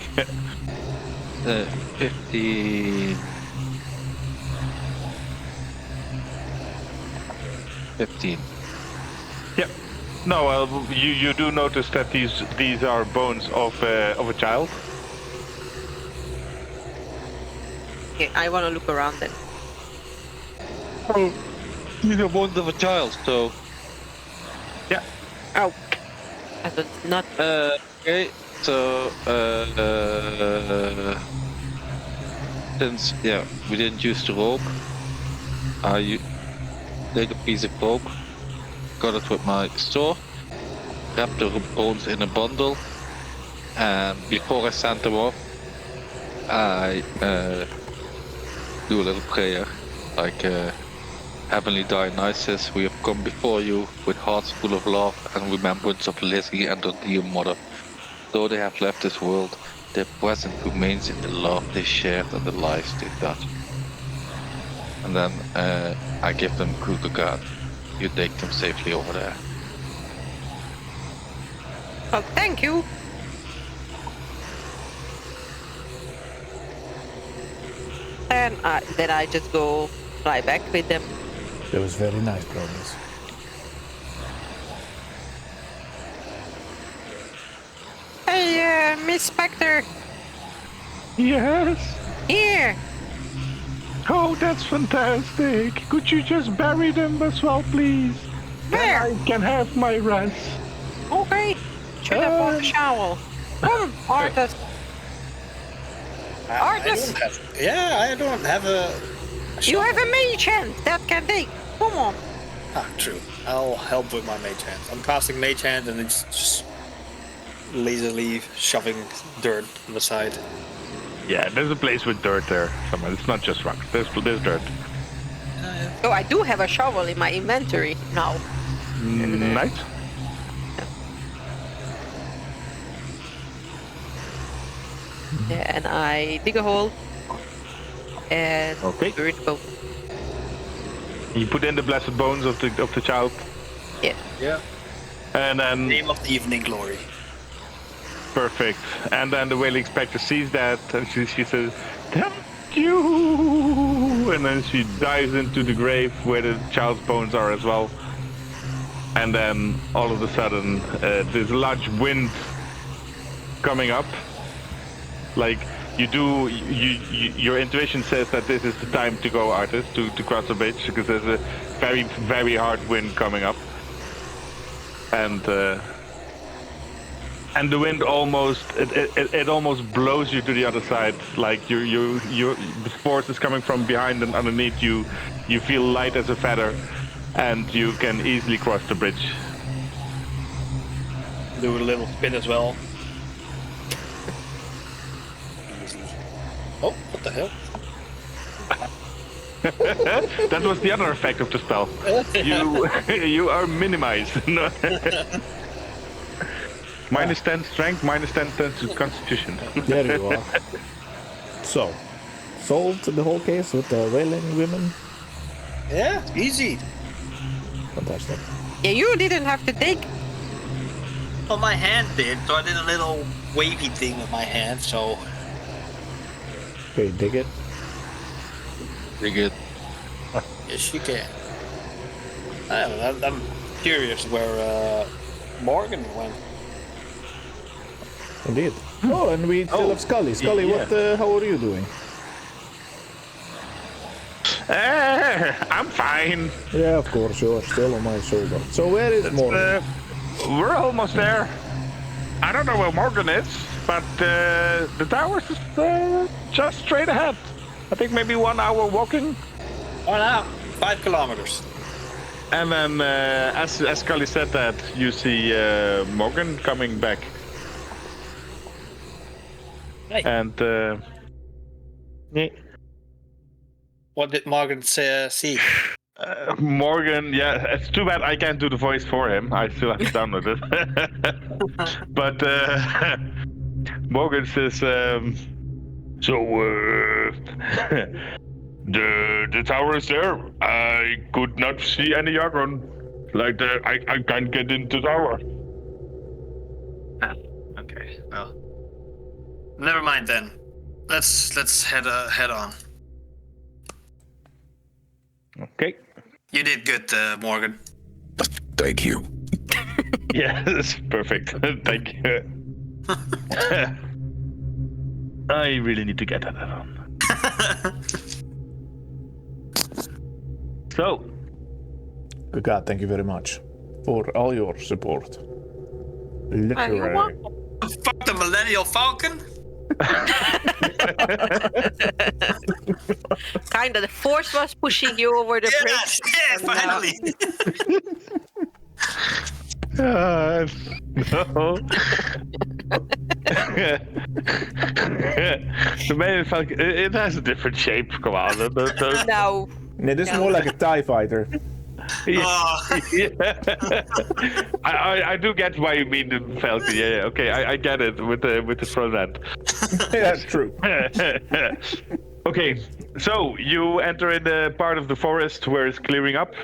15. 15. Yeah. No, well, you do notice that these are bones of a child. Okay, I wanna look around then. Oh, these are bones of a child, so. Yeah. Oh. I thought not. Okay, so. Since, yeah, we didn't use the rope, I take a piece of rope, got it with my sword, wrap the bones in a bundle, and before I send them off, I do a little prayer, like Heavenly Dionysus, we have come before you with hearts full of love and remembrance of Lizzie and her dear mother. Though they have left this world, their presence remains in the love they shared and the lives they touched. And then I give them clue to God. You take them safely over there. Oh, thank you. And then I just go fly back with them. That was very nice, Bronius. Inspector. Yes. Here. Oh, that's fantastic. Could you just bury them as well, please? Where? I can have my rest. Okay. Should have bought a shovel. Come, Arthas. I don't have. Yeah, I don't have a. You have a mage hand that can dig. Come on. Ah, true. I'll help with my mage hand. I'm casting mage hand and it's just lazily shoving dirt on the side. Yeah, there's a place with dirt there somewhere. It's not just rocks. There's dirt. Oh, I do have a shovel in my inventory now. Nice. Yeah, and I dig a hole. And Okay. bury the bone. You put in the blessed bones of the child, Yeah. Yeah. and then Name of the evening glory. perfect. And then the whaling inspector sees that, and she says, "Thank you." And then she dives into the grave where the child's bones are as well. And then all of a sudden, there's a large wind coming up. Like your intuition says that this is the time to go, artist, to cross the bridge, because there's a very, very hard wind coming up. And the wind almost it almost blows you to the other side. Like the force is coming from behind and underneath you. You feel light as a feather, and you can easily cross the bridge. Do a little spin as well. Easy. Oh, what the hell? That was the other effect of the spell. You are minimized. No. Minus 10 strength, minus 10 to constitution. There you are. So, solved the whole case with the wailing women. Yeah, easy. Fantastic. Yeah, you didn't have to dig. Well, my hand did, so I did a little wavy thing with my hand, so... Okay, dig it. Pretty good. Yes, you can. I don't know, I'm curious where Morgan went. Indeed. Oh, and we still have Scully. Scully, yeah. what? How are you doing? I'm fine. Yeah, of course, you're still on my shoulder. So where is Morgan? We're almost there. I don't know where Morgan is, but the towers is just straight ahead. I think maybe 1 hour walking. 1 hour, 5 kilometers. And then, as Scully said that, you see Morgan coming back. Hey. And yeah. What did Morgan see? Morgan, yeah, it's too bad I can't do the voice for him. I still have to download it. But Morgan says, the tower is there. I could not see any Yargon. Like I can't get into the tower. Okay, well, never mind then. Let's head on. Okay. You did good, Morgan. Thank you. Yes, perfect. Thank you. I really need to get that on. So, Good God, thank you very much for all your support. You're Literally. welcome. Fuck the Millennial Falcon. Kinda, the force was pushing you over the bridge. Yeah, and, finally. no. The main Falcon, it has a different shape. Come on. No. No, this is more like a TIE fighter. I do get why you mean the Falcon. Yeah. Okay, I get it with the front end. Yeah, that's true. Okay, so you enter in the part of the forest where it's clearing up.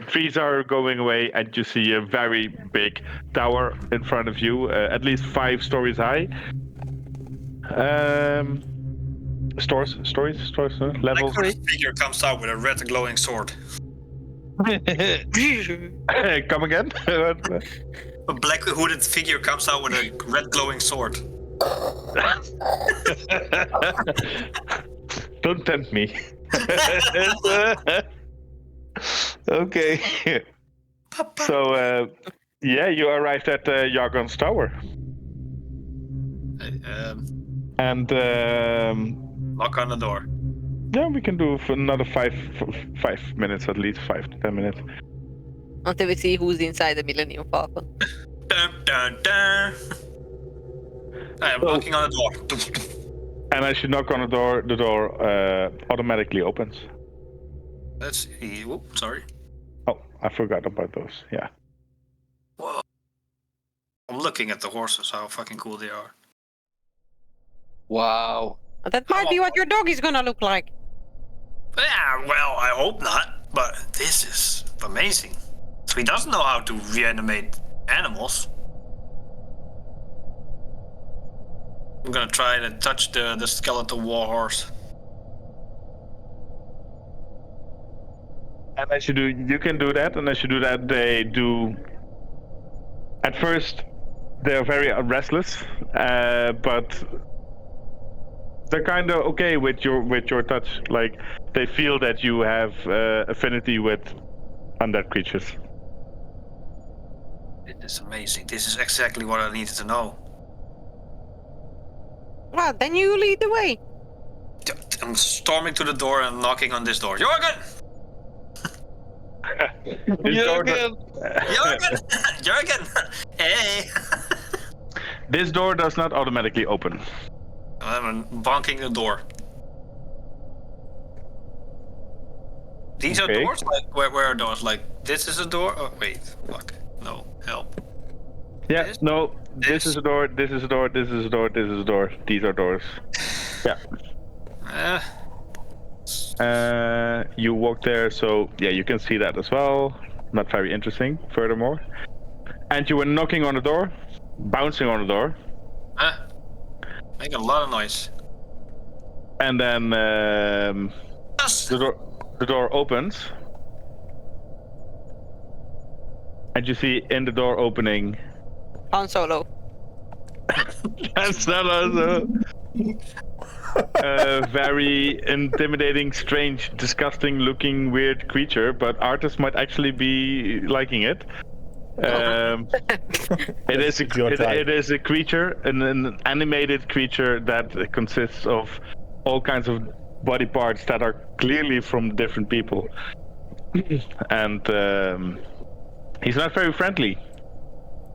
Trees are going away, and you see a very big tower in front of you, at least 5 stories high. Stories, levels. Like a figure comes out with a red glowing sword. Come again? A black hooded figure comes out with a red glowing sword. Don't tempt me. Okay. So, yeah, you arrived at Yargon's tower. And Knock on the door. yeah, we can do for another 5 minutes at least, 5 to 10 minutes. Until we see who's inside the Millennium Falcon. Dun, dun, dun. I am knocking on the door. And as you knock on the door automatically opens. Let's see. Whoop, sorry. Oh, I forgot about those. Yeah. Whoa. I'm looking at the horses, how fucking cool they are. Wow. That might be what your dog is gonna look like. Yeah, well, I hope not, but this is amazing. So he doesn't know how to reanimate animals. I'm gonna try to touch the skeletal war horse. And as you can do that, and as you do that, they do. At first, they're very restless, but they're kind of okay with your touch. Like they feel that you have affinity with undead creatures. It is amazing. This is exactly what I needed to know. Well, then you lead the way. I'm storming to the door and knocking on this door. Jorgen! Jurgen! Jorgen! Jorgen! Hey! This door does not automatically open. I'm bonking the door. These Okay. are doors? Like, where are doors? Like, this is a door? Oh, wait. Fuck. No. Help. Yeah, This? no. This is a door. This is a door. This is a door. This is a door. These are doors. Yeah. You walk there, so yeah, you can see that as well. Not very interesting. Furthermore, and you were knocking on the door, bouncing on the door, Make a lot of noise. and then Yes! the door opens, and you see in the door opening. Han Solo. That's not also a very intimidating, strange, disgusting-looking, weird creature, but artists might actually be liking it. It is it is a creature, an animated creature that consists of all kinds of body parts that are clearly from different people, and he's not very friendly.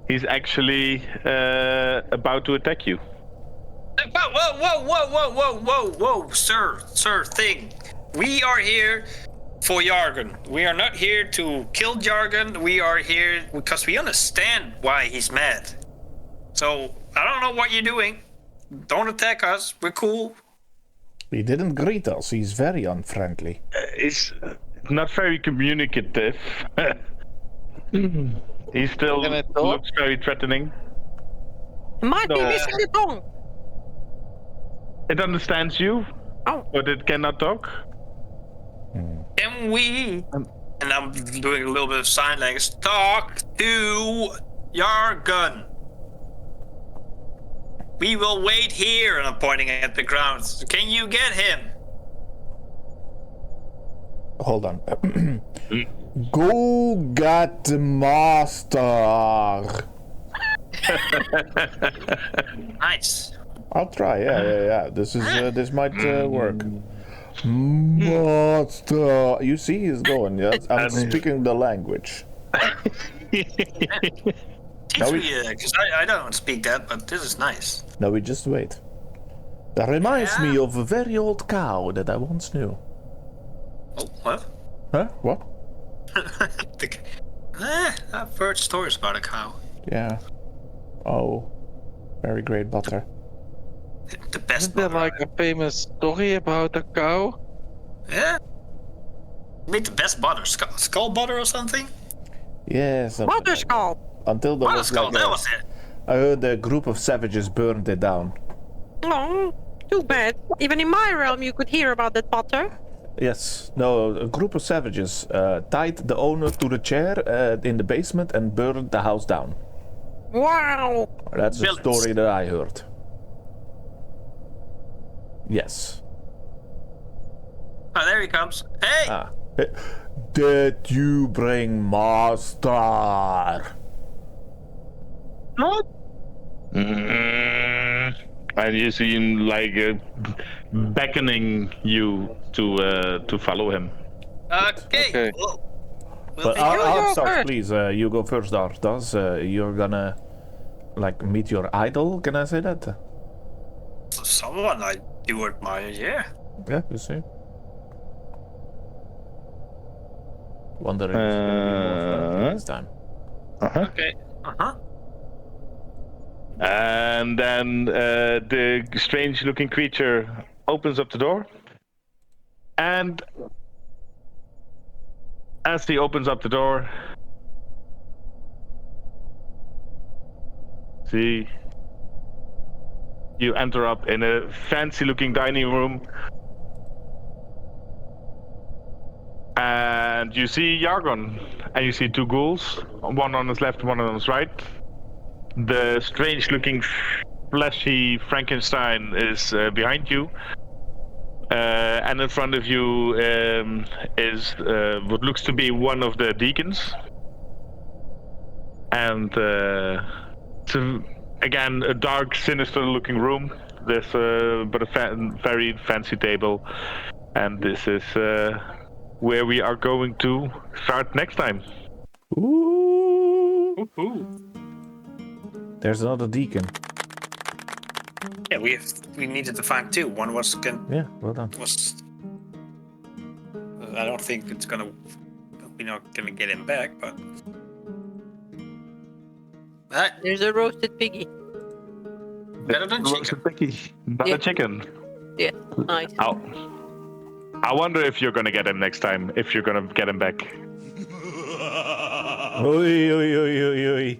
He's actually about to attack you. Whoa, sir, thing. We are here for Jargon. We are not here to kill Jargon. We are here because we understand why he's mad. So, I don't know what you're doing. Don't attack us. We're cool. He didn't greet us. He's very unfriendly. He's not very communicative. He still Can I talk? looks very threatening. Might be No. missing the tongue. It understands you, Oh. but it cannot talk. Can we, and I'm doing a little bit of sign language, talk to Jargon? We will wait here, and I'm pointing at the ground. Can you get him? Hold on. Go get the master. Nice. I'll try. Yeah. This is this might work. Master. You see, he's going. Yeah, I'm speaking the language. Teach Now me, because I don't speak that, but this is nice. Now we just wait. That reminds me of a very old cow that I once knew. Oh, what? Huh? What? I've heard stories about a cow. Yeah. Oh, very great butter. The best Isn't there butter. like a famous story about a cow? Yeah. Made the best butter. Skull butter or something? Yes. Butter skull. Until there Butter was skull, like that was it. I heard a group of savages burned it down. Oh, too bad. Even in my realm, you could hear about that butter. Yes. No, a group of savages tied the owner to the chair in the basement and burned the house down. Wow. That's the Villains. story that I heard. Yes. Oh, there he comes. Hey! Ah. Did you bring master? What? And you see him like beckoning you to follow him. Okay. Okay. Well, But hey, Arstox, please, you go first, Arstox. You're gonna, like, meet your idol, can I say that? someone I do admire, yeah. Yeah, you see. Wonder if it's gonna be more friendly this time. Uh-huh. Okay. Uh-huh. And then the strange-looking creature opens up the door, and as he opens up the door, see, you enter up in a fancy-looking dining room, and you see Yargon, and you see two ghouls, one on his left, one on his right. The strange-looking, fleshy Frankenstein is behind you. And in front of you is what looks to be one of the deacons. And so again, a dark, sinister-looking room. There's but a very fancy table. And this is where we are going to start next time. Ooh. Woohoo. There's another deacon. Yeah, we needed to find two. One was Yeah, well done. I don't think we're not gonna get him back, but There's a roasted piggy. better than chicken. Not Yeah. a chicken. Yeah, nice. I wonder if you're gonna get him next time. If you're gonna get him back. Oi, oi, oi, oi, oi.